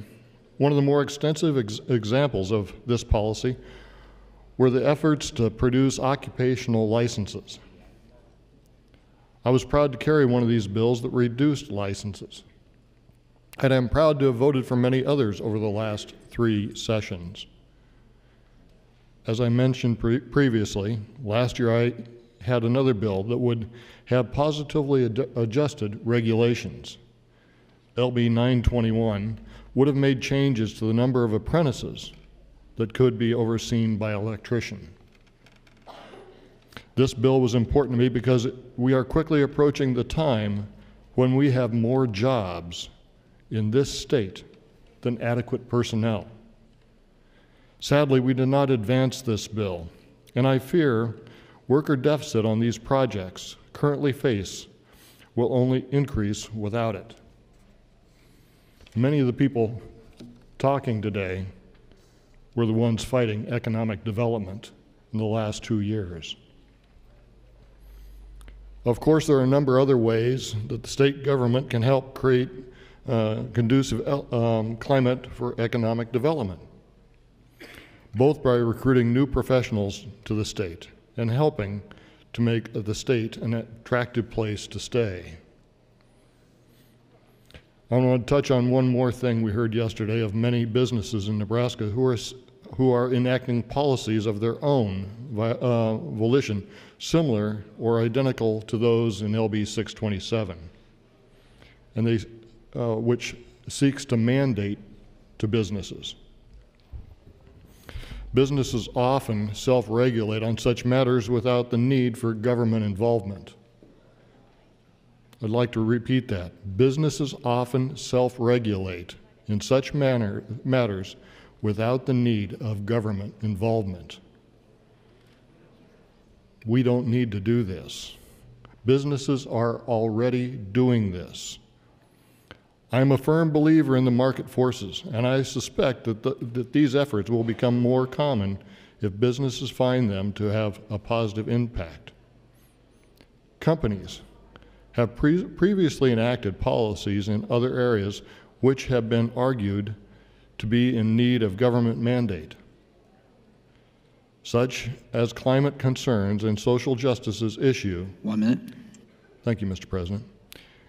one of the more extensive examples of this policy were the efforts to produce occupational licenses. I was proud to carry one of these bills that reduced licenses, and I'm proud to have voted for many others over the last 3 sessions. As I mentioned previously, last year I had another bill that would have positively adjusted regulations. LB 921 would have made changes to the number of apprentices that could be overseen by an electrician. This bill was important to me because we are quickly approaching the time when we have more jobs in this state than adequate personnel. Sadly, we did not advance this bill, and I fear worker deficit on these projects currently face will only increase without it. Many of the people talking today were the ones fighting economic development in the last 2 years. Of course, there are a number of other ways that the state government can help create a conducive climate for economic development, both by recruiting new professionals to the state and helping to make the state an attractive place to stay. I want to touch on one more thing we heard yesterday of many businesses in Nebraska who are enacting policies of their own volition, similar or identical to those in LB 627, and which seeks to mandate to businesses. Businesses often self-regulate on such matters without the need for government involvement. I'd like to repeat that. Businesses often self-regulate in such matters without the need of government involvement. We don't need to do this. Businesses are already doing this. I'm a firm believer in the market forces, and I suspect that these efforts will become more common if businesses find them to have a positive impact. Companies have previously enacted policies in other areas which have been argued to be in need of government mandate, such as climate concerns and social justice's issue. 1 minute. Thank you, Mr. President.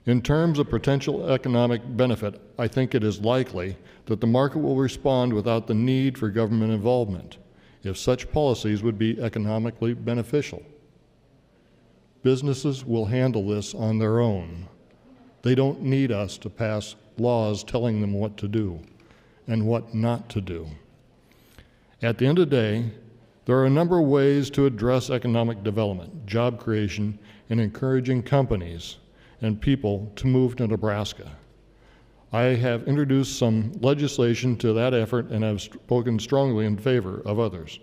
In terms of potential economic benefit, I think it is likely that the market will respond without the need for government involvement if such policies would be economically beneficial. Businesses will handle this on their own. They don't need us to pass laws telling them what to do and what not to do. At the end of the day, there are a number of ways to address economic development, job creation, and encouraging companies and people to move to Nebraska. I have introduced some legislation to that effort and have spoken strongly in favor of others.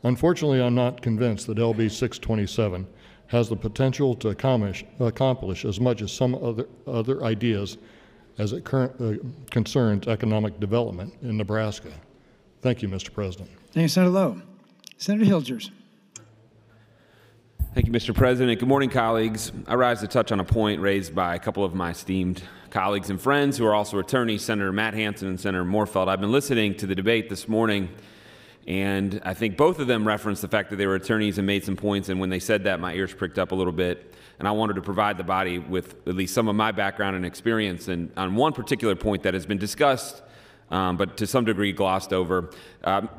Unfortunately, I'm not convinced that LB 627 has the potential to accomplish as much as some other ideas as it concerns economic development in Nebraska. Thank you, Mr. President. Thank you, Senator Lowe. Senator Hilgers. Thank you, Mr. President. Good morning, colleagues. I rise to touch on a point raised by a couple of my esteemed colleagues and friends who are also attorneys, Senator Matt Hansen and Senator Morfeld. I've been listening to the debate this morning, and I think both of them referenced the fact that they were attorneys and made some points, and when they said that, my ears pricked up a little bit, and I wanted to provide the body with at least some of my background and experience. And on one particular point that has been discussed but to some degree glossed over.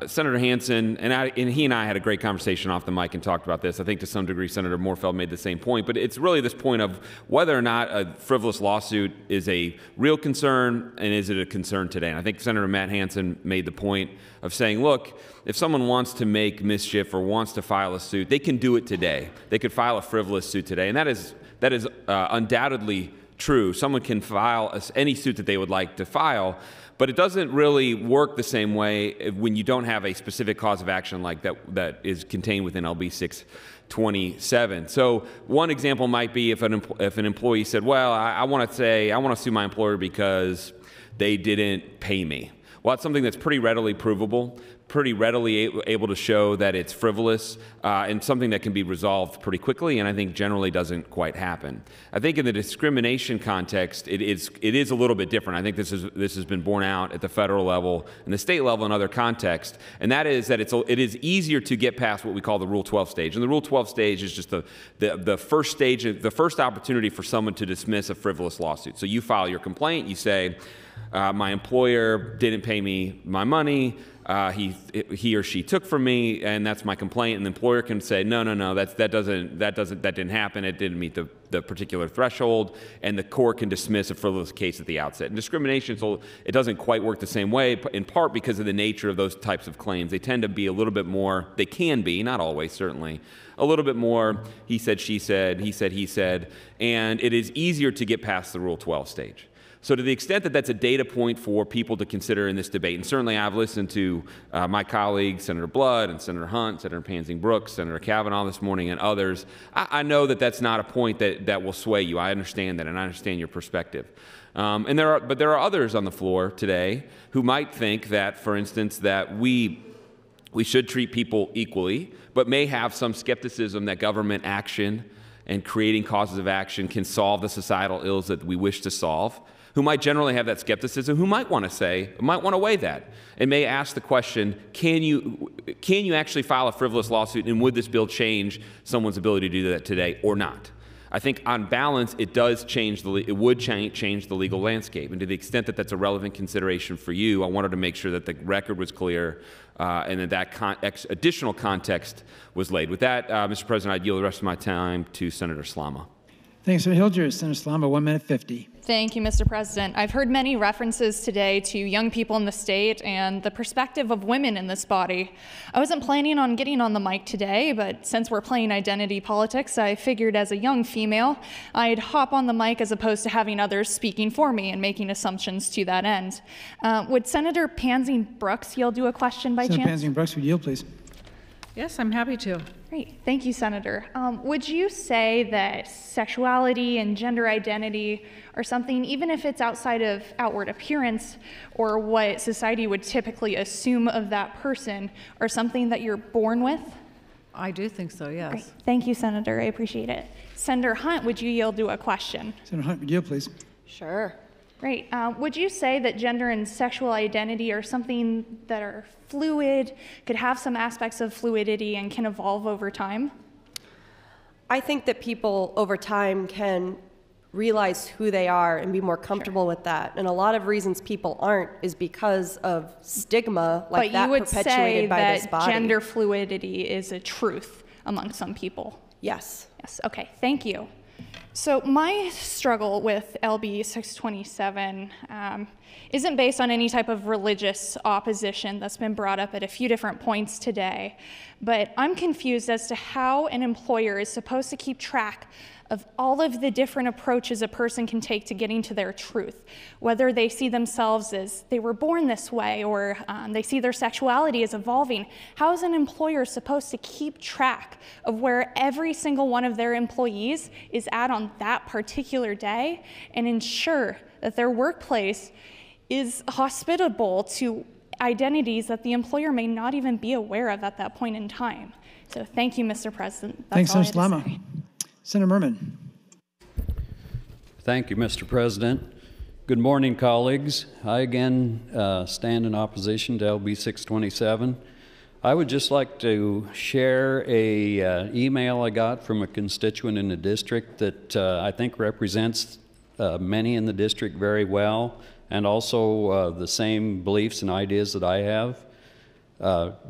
Senator Hansen, and he and I had a great conversation off the mic and talked about this. I think to some degree Senator Morfeld made the same point, but it's really this point of whether or not a frivolous lawsuit is a real concern and is it a concern today. And I think Senator Matt Hansen made the point of saying, look, if someone wants to make mischief or wants to file a suit, they can do it today. They could file a frivolous suit today, and that is undoubtedly true. Someone can file any suit that they would like to file, but it doesn't really work the same way when you don't have a specific cause of action like that is contained within LB 627. So one example might be if an employee said, well, I want to sue my employer because they didn't pay me. Well, it's something that's pretty readily provable, pretty readily able to show that it's frivolous, and something that can be resolved pretty quickly, and I think generally doesn't quite happen. I think in the discrimination context, it is a little bit different. I think this has been borne out at the federal level and the state level and other contexts, and that is that it is easier to get past what we call the Rule 12 stage. And the Rule 12 stage is just the first stage, the first opportunity for someone to dismiss a frivolous lawsuit. So you file your complaint, you say, my employer didn't pay me my money, he or she took from me, and that's my complaint. And the employer can say, no, that didn't happen. It didn't meet the particular threshold, and the court can dismiss a frivolous case at the outset. And discrimination, so it doesn't quite work the same way, in part because of the nature of those types of claims. They tend to be a little bit more. They can be, not always, certainly. A little bit more he said, she said, he said, and it is easier to get past the Rule 12 stage. So to the extent that that's a data point for people to consider in this debate, and certainly I've listened to my colleagues, Senator Blood and Senator Hunt, Senator Pansing Brooks, Senator Kavanaugh this morning, and others, I know that that's not a point that will sway you. I understand that, and I understand your perspective. But there are others on the floor today who might think that, for instance, that we should treat people equally, but may have some skepticism that government action and creating causes of action can solve the societal ills that we wish to solve, who might generally have that skepticism, who might want to weigh that, and may ask the question, can you actually file a frivolous lawsuit, and would this bill change someone's ability to do that today or not? I think on balance, it would change the legal landscape. And to the extent that that's a relevant consideration for you, I wanted to make sure that the record was clear and that additional context was laid. With that, Mr. President, I'd yield the rest of my time to Senator Slama. Thanks, Senator Hilger. Senator Slama, 1 minute 50. Thank you, Mr. President. I've heard many references today to young people in the state and the perspective of women in this body. I wasn't planning on getting on the mic today, but since we're playing identity politics, I figured as a young female, I'd hop on the mic as opposed to having others speaking for me and making assumptions to that end. Would Senator Pansing Brooks yield to a question by Senator chance? Pansing Brooks, would you yield, please? Yes, I'm happy to. Great. Thank you, Senator. Would you say that sexuality and gender identity are something, even if it's outside of outward appearance or what society would typically assume of that person, are something that you're born with? I do think so, yes. Great. Thank you, Senator. I appreciate it. Senator Hunt, would you yield to a question? Senator Hunt, would you yield, please? Sure. Great. Would you say that gender and sexual identity are something that are fluid, could have some aspects of fluidity, and can evolve over time? I think that people over time can realize who they are and be more comfortable with that. And a lot of reasons people aren't is because of stigma like that perpetuated by this body. But you would say that gender fluidity is a truth among some people? Yes. Yes. Okay. Thank you. So my struggle with LB 627 isn't based on any type of religious opposition that's been brought up at a few different points today, but I'm confused as to how an employer is supposed to keep track of all of the different approaches a person can take to getting to their truth, whether they see themselves as they were born this way or they see their sexuality as evolving. How is an employer supposed to keep track of where every single one of their employees is at on that particular day and ensure that their workplace is hospitable to identities that the employer may not even be aware of at that point in time? So thank you, Mr. President. Thanks, Senator Slama. Senator Merman. Thank you, Mr. President. Good morning, colleagues. I again stand in opposition to LB 627. I would just like to share a email I got from a constituent in the district that I think represents many in the district very well. and also the same beliefs and ideas that I have.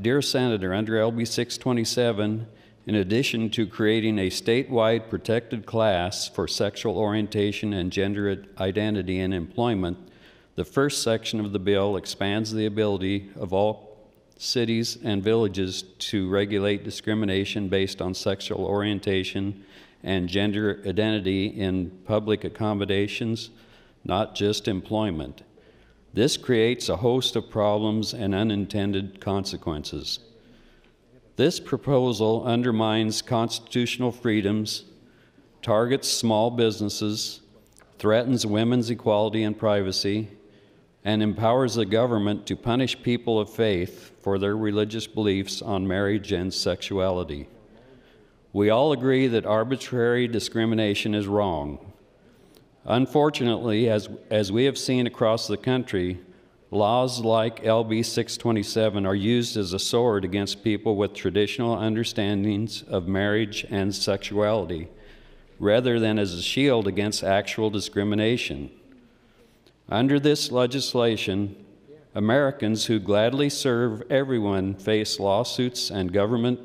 Dear Senator, under LB 627, in addition to creating a statewide protected class for sexual orientation and gender identity in employment, the first section of the bill expands the ability of all cities and villages to regulate discrimination based on sexual orientation and gender identity in public accommodations, not just employment. This creates a host of problems and unintended consequences. This proposal undermines constitutional freedoms, targets small businesses, threatens women's equality and privacy, and empowers the government to punish people of faith for their religious beliefs on marriage and sexuality. We all agree that arbitrary discrimination is wrong. Unfortunately, as we have seen across the country, laws like LB 627 are used as a sword against people with traditional understandings of marriage and sexuality, rather than as a shield against actual discrimination. Under this legislation, Americans who gladly serve everyone face lawsuits and government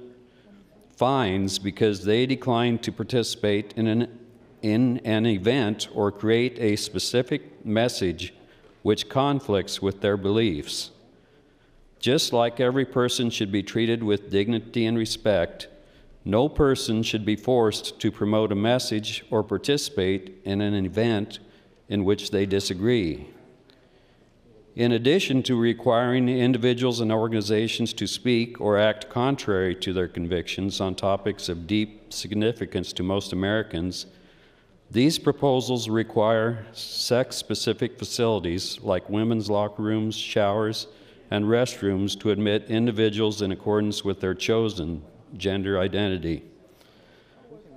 fines because they decline to participate in an event or create a specific message which conflicts with their beliefs. Just like every person should be treated with dignity and respect, no person should be forced to promote a message or participate in an event in which they disagree. In addition to requiring individuals and organizations to speak or act contrary to their convictions on topics of deep significance to most Americans, these proposals require sex-specific facilities like women's locker rooms, showers, and restrooms to admit individuals in accordance with their chosen gender identity.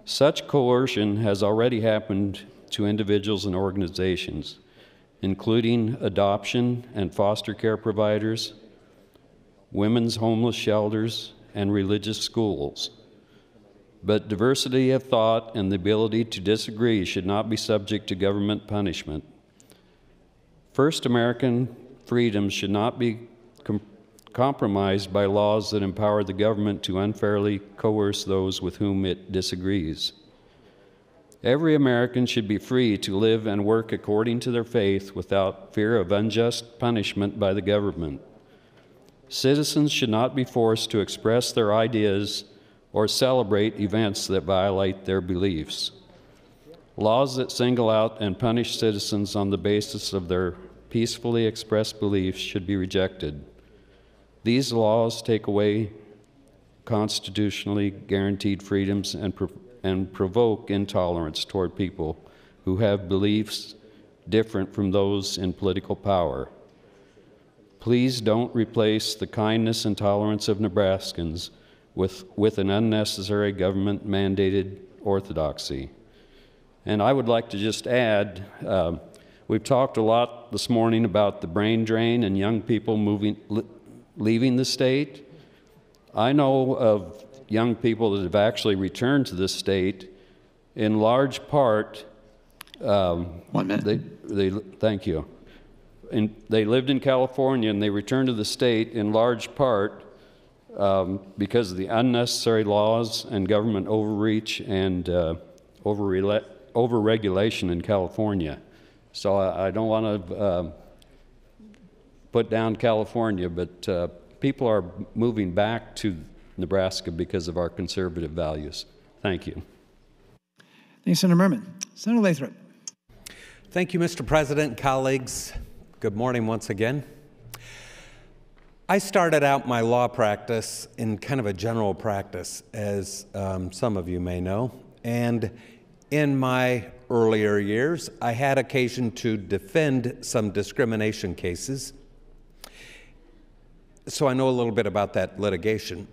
Such coercion has already happened to individuals and organizations, including adoption and foster care providers, women's homeless shelters, and religious schools. But diversity of thought and the ability to disagree should not be subject to government punishment. First American freedoms should not be compromised by laws that empower the government to unfairly coerce those with whom it disagrees. Every American should be free to live and work according to their faith without fear of unjust punishment by the government. Citizens should not be forced to express their ideas or celebrate events that violate their beliefs. Laws that single out and punish citizens on the basis of their peacefully expressed beliefs should be rejected. These laws take away constitutionally guaranteed freedoms and provoke intolerance toward people who have beliefs different from those in political power. Please don't replace the kindness and tolerance of Nebraskans with an unnecessary government-mandated orthodoxy. And I would like to just add, we've talked a lot this morning about the brain drain and young people leaving the state. I know of young people that have actually returned to this state in large part. 1 minute. Thank you. And they lived in California and they returned to the state in large part because of the unnecessary laws and government overreach and overregulation in California. So I don't want to put down California, but people are moving back to Nebraska because of our conservative values. Thank you. Thank you, Senator Merman. Senator Lathrop. Thank you, Mr. President, colleagues. Good morning once again. I started out my law practice in kind of a general practice, as some of you may know. And in my earlier years, I had occasion to defend some discrimination cases. So I know a little bit about that litigation.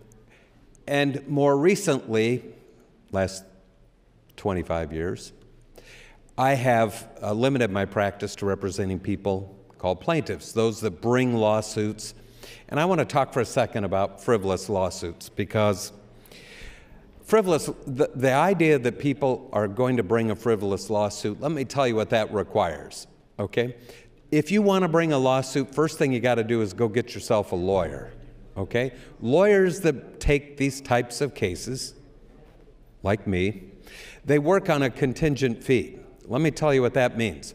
And more recently, last 25 years, I have limited my practice to representing people called plaintiffs, those that bring lawsuits. And I want to talk for a second about frivolous lawsuits, because the idea that people are going to bring a frivolous lawsuit, let me tell you what that requires, okay? if you want to bring a lawsuit, first thing you got to do is go get yourself a lawyer, okay? Lawyers that take these types of cases, like me, they work on a contingent fee. Let me tell you what that means.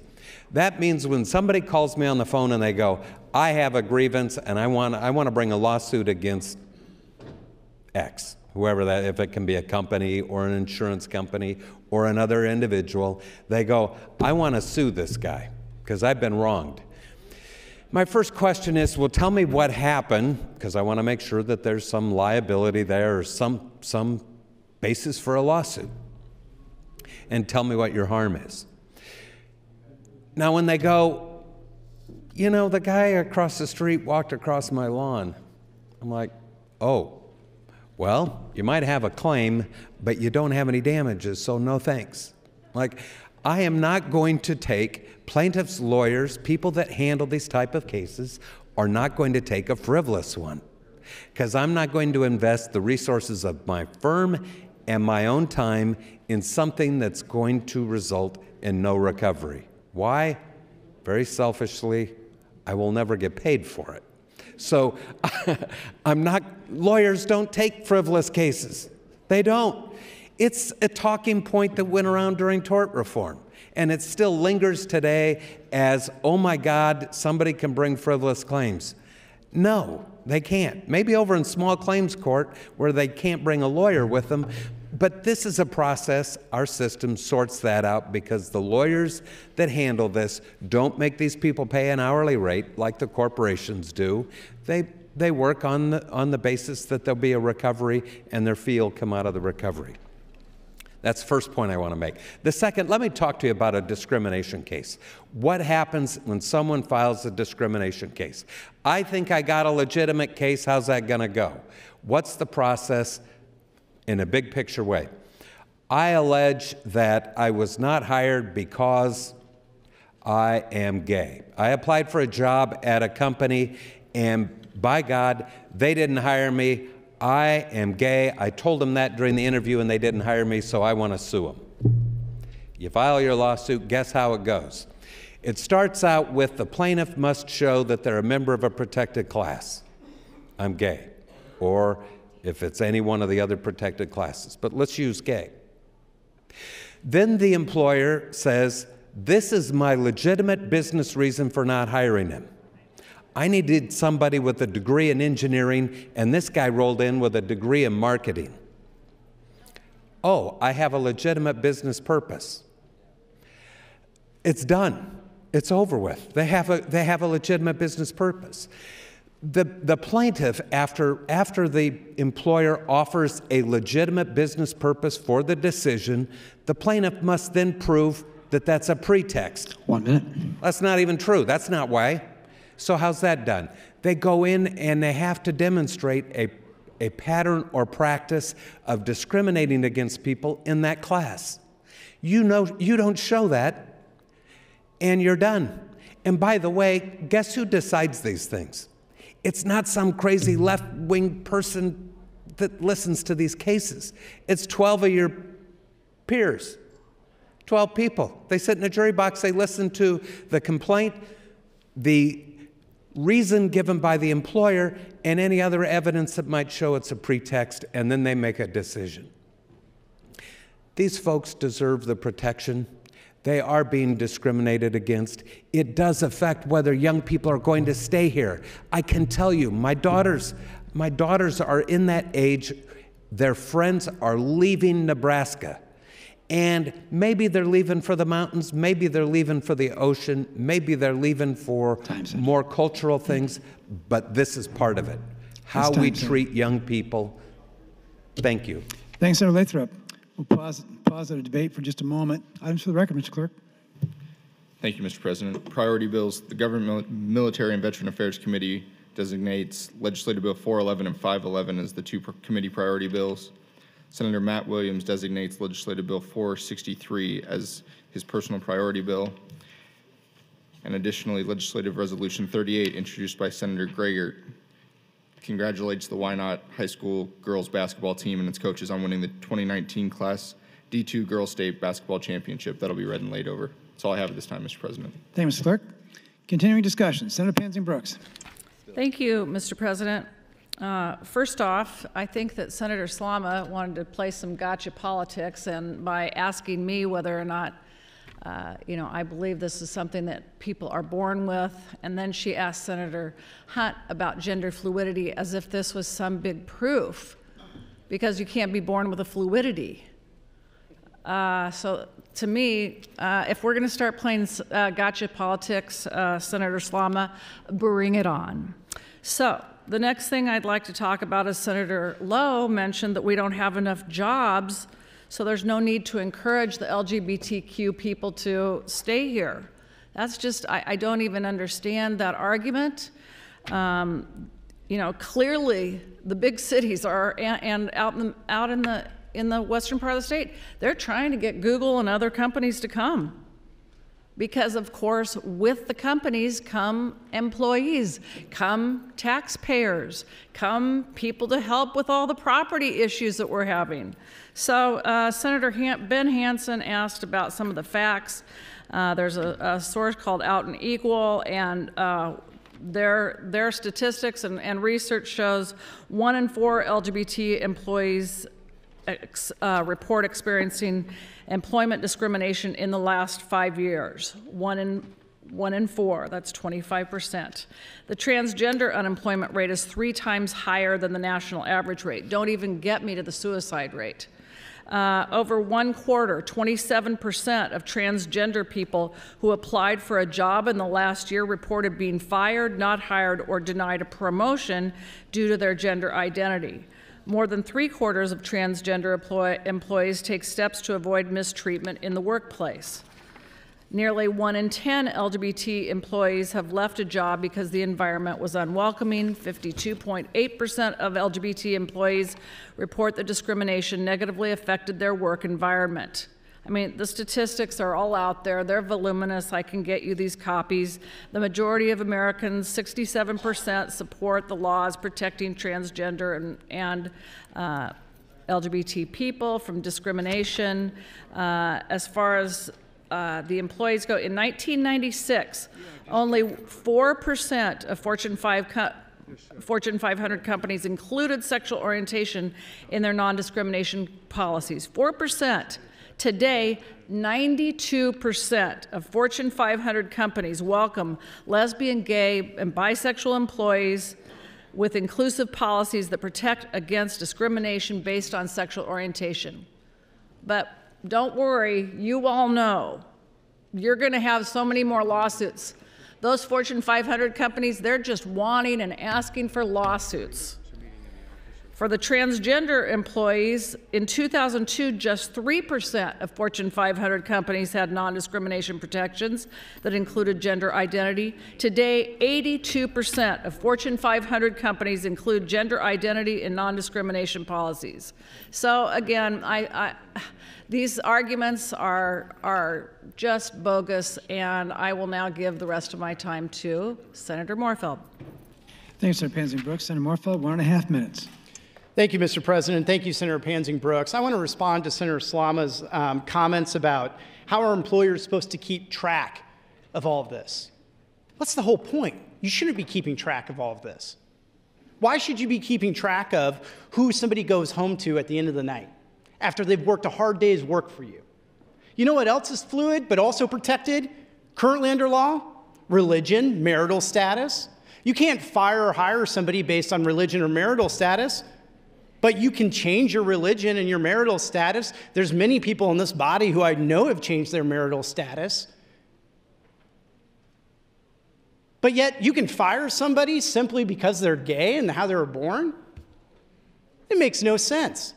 That means when somebody calls me on the phone and they go, I have a grievance and I want to bring a lawsuit against X, whoever that, if it can be a company or an insurance company or another individual, they go, I want to sue this guy because I've been wronged. My first question is, well, tell me what happened, because I want to make sure that there's some liability there or some basis for a lawsuit. And tell me what your harm is. Now, when they go, you know, the guy across the street walked across my lawn, I'm like, oh, well, you might have a claim, but you don't have any damages, so no thanks. Like, I am not going to take plaintiffs' lawyers, people that handle these type of cases, are not going to take a frivolous one, because I'm not going to invest the resources of my firm and my own time in something that's going to result in no recovery. Why? Very selfishly, I will never get paid for it. So lawyers don't take frivolous cases. They don't. It's a talking point that went around during tort reform, and it still lingers today as, oh my God, somebody can bring frivolous claims. No, they can't. Maybe over in small claims court where they can't bring a lawyer with them, but this is a process. Our system sorts that out because the lawyers that handle this don't make these people pay an hourly rate like the corporations do. They work on the basis that there'll be a recovery and their fee will come out of the recovery. That's the first point I want to make. The second, let me talk to you about a discrimination case. What happens when someone files a discrimination case? I think I got a legitimate case. How's that going to go? What's the process in a big picture way? I allege that I was not hired because I am gay. I applied for a job at a company, and by God, they didn't hire me. I am gay. I told them that during the interview and they didn't hire me, so I want to sue them. You file your lawsuit, guess how it goes? It starts out with the plaintiff must show that they're a member of a protected class. I'm gay. Or if it's any one of the other protected classes, but let's use gay. Then the employer says, this is my legitimate business reason for not hiring him. I needed somebody with a degree in engineering, and this guy rolled in with a degree in marketing. Oh, I have a legitimate business purpose. It's done. It's over with. They have a legitimate business purpose. The plaintiff, after the employer offers a legitimate business purpose for the decision, the plaintiff must then prove that that's a pretext. 1 minute. That's not even true. That's not why. So how's that done? They go in and they have to demonstrate a pattern or practice of discriminating against people in that class. You don't show that, and you're done. And by the way, guess who decides these things? It's not some crazy left-wing person that listens to these cases. It's 12 of your peers, 12 people. They sit in a jury box, they listen to the complaint, the reason given by the employer, and any other evidence that might show it's a pretext, and then they make a decision. These folks deserve the protection. They are being discriminated against. It does affect whether young people are going to stay here. I can tell you, my daughters are in that age. Their friends are leaving Nebraska. And maybe they're leaving for the mountains, maybe they're leaving for the ocean, maybe they're leaving for more cultural things, but this is part of it. How we treat young people. Thank you. Thanks, Senator Lathrop. We'll pause the debate for just a moment. Items for the record, Mr. Clerk. Thank you, Mr. President. Priority bills. The Government, Military, and Veteran Affairs Committee designates Legislative Bill 411 and 511 as the two committee priority bills. Senator Matt Williams designates Legislative Bill 463 as his personal priority bill. And additionally, Legislative Resolution 38, introduced by Senator Gragert, congratulates the Wynot High School girls basketball team and its coaches on winning the 2019 Class D2 Girls State Basketball Championship. That'll be read and laid over. That's all I have at this time, Mr. President. Thank you, Mr. Clerk. Continuing discussion. Senator Pansy Brooks. Thank you, Mr. President. First off, I think that Senator Slama wanted to play some gotcha politics, and by asking me whether or not I believe this is something that people are born with, and then she asked Senator Hunt about gender fluidity as if this was some big proof, because you can't be born with a fluidity. So to me, if we're going to start playing gotcha politics, Senator Slama, bring it on. So the next thing I'd like to talk about is Senator Lowe mentioned that we don't have enough jobs, so there's no need to encourage the LGBTQ people to stay here. That's just, I don't even understand that argument. Clearly the big cities are, and out in the western part of the state, they're trying to get Google and other companies to come. Because of course, with the companies come employees, come taxpayers, come people to help with all the property issues that we're having. So Senator Ben Hansen asked about some of the facts. There's a source called Out and Equal, and their statistics and research shows 1 in 4 LGBT employees report experiencing employment discrimination in the last 5 years. 1 in 4, that's 25%. The transgender unemployment rate is 3 times higher than the national average rate. Don't even get me to the suicide rate. Over 1/4, 27% of transgender people who applied for a job in the last year reported being fired, not hired, or denied a promotion due to their gender identity. More than 3/4 of transgender employees take steps to avoid mistreatment in the workplace. Nearly 1 in 10 LGBT employees have left a job because the environment was unwelcoming. 52.8% of LGBT employees report that discrimination negatively affected their work environment. I mean, the statistics are all out there. They're voluminous. I can get you these copies. The majority of Americans, 67%, support the laws protecting transgender and LGBT people from discrimination. As far as the employees go, in 1996, only 4% of Fortune 500 companies included sexual orientation in their non-discrimination policies. 4%. Today, 92% of Fortune 500 companies welcome lesbian, gay, and bisexual employees with inclusive policies that protect against discrimination based on sexual orientation. But don't worry, you all know you're going to have so many more lawsuits. Those Fortune 500 companies, they're just wanting and asking for lawsuits. For the transgender employees, in 2002, just 3% of Fortune 500 companies had non-discrimination protections that included gender identity. Today, 82% of Fortune 500 companies include gender identity in non-discrimination policies. So again, these arguments are just bogus, and I will now give the rest of my time to Senator Morfeld. Thanks, Senator Pansy Brooks. Senator Morfeld, 1.5 minutes. Thank you, Mr. President. Thank you, Senator Pansy Brooks. I want to respond to Senator Slama's comments about how our employers supposed to keep track of all of this. What's the whole point? You shouldn't be keeping track of all of this. Why should you be keeping track of who somebody goes home to at the end of the night after they've worked a hard day's work for you? You know what else is fluid but also protected currently under law? Religion, marital status. You can't fire or hire somebody based on religion or marital status, but you can change your religion and your marital status. There's many people in this body who I know have changed their marital status. But yet you can fire somebody simply because they're gay and how they were born? It makes no sense.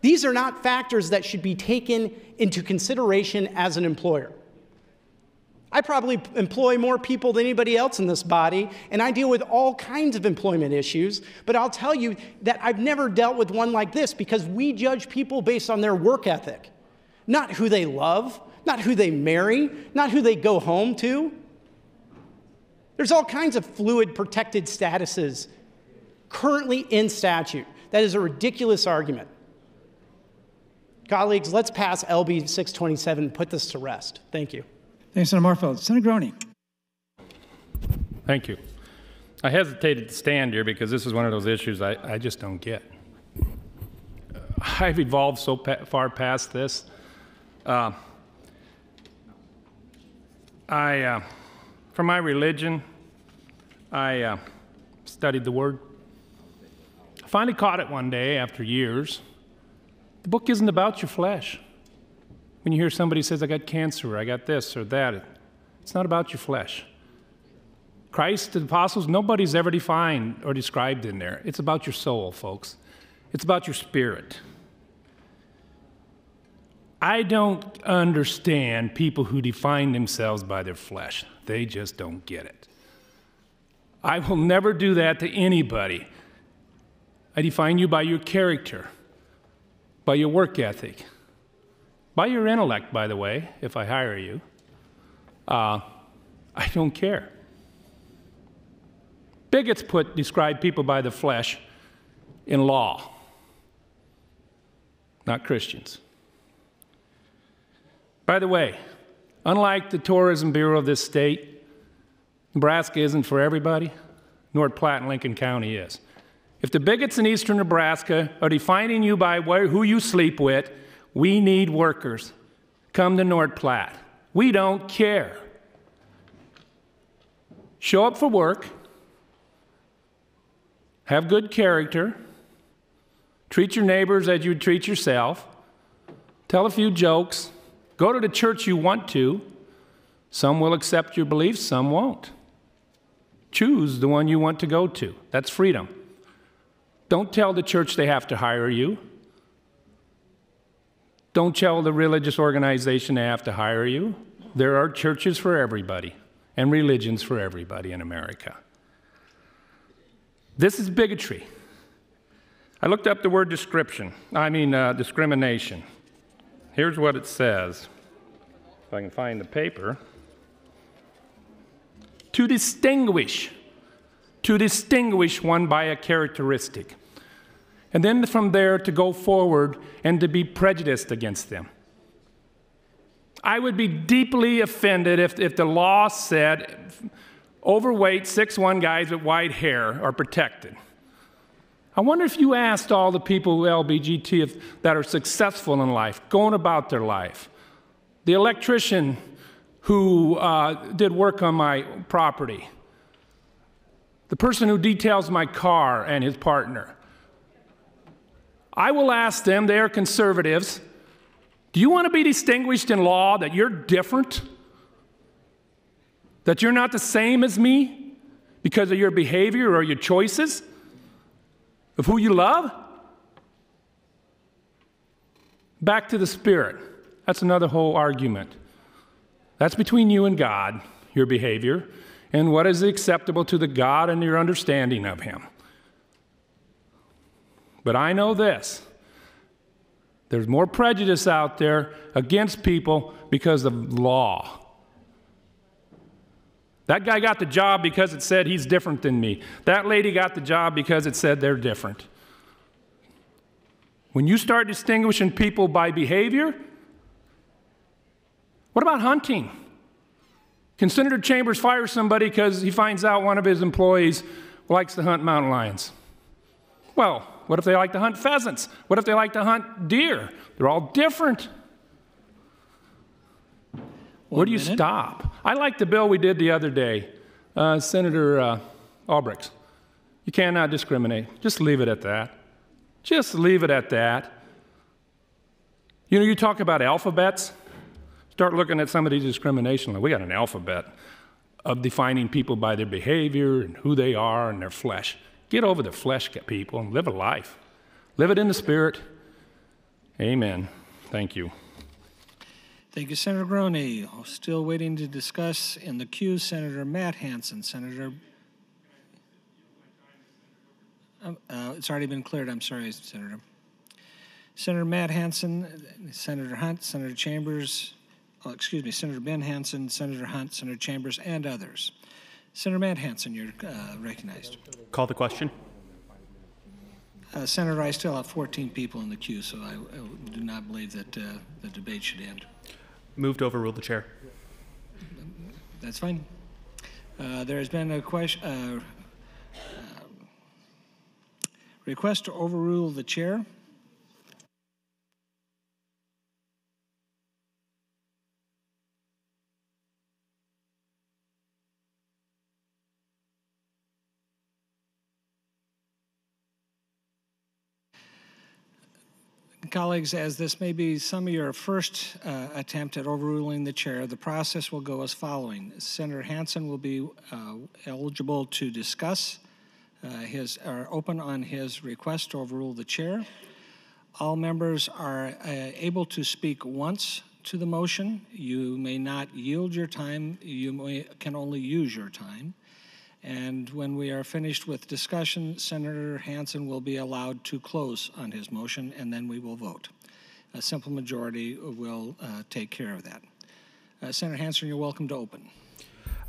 These are not factors that should be taken into consideration as an employer. I probably employ more people than anybody else in this body, and I deal with all kinds of employment issues, but I'll tell you that I've never dealt with one like this because we judge people based on their work ethic, not who they love, not who they marry, not who they go home to. There's all kinds of fluid protected statuses currently in statute. That is a ridiculous argument. Colleagues, let's pass LB 627 and put this to rest. Thank you. Thanks, Senator Morfeld. Senator Groene. Thank you. I hesitated to stand here because this is one of those issues I just don't get. I've evolved so far past this. For my religion, I studied the Word. I finally caught it one day after years. The book isn't about your flesh. When you hear somebody says, I got cancer, or I got this or that, it's not about your flesh. Christ, the apostles, nobody's ever defined or described in there. It's about your soul, folks. It's about your spirit. I don't understand people who define themselves by their flesh. They just don't get it. I will never do that to anybody. I define you by your character, by your work ethic, by your intellect, by the way, if I hire you. I don't care. Bigots describe people by the flesh in law, not Christians. By the way, unlike the Tourism Bureau of this state, Nebraska isn't for everybody. North Platte and Lincoln County is. If the bigots in eastern Nebraska are defining you by who you sleep with, we need workers. Come to North Platte. We don't care. Show up for work. Have good character. Treat your neighbors as you treat yourself. Tell a few jokes. Go to the church you want to. Some will accept your beliefs, some won't. Choose the one you want to go to. That's freedom. Don't tell the church they have to hire you. Don't tell the religious organization they have to hire you. There are churches for everybody and religions for everybody in America. This is bigotry. I looked up the word discrimination. Here's what it says. If I can find the paper. To distinguish one by a characteristic. And then from there to go forward and to be prejudiced against them. I would be deeply offended if the law said overweight 6'1" guys with white hair are protected. I wonder if you asked all the people who LGBT that are successful in life, going about their life, the electrician who did work on my property, the person who details my car and his partner. I will ask them, they are conservatives, do you want to be distinguished in law that you're different? That you're not the same as me because of your behavior or your choices? Of who you love? Back to the spirit. That's another whole argument. That's between you and God, your behavior, and what is acceptable to the God and your understanding of Him. But I know this. There's more prejudice out there against people because of law. That guy got the job because it said he's different than me. That lady got the job because it said they're different. When you start distinguishing people by behavior, what about hunting? Can Senator Chambers fire somebody because he finds out one of his employees likes to hunt mountain lions? Well, what if they like to hunt pheasants? What if they like to hunt deer? They're all different. Where do you stop? I like the bill we did the other day, Senator Albrecht's. You cannot discriminate. Just leave it at that. Just leave it at that. You know, you talk about alphabets. Start looking at some of these discrimination. We got an alphabet of defining people by their behavior and who they are and their flesh. Get over the flesh, people, and live a life. Live it in the Spirit. Amen. Thank you. Thank you, Senator Groene. Still waiting to discuss in the queue, Senator Matt Hansen. Senator, it's already been cleared. I'm sorry, Senator. Senator Matt Hansen, Senator Hunt, Senator Chambers, Senator Ben Hansen, Senator Hunt, Senator Chambers, and others. Senator Matt Hansen, you're recognized. Call the question. Senator, I still have 14 people in the queue, so I do not believe that the debate should end. Move to overrule the chair. That's fine. There has been a request to overrule the chair. Colleagues, as this may be some of your first attempt at overruling the chair, the process will go as following. Senator Hansen will be eligible to discuss or open on his request to overrule the chair. All members are able to speak once to the motion. You may not yield your time. You can only use your time. And when we are finished with discussion, Senator Hansen will be allowed to close on his motion, and then we will vote. A simple majority will take care of that. Senator Hansen, you're welcome to open.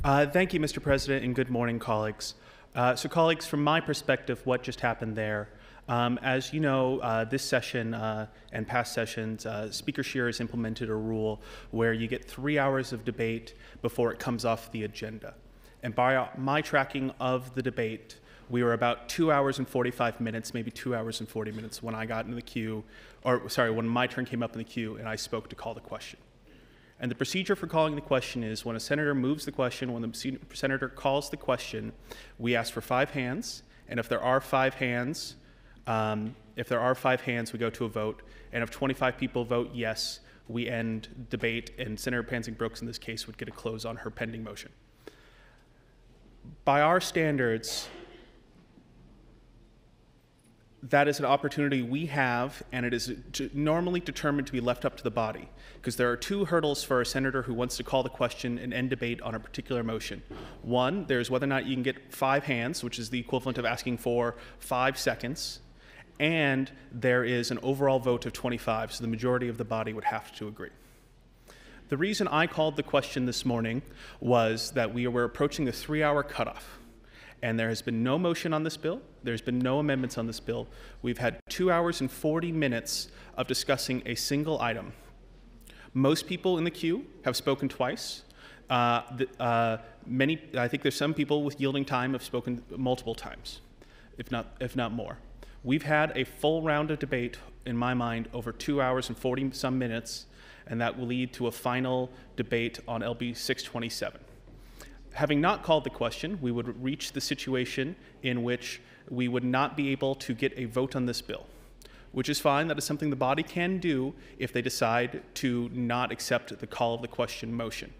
Thank you, Mr. President, and good morning, colleagues. So colleagues, from my perspective, what just happened there, as you know, this session and past sessions, Speaker Scheer has implemented a rule where you get 3 hours of debate before it comes off the agenda. And by my tracking of the debate, we were about 2 hours and 45 minutes, maybe 2 hours and 40 minutes when I got into the queue, or sorry, when my turn came up in the queue and I spoke to call the question. And the procedure for calling the question is when a senator moves the question, when the senator calls the question, we ask for 5 hands, and if there are 5 hands, we go to a vote, and if 25 people vote yes, we end debate, and Senator Pansing Brooks in this case would get a close on her pending motion. By our standards, that is an opportunity we have, and it is normally determined to be left up to the body, because there are 2 hurdles for a senator who wants to call the question and end debate on a particular motion. One, there's whether or not you can get 5 hands, which is the equivalent of asking for 5 seconds, and there is an overall vote of 25, so the majority of the body would have to agree. The reason I called the question this morning was that we were approaching the 3-hour cutoff, and there has been no motion on this bill. There's been no amendments on this bill. We've had 2 hours and 40 minutes of discussing a single item. Most people in the queue have spoken twice. I think there's some people with yielding time have spoken multiple times, if not more. We've had a full round of debate, in my mind, over 2 hours and 40 some minutes, and that will lead to a final debate on LB 627. Having not called the question, we would reach the situation in which we would not be able to get a vote on this bill, which is fine. That is something the body can do if they decide to not accept the call of the question motion.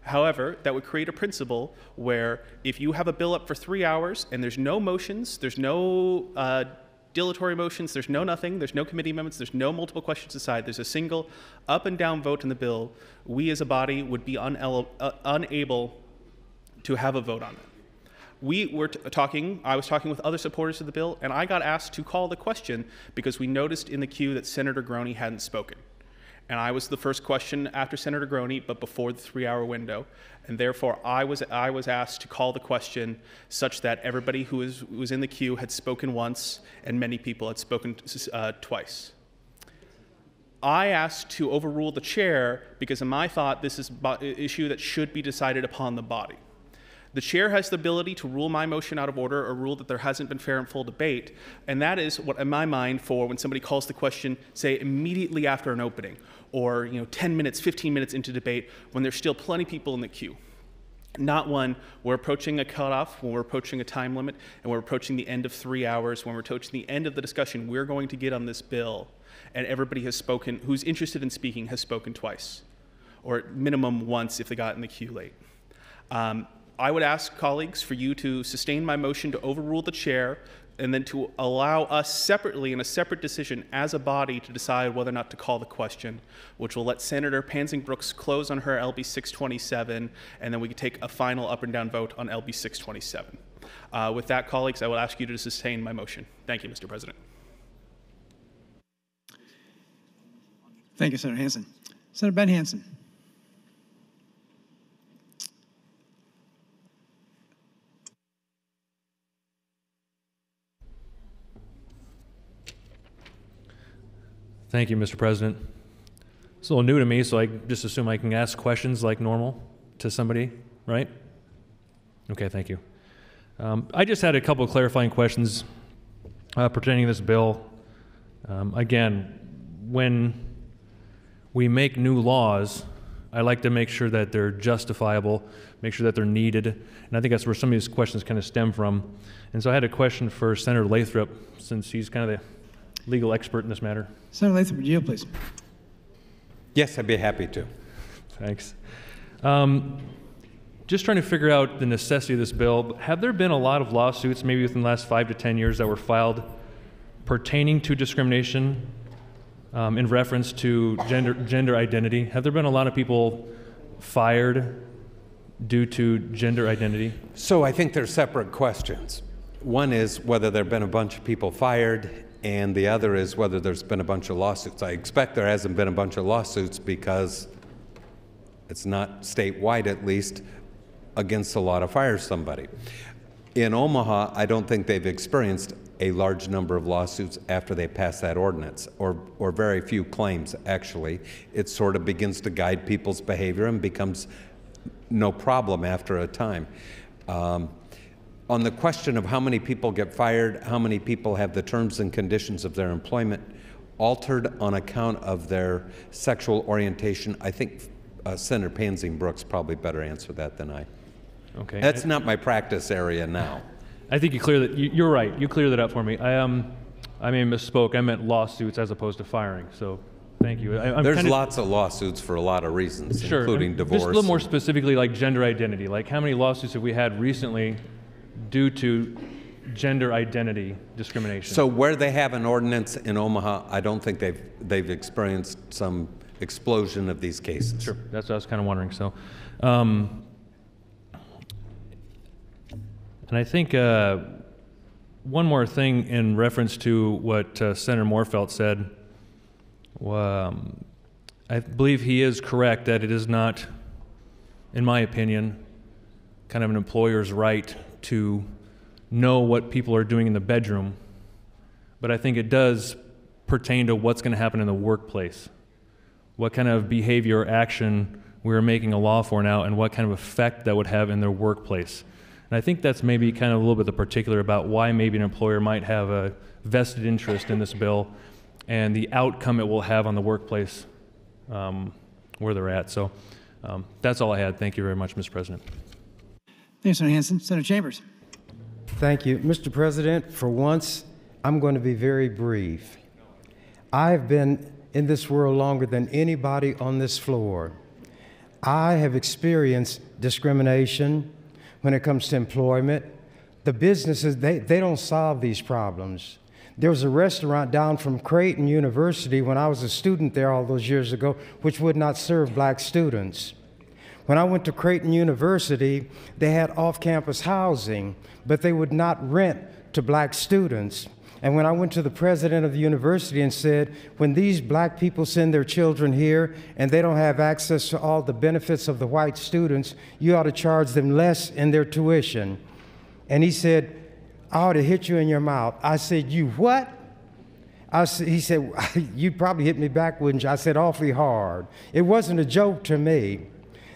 However, that would create a principle where if you have a bill up for 3 hours and there's no motions, there's no dilatory motions, there's no nothing, there's no committee amendments, there's no multiple questions aside, there's a single up and down vote in the bill, we as a body would be unable to have a vote on it. I was talking with other supporters of the bill, and I got asked to call the question because we noticed in the queue that Senator Groene hadn't spoken. And I was the first question after Senator Groene, but before the 3-hour window. And therefore, I was asked to call the question such that everybody who was in the queue had spoken once, and many people had spoken twice. I asked to overrule the chair because in my thought, this is an issue that should be decided upon the body. The chair has the ability to rule my motion out of order or rule that there hasn't been fair and full debate, and that is what, in my mind, for when somebody calls the question, say, immediately after an opening, or 10 minutes, 15 minutes into debate, when there's still plenty of people in the queue. Not when we're approaching a cutoff, when we're approaching a time limit, and we're approaching the end of 3 hours, when we're approaching the end of the discussion we're going to get on this bill, and everybody has spoken, who's interested in speaking, has spoken twice, or at minimum once if they got in the queue late. I would ask colleagues for you to sustain my motion to overrule the chair and then to allow us separately in a separate decision as a body to decide whether or not to call the question, which will let Senator Pansing Brooks close on her LB 627, and then we can take a final up and down vote on LB 627. With that, colleagues, I will ask you to sustain my motion. Thank you, Mr. President. Thank you, Senator Hansen. Senator Ben Hansen. Thank you, Mr. President. It's a little new to me, so I just assume I can ask questions like normal to somebody, right? Okay, thank you. I just had a couple of clarifying questions pertaining to this bill. Again, when we make new laws, I like to make sure that they're justifiable, make sure that they're needed, and I think that's where some of these questions kind of stem from. And so I had a question for Senator Lathrop, since he's kind of the legal expert in this matter. Senator Lathrop, would you yield, please? Yes, I'd be happy to. Thanks. Just trying to figure out the necessity of this bill. Have there been a lot of lawsuits, maybe within the last 5 to 10 years, that were filed pertaining to discrimination in reference to gender identity? Have there been a lot of people fired due to gender identity? So I think they're separate questions. One is whether there have been a bunch of people fired, and the other is whether there's been a bunch of lawsuits. I expect there hasn't been a bunch of lawsuits because it's not statewide, at least, against the law to fire somebody. In Omaha, I don't think they've experienced a large number of lawsuits after they pass that ordinance, or very few claims, actually. It sort of begins to guide people's behavior and becomes no problem after a time. On the question of how many people get fired, how many people have the terms and conditions of their employment altered on account of their sexual orientation, I think Senator Pansing Brooks probably better answer that than I. Okay. That's not my practice area now. I think you clear that. You're right. You clear that up for me. I misspoke. I meant lawsuits as opposed to firing. So, thank you. There's lots of lawsuits for a lot of reasons, sure, including divorce. Just a little more specifically, like gender identity. Like, how many lawsuits have we had recently due to gender identity discrimination? So, where they have an ordinance in Omaha, I don't think they've experienced some explosion of these cases. Sure. That's what I was kind of wondering. So. And I think one more thing in reference to what Senator Morfeld said, I believe he is correct that it is not, in my opinion, kind of an employer's right to know what people are doing in the bedroom, but I think it does pertain to what's going to happen in the workplace, what kind of behavior or action we're making a law for now, and what kind of effect that would have in their workplace. And I think that's maybe kind of a little bit the particular about why maybe an employer might have a vested interest in this bill and the outcome it will have on the workplace where they're at. So that's all I had. Thank you very much, Mr. President. Thanks, Senator Hansen. Senator Chambers. Thank you. Mr. President, for once, I'm going to be very brief. I've been in this world longer than anybody on this floor. I have experienced discrimination when it comes to employment. The businesses, they don't solve these problems. There was a restaurant down from Creighton University when I was a student there all those years ago, which would not serve black students. When I went to Creighton University, they had off-campus housing, but they would not rent to black students. And when I went to the president of the university and said, when these black people send their children here and they don't have access to all the benefits of the white students, you ought to charge them less in their tuition. And he said, I ought to hit you in your mouth. I said, you what? He said, you'd probably hit me back, wouldn't you? I said, awfully hard. It wasn't a joke to me.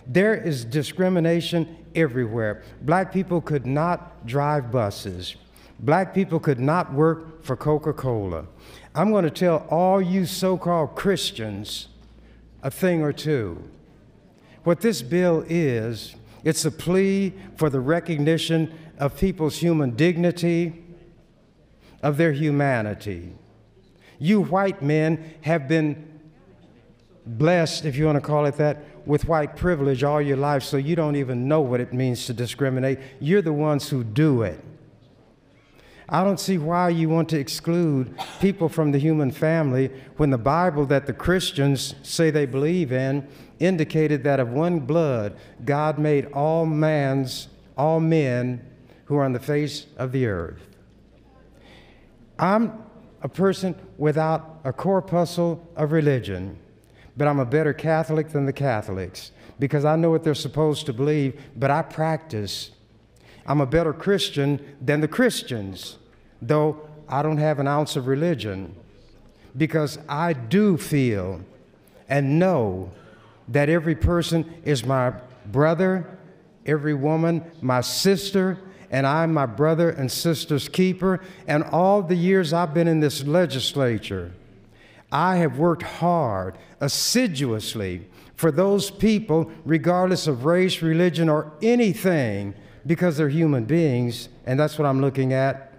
There is discrimination everywhere. Black people could not drive buses. Black people could not work for Coca-Cola. I'm going to tell all you so-called Christians a thing or two. What this bill is, it's a plea for the recognition of people's human dignity, of their humanity. You white men have been blessed, if you want to call it that, with white privilege all your life, so you don't even know what it means to discriminate. You're the ones who do it. I don't see why you want to exclude people from the human family when the Bible that the Christians say they believe in indicated that of one blood, God made all men who are on the face of the earth. I'm a person without a corpuscle of religion, but I'm a better Catholic than the Catholics because I know what they're supposed to believe, but I practice. I'm a better Christian than the Christians, though I don't have an ounce of religion, because I do feel and know that every person is my brother, every woman my sister, and I'm my brother and sister's keeper. And all the years I've been in this legislature, I have worked hard, assiduously, for those people, regardless of race, religion, or anything, because they're human beings, and that's what I'm looking at,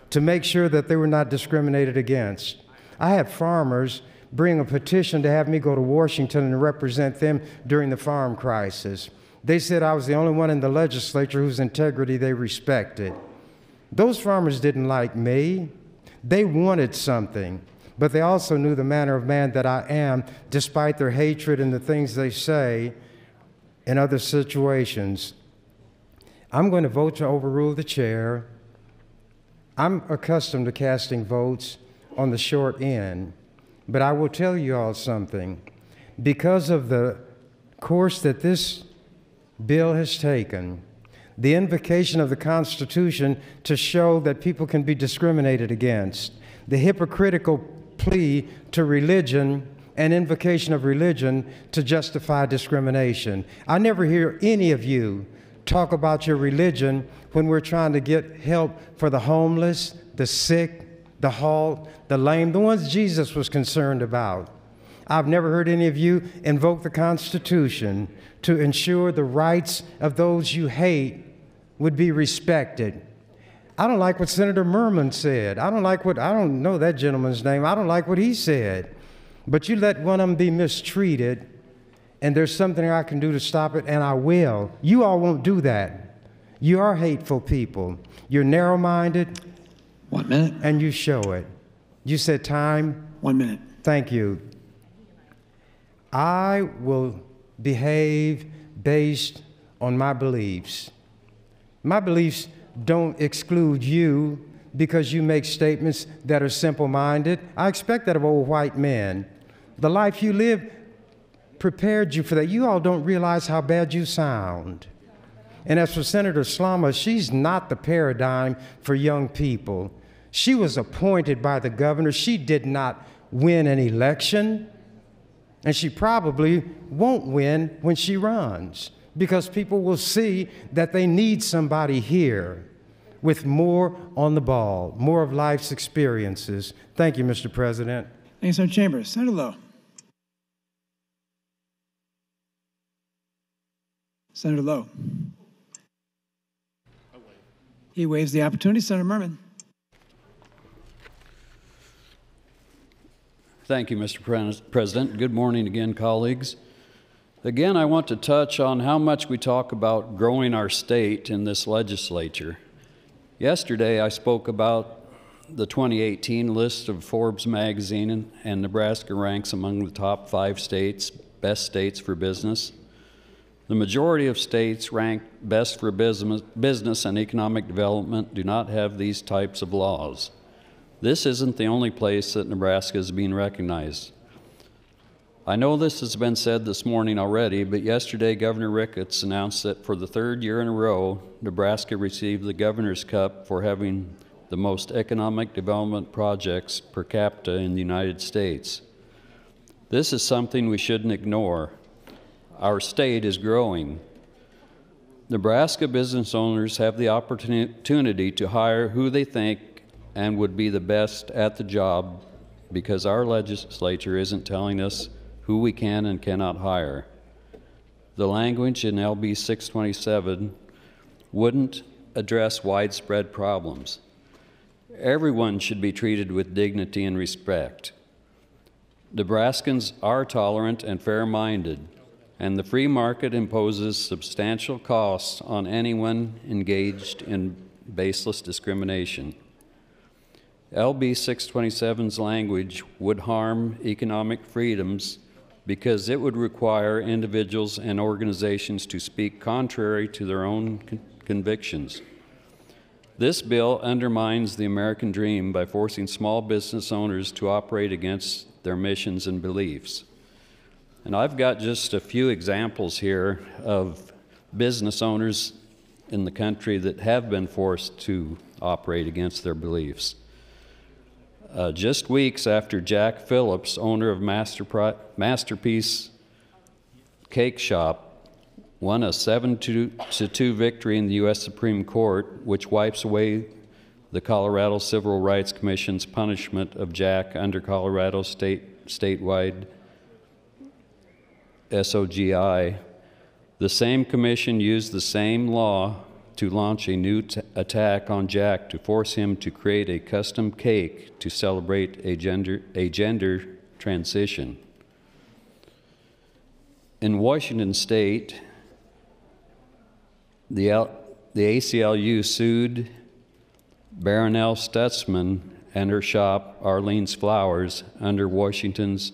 to make sure that they were not discriminated against. I had farmers bring a petition to have me go to Washington and represent them during the farm crisis. They said I was the only one in the legislature whose integrity they respected. Those farmers didn't like me. They wanted something, but they also knew the manner of man that I am, despite their hatred and the things they say in other situations. I'm going to vote to overrule the chair. I'm accustomed to casting votes on the short end, but I will tell you all something. Because of the course that this bill has taken, the invocation of the Constitution to show that people can be discriminated against, the hypocritical plea to religion and invocation of religion to justify discrimination. I never hear any of you talk about your religion when we're trying to get help for the homeless, the sick, the halt, the lame, the ones Jesus was concerned about. I've never heard any of you invoke the Constitution to ensure the rights of those you hate would be respected. I don't like what Senator Merman said. I don't know that gentleman's name. I don't like what he said. But you let one of them be mistreated, and there's something I can do to stop it, and I will. You all won't do that. You are hateful people. You're narrow-minded. 1 minute. And you show it. You said time? 1 minute. Thank you. I will behave based on my beliefs. My beliefs don't exclude you because you make statements that are simple-minded. I expect that of old white men. The life you live prepared you for that. You all don't realize how bad you sound. And as for Senator Slama, she's not the paradigm for young people. She was appointed by the governor. She did not win an election. And she probably won't win when she runs, because people will see that they need somebody here with more on the ball, more of life's experiences. Thank you, Mr. President. Thank you, Senator Chambers. Senator Lowe. Senator Lowe. He waives the opportunity. Senator Merman. Thank you, Mr. President. Good morning again, colleagues. Again, I want to touch on how much we talk about growing our state in this legislature. Yesterday, I spoke about the 2018 list of Forbes magazine, and Nebraska ranks among the top 5 states, best states for business. The majority of states ranked best for business and economic development do not have these types of laws. This isn't the only place that Nebraska is being recognized. I know this has been said this morning already, but yesterday Governor Ricketts announced that for the 3rd year in a row, Nebraska received the Governor's Cup for having the most economic development projects per capita in the United States. This is something we shouldn't ignore. Our state is growing. Nebraska business owners have the opportunity to hire who they think and would be the best at the job, because our legislature isn't telling us who we can and cannot hire. The language in LB 627 wouldn't address widespread problems. Everyone should be treated with dignity and respect. Nebraskans are tolerant and fair-minded, and the free market imposes substantial costs on anyone engaged in baseless discrimination. LB 627's language would harm economic freedoms because it would require individuals and organizations to speak contrary to their own convictions. This bill undermines the American dream by forcing small business owners to operate against their missions and beliefs. And I've got just a few examples here of business owners in the country that have been forced to operate against their beliefs. Just weeks after Jack Phillips, owner of Masterpiece Cake Shop, won a 7-2 victory in the U.S. Supreme Court, which wipes away the Colorado Civil Rights Commission's punishment of Jack under Colorado statewide SOGI. The same commission used the same law to launch a new attack on Jack to force him to create a custom cake to celebrate a gender transition. In Washington State, the ACLU sued Baronelle Stutzman and her shop, Arlene's Flowers, under Washington's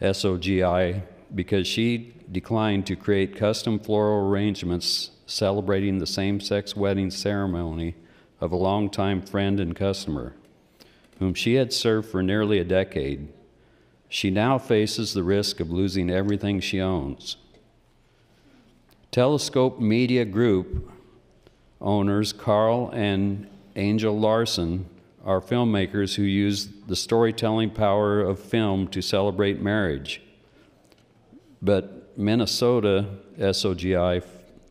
SOGI because she declined to create custom floral arrangements celebrating the same-sex wedding ceremony of a longtime friend and customer, whom she had served for nearly a decade. She now faces the risk of losing everything she owns. Telescope Media Group owners Carl and Angel Larson are filmmakers who use the storytelling power of film to celebrate marriage. But Minnesota SOGI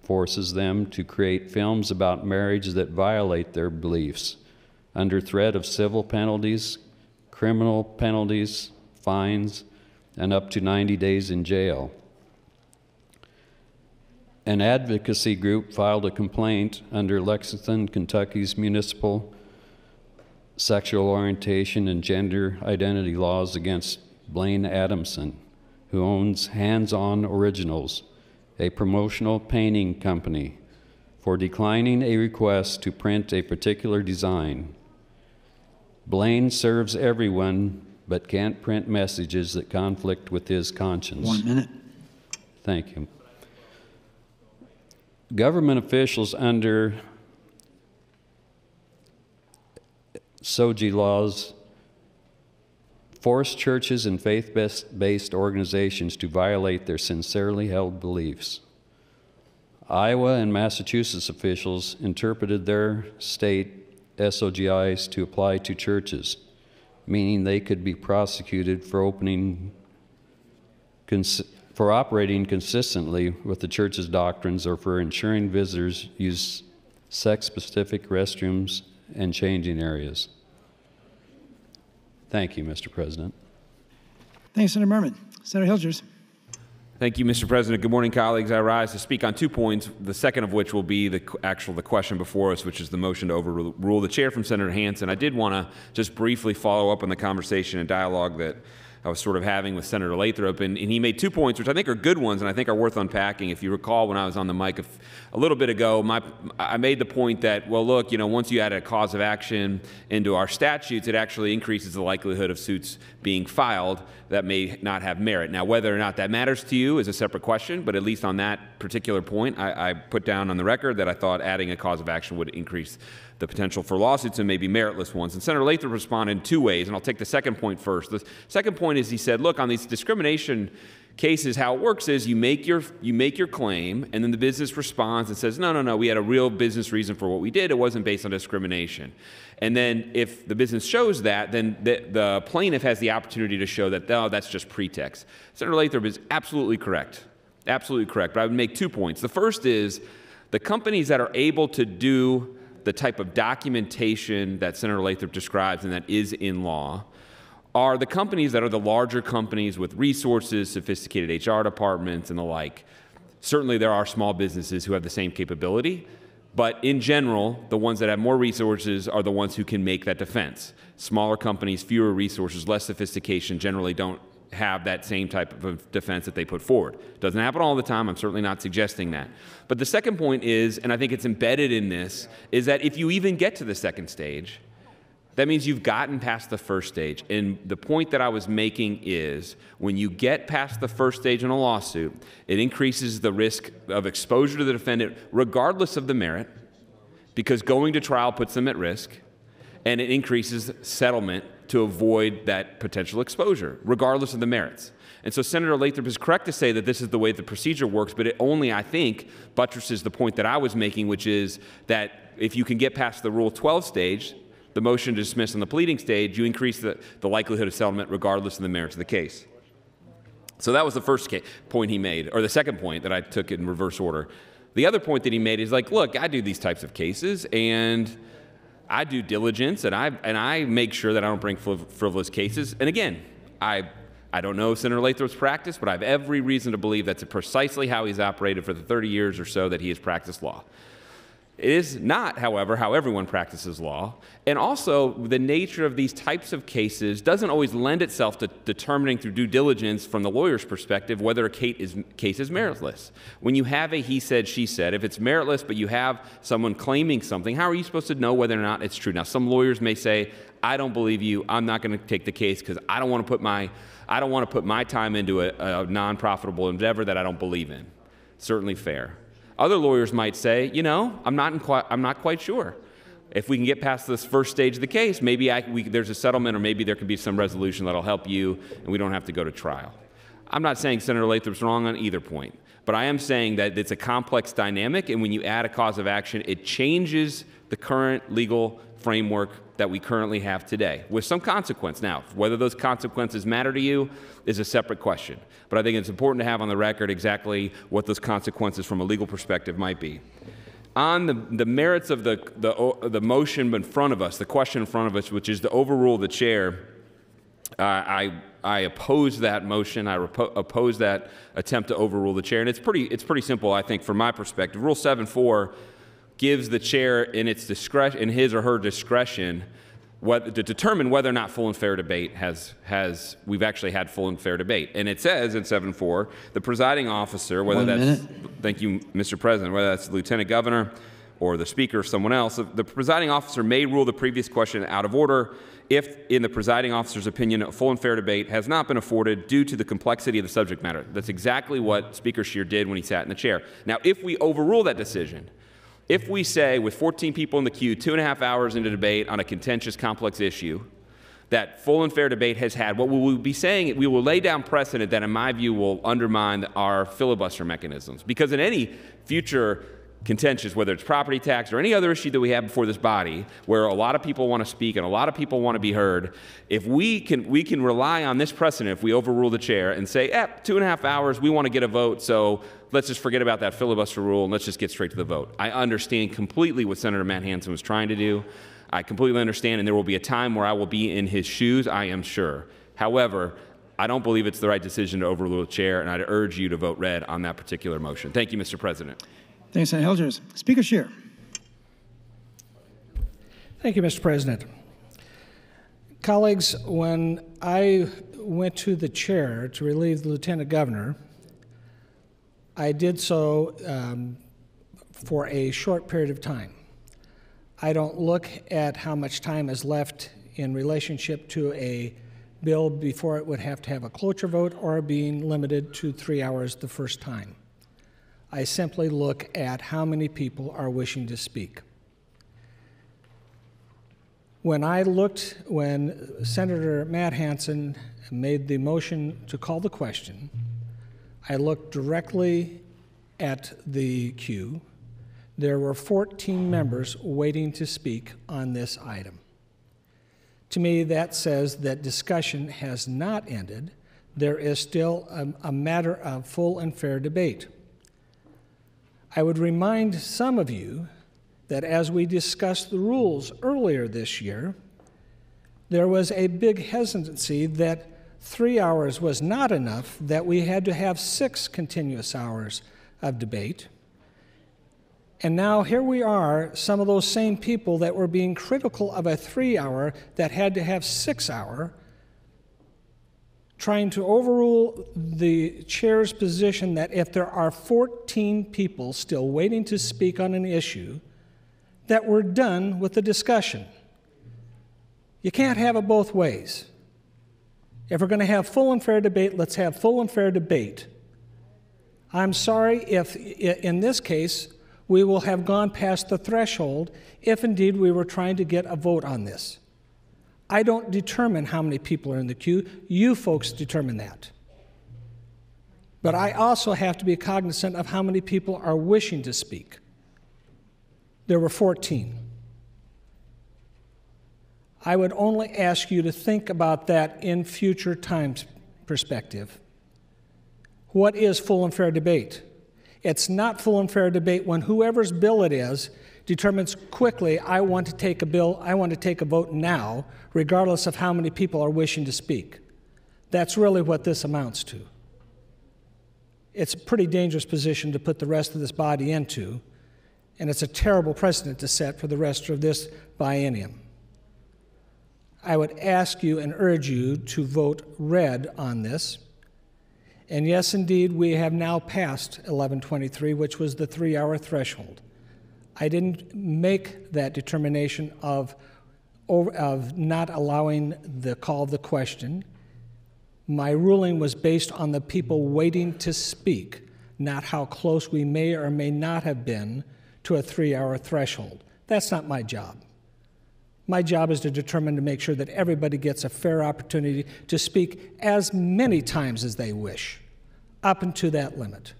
forces them to create films about marriage that violate their beliefs under threat of civil penalties, criminal penalties, fines, and up to 90 days in jail. An advocacy group filed a complaint under Lexington, Kentucky's municipal sexual orientation and gender identity laws against Blaine Adamson, who owns Hands On Originals, a promotional painting company, for declining a request to print a particular design. Blaine serves everyone, but can't print messages that conflict with his conscience. 1 minute. Thank you. Government officials under SOGI laws force churches and faith-based organizations to violate their sincerely held beliefs. Iowa and Massachusetts officials interpreted their state SOGIs to apply to churches, meaning they could be prosecuted for operating consistently with the church's doctrines or for ensuring visitors use sex-specific restrooms and changing areas. Thank you, Mr. President. Thanks, Senator Merman. Senator Hilgers. Thank you, Mr. President. Good morning, colleagues. I rise to speak on 2 points, the second of which will be the question before us, which is the motion to overrule the chair from Senator Hansen. I did want to just briefly follow up on the conversation and dialogue that I was sort of having with Senator Lathrop, and he made 2 points, which I think are good ones and I think are worth unpacking. If you recall, when I was on the mic a little bit ago, I made the point that, well, look, once you add a cause of action into our statutes, it actually increases the likelihood of suits being filed that may not have merit. Now, whether or not that matters to you is a separate question, but at least on that particular point, I put down on the record that I thought adding a cause of action would increase the potential for lawsuits and maybe meritless ones. And Senator Lathrop responded in 2 ways, and I'll take the second point first. The second point is he said, look, on these discrimination cases, how it works is you make your claim, and then the business responds and says, no, we had a real business reason for what we did. It wasn't based on discrimination. And then if the business shows that, then the plaintiff has the opportunity to show that, oh, that's just pretext. Senator Lathrop is absolutely correct. Absolutely correct. But I would make 2 points. The first is the companies that are able to do the type of documentation that Senator Lathrop describes and that is in law are the companies that are the larger companies with resources, sophisticated HR departments, and the like. Certainly there are small businesses who have the same capability, but in general, the ones that have more resources are the ones who can make that defense. Smaller companies, fewer resources, less sophistication, generally don't have that same type of defense that they put forward. Doesn't happen all the time. I'm certainly not suggesting that. But the second point is, and I think it's embedded in this, is that if you even get to the second stage, that means you've gotten past the first stage. And the point that I was making is when you get past the first stage in a lawsuit, it increases the risk of exposure to the defendant regardless of the merit, because going to trial puts them at risk, and it increases settlement to avoid that potential exposure, regardless of the merits. And so Senator Lathrop is correct to say that this is the way the procedure works, but it only, I think, buttresses the point that I was making, which is that if you can get past the Rule 12 stage, the motion to dismiss on the pleading stage, you increase the likelihood of settlement regardless of the merits of the case. So that was the first point he made, or the second point that I took in reverse order. The other point that he made is like, look, I do these types of cases, and I do diligence, and I make sure that I don't bring frivolous cases. And again, I don't know Senator Lathrop's practice, but I have every reason to believe that's precisely how he's operated for the 30 years or so that he has practiced law. It is not, however, how everyone practices law. And also, the nature of these types of cases doesn't always lend itself to determining through due diligence from the lawyer's perspective whether a case is meritless. When you have a he said, she said, if it's meritless but you have someone claiming something, how are you supposed to know whether or not it's true? Now, some lawyers may say, I don't believe you, I'm not going to take the case because I don't want to put my time into a non-profitable endeavor that I don't believe in. Certainly fair. Other lawyers might say, you know, I'm not quite sure. If we can get past this first stage of the case, maybe there's a settlement, or maybe there can be some resolution that'll help you, and we don't have to go to trial. I'm not saying Senator Lathrop's wrong on either point, but I am saying that it's a complex dynamic, and when you add a cause of action, it changes the current legal framework that we currently have today, with some consequence. Now, whether those consequences matter to you is a separate question, but I think it's important to have on the record exactly what those consequences from a legal perspective might be. On the merits of the motion in front of us, the question in front of us, which is to overrule the chair, I oppose that motion. I oppose that attempt to overrule the chair, and it's pretty simple, I think, from my perspective. Rule 7.4 gives the chair in his or her discretion to determine whether or not full and fair debate we've actually had full and fair debate. And it says in 7.4, the presiding officer, thank you, Mr. President, whether that's the Lieutenant Governor or the Speaker or someone else, the presiding officer may rule the previous question out of order if, in the presiding officer's opinion, a full and fair debate has not been afforded due to the complexity of the subject matter. That's exactly what Speaker Scheer did when he sat in the chair. Now, if we overrule that decision, if we say with 14 people in the queue, 2.5 hours into debate on a contentious, complex issue, that full and fair debate has had, what we will be saying, we will lay down precedent that, in my view, will undermine our filibuster mechanisms. Because in any future contentious, whether it's property tax or any other issue that we have before this body, where a lot of people want to speak and a lot of people want to be heard, if we can rely on this precedent, if we overrule the chair and say, 2.5 hours, we want to get a vote, so let's just forget about that filibuster rule and let's just get straight to the vote. I understand completely what Senator Matt Hansen was trying to do. I completely understand, and there will be a time where I will be in his shoes, I am sure. However, I don't believe it's the right decision to overrule the chair, and I'd urge you to vote red on that particular motion. Thank you, Mr. President. Thanks, Senator Helgers. Speaker Scheer. Thank you, Mr. President. Colleagues, when I went to the chair to relieve the Lieutenant Governor, I did so for a short period of time. I don't look at how much time is left in relationship to a bill before it would have to have a cloture vote or being limited to 3 hours the first time. I simply look at how many people are wishing to speak. When Senator Matt Hansen made the motion to call the question, I looked directly at the queue. There were 14 members waiting to speak on this item. To me, that says that discussion has not ended. There is still a matter of full and fair debate. I would remind some of you that as we discussed the rules earlier this year, there was a big hesitancy that 3 hours was not enough, that we had to have 6 continuous hours of debate. And now here we are, some of those same people that were being critical of a 3-hour that had to have 6-hour, trying to overrule the chair's position that if there are 14 people still waiting to speak on an issue, that we're done with the discussion. You can't have it both ways. If we're going to have full and fair debate, let's have full and fair debate. I'm sorry if, in this case, we will have gone past the threshold if indeed we were trying to get a vote on this. I don't determine how many people are in the queue. You folks determine that. But I also have to be cognizant of how many people are wishing to speak. There were 14. I would only ask you to think about that in future times perspective. What is full and fair debate? It's not full and fair debate when whoever's bill it is determines quickly, I want to take a vote now, regardless of how many people are wishing to speak. That's really what this amounts to. It's a pretty dangerous position to put the rest of this body into, and it's a terrible precedent to set for the rest of this biennium. I would ask you and urge you to vote red on this. And yes, indeed, we have now passed 1123, which was the 3-hour threshold. I didn't make that determination of not allowing the call of the question. My ruling was based on the people waiting to speak, not how close we may or may not have been to a 3-hour threshold. That's not my job. My job is to determine to make sure that everybody gets a fair opportunity to speak as many times as they wish, up into that limit.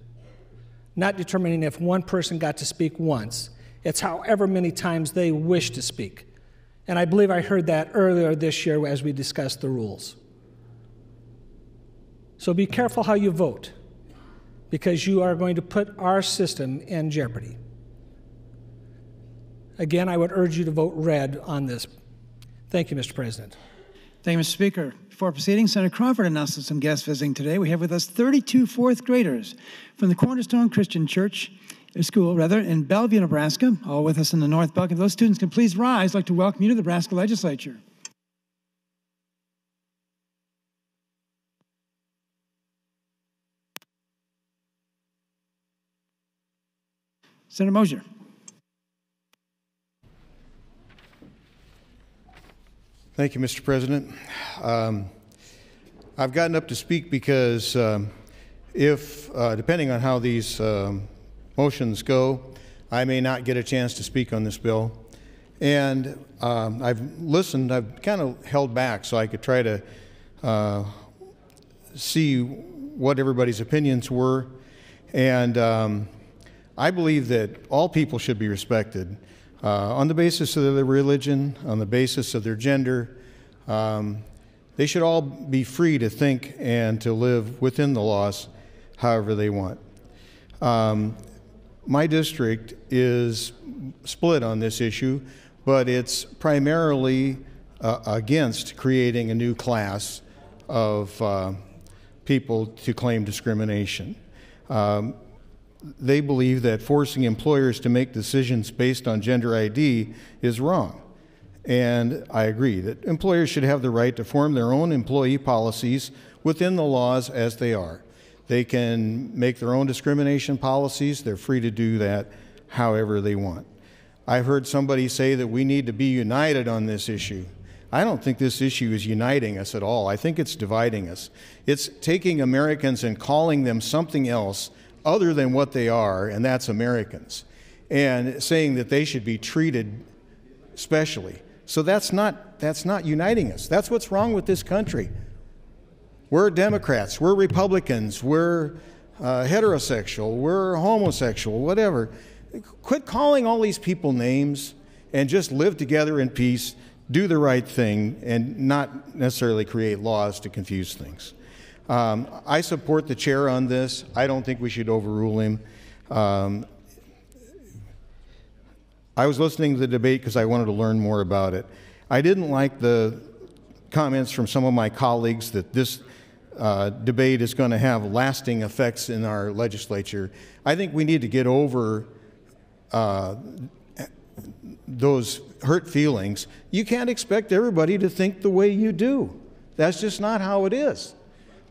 Not determining if one person got to speak once, it's however many times they wish to speak. And I believe I heard that earlier this year as we discussed the rules. So be careful how you vote, because you are going to put our system in jeopardy. Again, I would urge you to vote red on this. Thank you, Mr. President. Thank you, Mr. Speaker. Before proceeding, Senator Crawford announced some guests visiting today. We have with us 32 fourth graders from the Cornerstone Christian School in Bellevue, Nebraska, all with us in the North Belk. If those students can please rise, I'd like to welcome you to the Nebraska Legislature. Senator Mosier. Thank you, Mr. President. I've gotten up to speak because depending on how these motions go, I may not get a chance to speak on this bill. And I've listened, I've kind of held back so I could try to see what everybody's opinions were. And I believe that all people should be respected on the basis of their religion, on the basis of their gender. They should all be free to think and to live within the laws however they want. My district is split on this issue, but it's primarily against creating a new class of people to claim discrimination. They believe that forcing employers to make decisions based on gender ID is wrong. And I agree that employers should have the right to form their own employee policies within the laws as they are. They can make their own discrimination policies. They're free to do that however they want. I've heard somebody say that we need to be united on this issue. I don't think this issue is uniting us at all. I think it's dividing us. It's taking Americans and calling them something else other than what they are, and that's Americans, and saying that they should be treated specially. So that's not uniting us. That's what's wrong with this country. We're Democrats, we're Republicans, we're heterosexual, we're homosexual, whatever. Quit calling all these people names and just live together in peace, do the right thing, and not necessarily create laws to confuse things. I support the chair on this. I don't think we should overrule him. I was listening to the debate because I wanted to learn more about it. I didn't like the comments from some of my colleagues that this debate is going to have lasting effects in our legislature. I think we need to get over those hurt feelings. You can't expect everybody to think the way you do. That's just not how it is.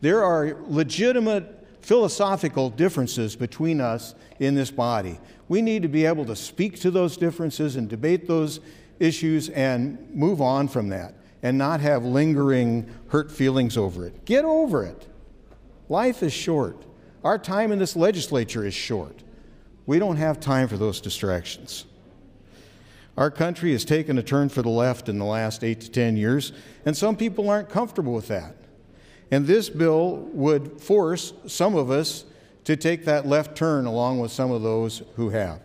There are legitimate philosophical differences between us in this body. We need to be able to speak to those differences and debate those issues and move on from that and not have lingering hurt feelings over it. Get over it. Life is short. Our time in this legislature is short. We don't have time for those distractions. Our country has taken a turn for the left in the last 8 to 10 years, and some people aren't comfortable with that. And this bill would force some of us to take that left turn along with some of those who have.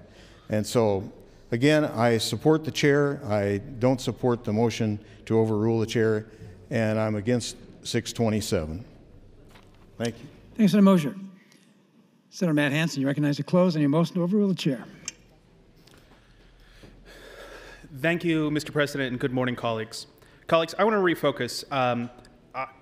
And so, again, I support the chair. I don't support the motion to overrule the chair, and I'm against 627. Thank you. Thanks, Senator Mosier. Senator Matt Hansen, you recognize to close on your motion to overrule the chair. Thank you, Mr. President, and good morning, colleagues. Colleagues, I want to refocus.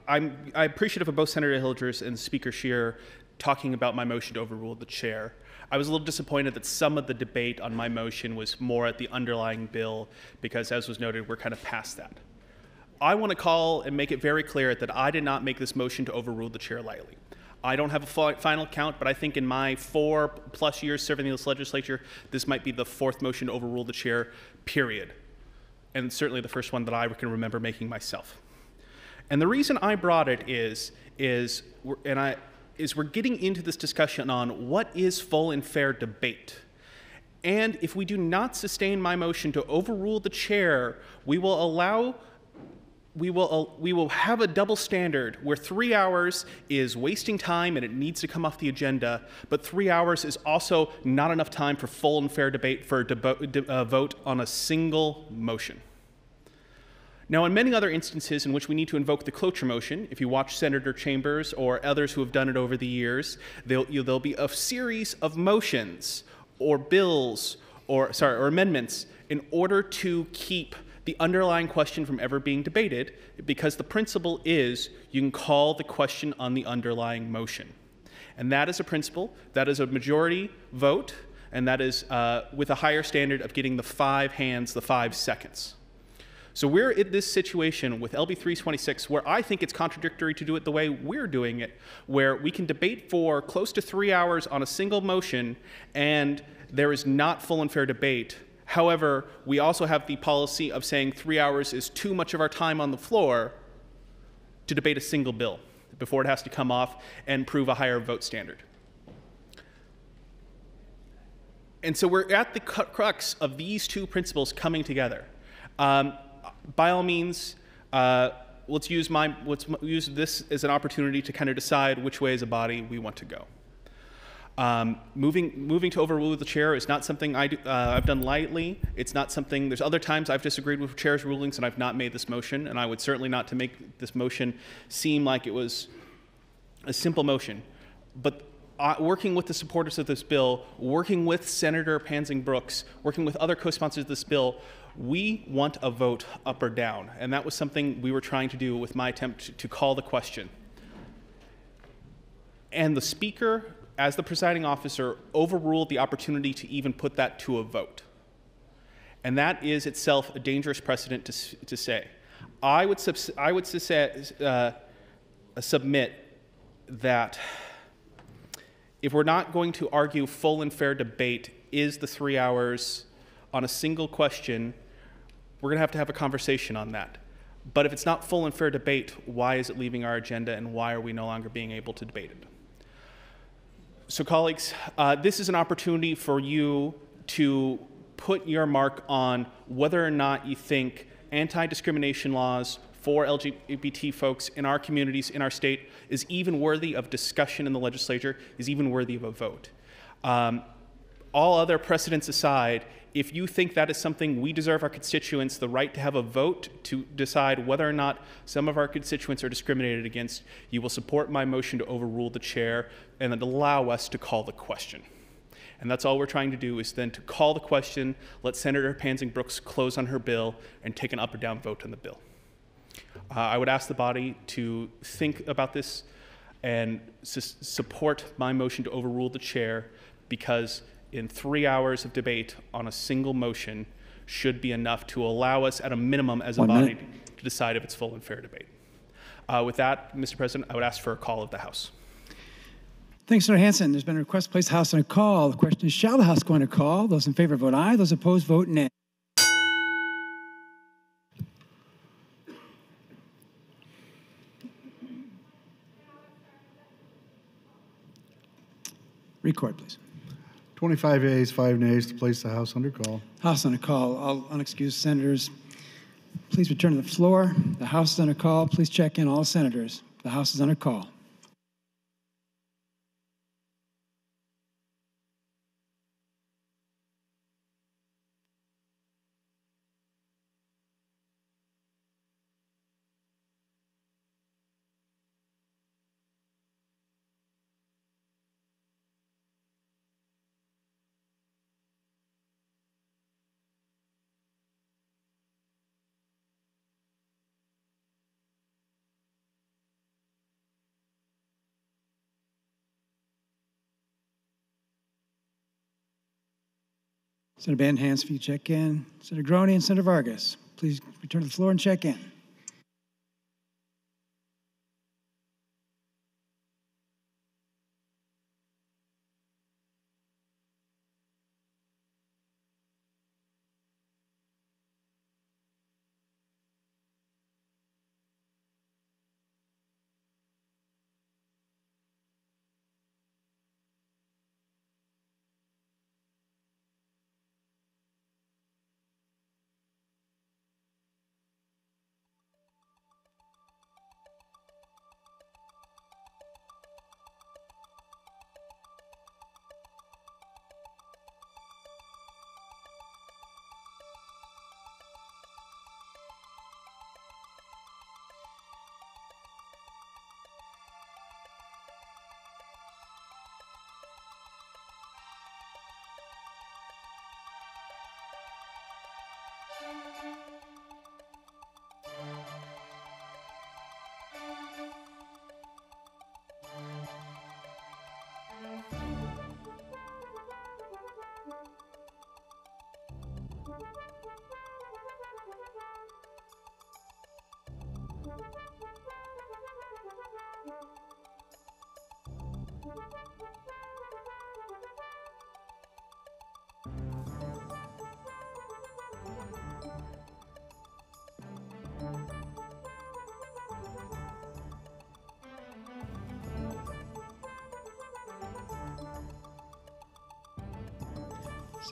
I'm appreciative of both Senator Hilgers and Speaker Scheer talking about my motion to overrule the chair. I was a little disappointed that some of the debate on my motion was more at the underlying bill because, as was noted, we're kind of past that. I want to call and make it very clear that I did not make this motion to overrule the chair lightly. I don't have a final count, but I think in my 4+ years serving in this legislature, this might be the 4th motion to overrule the chair, period. And certainly the first one that I can remember making myself. And the reason I brought it is we're getting into this discussion on what is full and fair debate. And if we do not sustain my motion to overrule the chair, we will have a double standard where 3 hours is wasting time and it needs to come off the agenda, but 3 hours is also not enough time for full and fair debate for a vote on a single motion. Now, in many other instances in which we need to invoke the cloture motion, if you watch Senator Chambers or others who have done it over the years, there'll be a series of motions or bills or amendments in order to keep the underlying question from ever being debated, because the principle is you can call the question on the underlying motion. And that is a principle, that is a majority vote, and that is with a higher standard of getting the 5 hands, the 5 seconds. So we're in this situation with LB 326 where I think it's contradictory to do it the way we're doing it, where we can debate for close to 3 hours on a single motion and there is not full and fair debate. However, we also have the policy of saying 3 hours is too much of our time on the floor to debate a single bill before it has to come off and prove a higher vote standard. And so we're at the crux of these two principles coming together. By all means, let's use this as an opportunity to kind of decide which way as a body we want to go. Moving to overrule the chair is not something I've done lightly. It's not something, there's other times I've disagreed with chair's rulings and I've not made this motion, and I would certainly not to make this motion seem like it was a simple motion. But working with the supporters of this bill, working with Senator Pansing Brooks, working with other co-sponsors of this bill, we want a vote up or down. And that was something we were trying to do with my attempt to call the question. And the Speaker, as the presiding officer, overruled the opportunity to even put that to a vote. And that is itself a dangerous precedent to say. I would submit that if we're not going to argue full and fair debate is the 3 hours on a single question, we're going to have a conversation on that. But if it's not full and fair debate, why is it leaving our agenda and why are we no longer being able to debate it? So colleagues, this is an opportunity for you to put your mark on whether or not you think anti-discrimination laws for LGBT folks in our communities, in our state, is even worthy of discussion in the legislature, is even worthy of a vote. All other precedents aside, if you think that is something we deserve our constituents the right to have a vote to decide whether or not some of our constituents are discriminated against, you will support my motion to overrule the chair and then allow us to call the question. And that's all we're trying to do, is then to call the question, let Senator Pansing Brooks close on her bill, and take an up or down vote on the bill. I would ask the body to think about this and support my motion to overrule the chair, because in 3 hours of debate on a single motion should be enough to allow us at a minimum as a body to decide if it's full and fair debate. With that, Mr. President, I would ask for a call of the House. Thanks, Senator Hansen. There's been a request to place the House on a call. The question is, shall the House go on a call? Those in favor vote aye. Those opposed vote nay. Record, please. 25 ayes, 5 nays to place the House under call. House on a call. All unexcused senators, please return to the floor. The House is on a call. Please check in all senators. The House is on a call. Senator Van Hansen, if you check in. Senator Groene and Senator Vargas, please return to the floor and check in.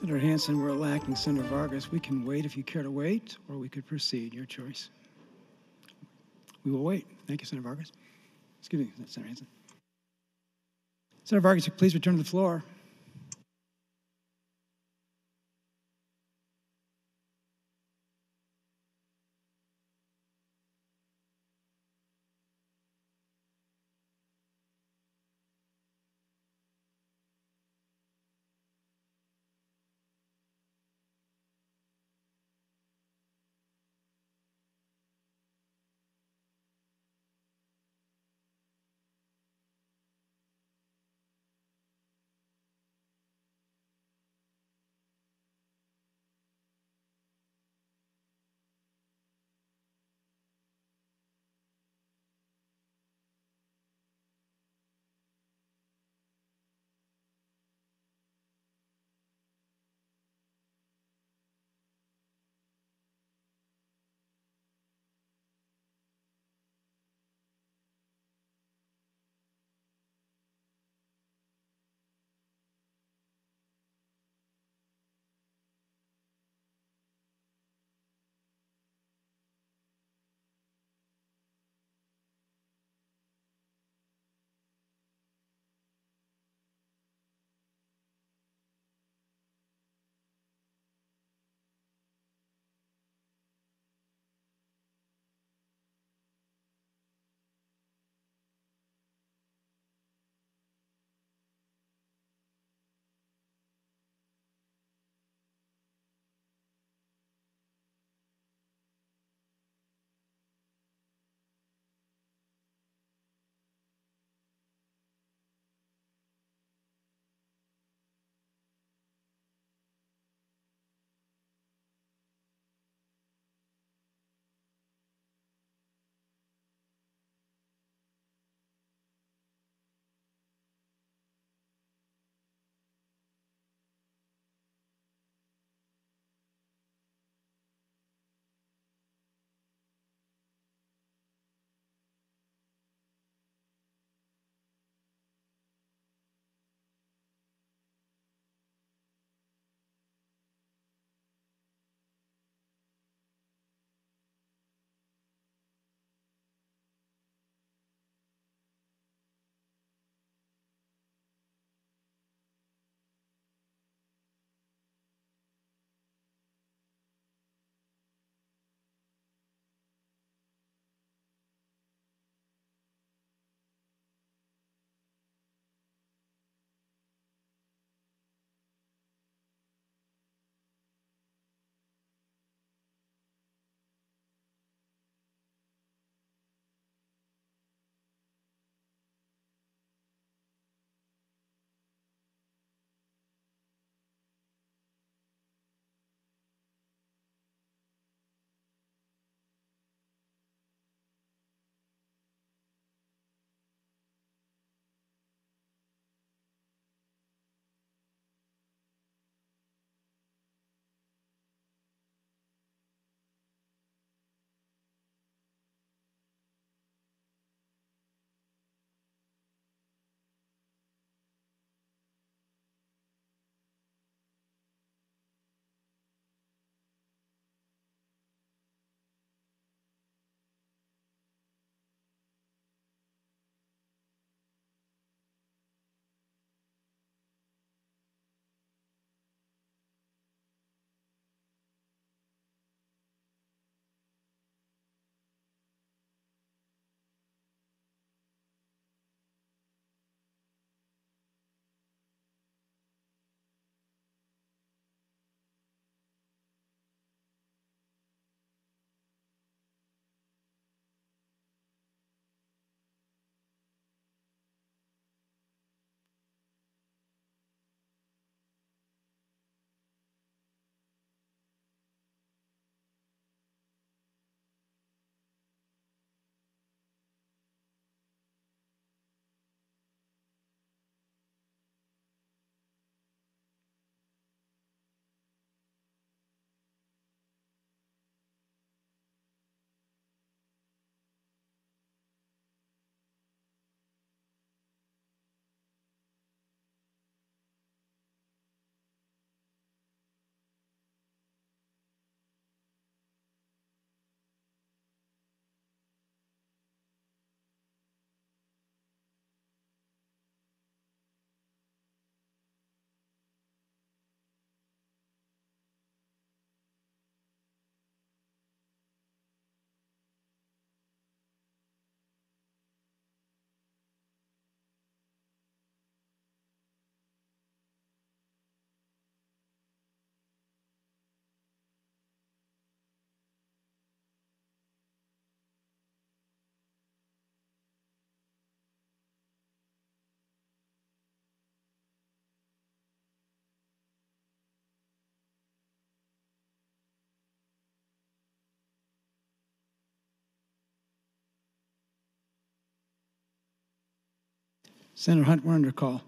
Senator Hansen, we're lacking Senator Vargas. We can wait if you care to wait, or we could proceed. Your choice. We will wait. Thank you, Senator Vargas. Excuse me, Senator Hansen. Senator Vargas, please return to the floor. Senator Hunt, we're under call.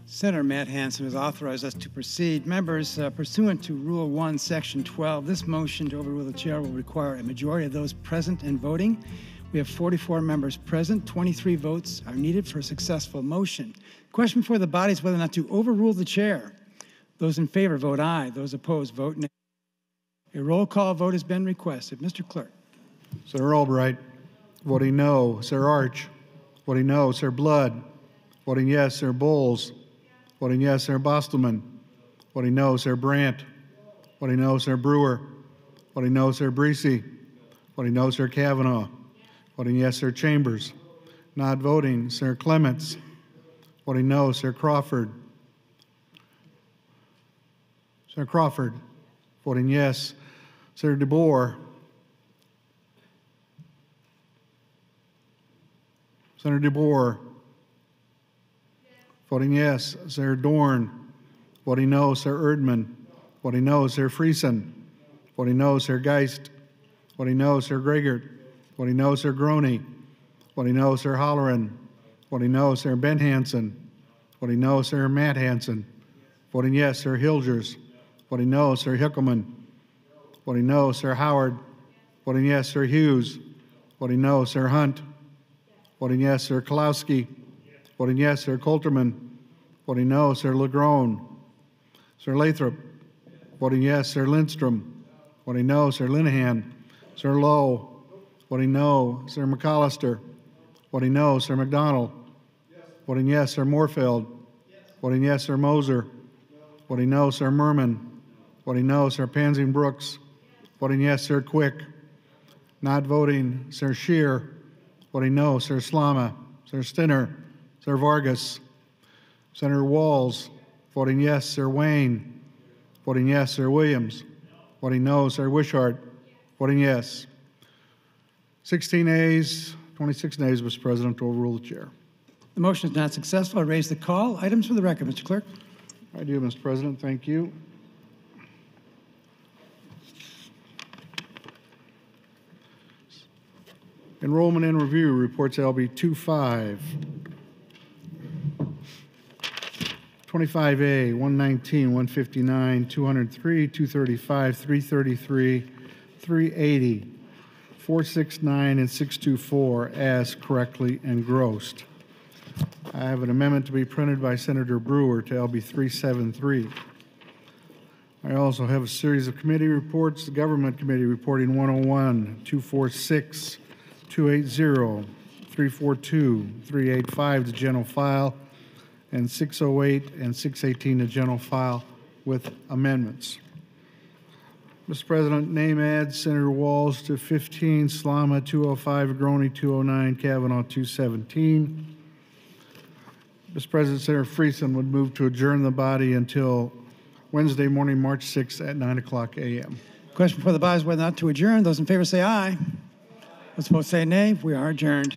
Senator Matt Hansen has authorized us to proceed. Members, pursuant to Rule 1, Section 12, this motion to overrule the chair will require a majority of those present and voting. We have 44 members present. 23 votes are needed for a successful motion. The question before the body is whether or not to overrule the chair. Those in favor vote aye. Those opposed vote nay. A roll call vote has been requested. Mr. Clerk. Senator Albright. Voting no. Sir Arch. Voting no. Sir Blood. Voting yes. Sir Bowles. Voting yes. Sir Bostelman. Voting no. Sir Brandt. Voting no. Sir Brewer. Voting no. Sir Breesy. Voting no. Sir Kavanaugh. Voting yes. Sir Chambers. Not voting. Sir Clements. Voting no. Sir Crawford. Sir Crawford. Voting yes. Sir DeBoer. Senator DeBoer. Voting yes. Sir Dorn. Voting no. Sir Erdman. Voting no. Sir Friesen. Voting no. Sir Geist. Voting no. Sir Gregert. Voting no. Sir Groene. Voting no. Sir Holleran. Voting no. Sir Ben Hansen. Voting no. Sir Matt Hansen. Voting yes. Sir Hilgers. Voting no. Sir Hickelman. Voting no. Sir Howard. Voting yes. Sir Hughes. Voting no. Sir Hunt. Voting yes. Sir Kalowski. Voting yes. Sir Coulterman. Voting no. Sir Legrone. Sir Lathrop. Voting yes. Sir Lindstrom. Voting no. Sir Linehan. Sir Lowe. Voting no. Sir McAllister. Voting no. Sir McDonald. Voting yes. Sir Morfeld. Voting yes. Sir Moser. Voting no. Sir Merman. Voting no. Sir Pansing Brooks. Voting yes. Sir Quick. Not voting. Sir Scheer. Voting no. Sir Slama. Sir Stinner. Sir Vargas. Senator Walls. Voting yes. Sir Wayne. Voting yes. Sir Williams. Voting no. Sir Wishart. Voting yes. 16 ayes, 26 nays, Mr. President, to overrule the chair. The motion is not successful. I raise the call. Items for the record, Mr. Clerk. I do, Mr. President. Thank you. Enrollment and review reports LB 25. 25A, 119, 159, 203, 235, 333, 380, 469, and 624 as correctly engrossed. I have an amendment to be printed by Senator Brewer to LB 373. I also have a series of committee reports. The Government Committee reporting 101, 246, 280, 342, 385 to general file, and 608 and 618 to general file with amendments. Mr. President, name adds Senator Walls to 15, Slama 205, Groene 209, Kavanaugh 217. Mr. President, Senator Friesen would move to adjourn the body until Wednesday morning, March 6th at 9 o'clock a.m. Question before the body is whether or not to adjourn. Those in favor say aye. Those opposed say nay. We are adjourned.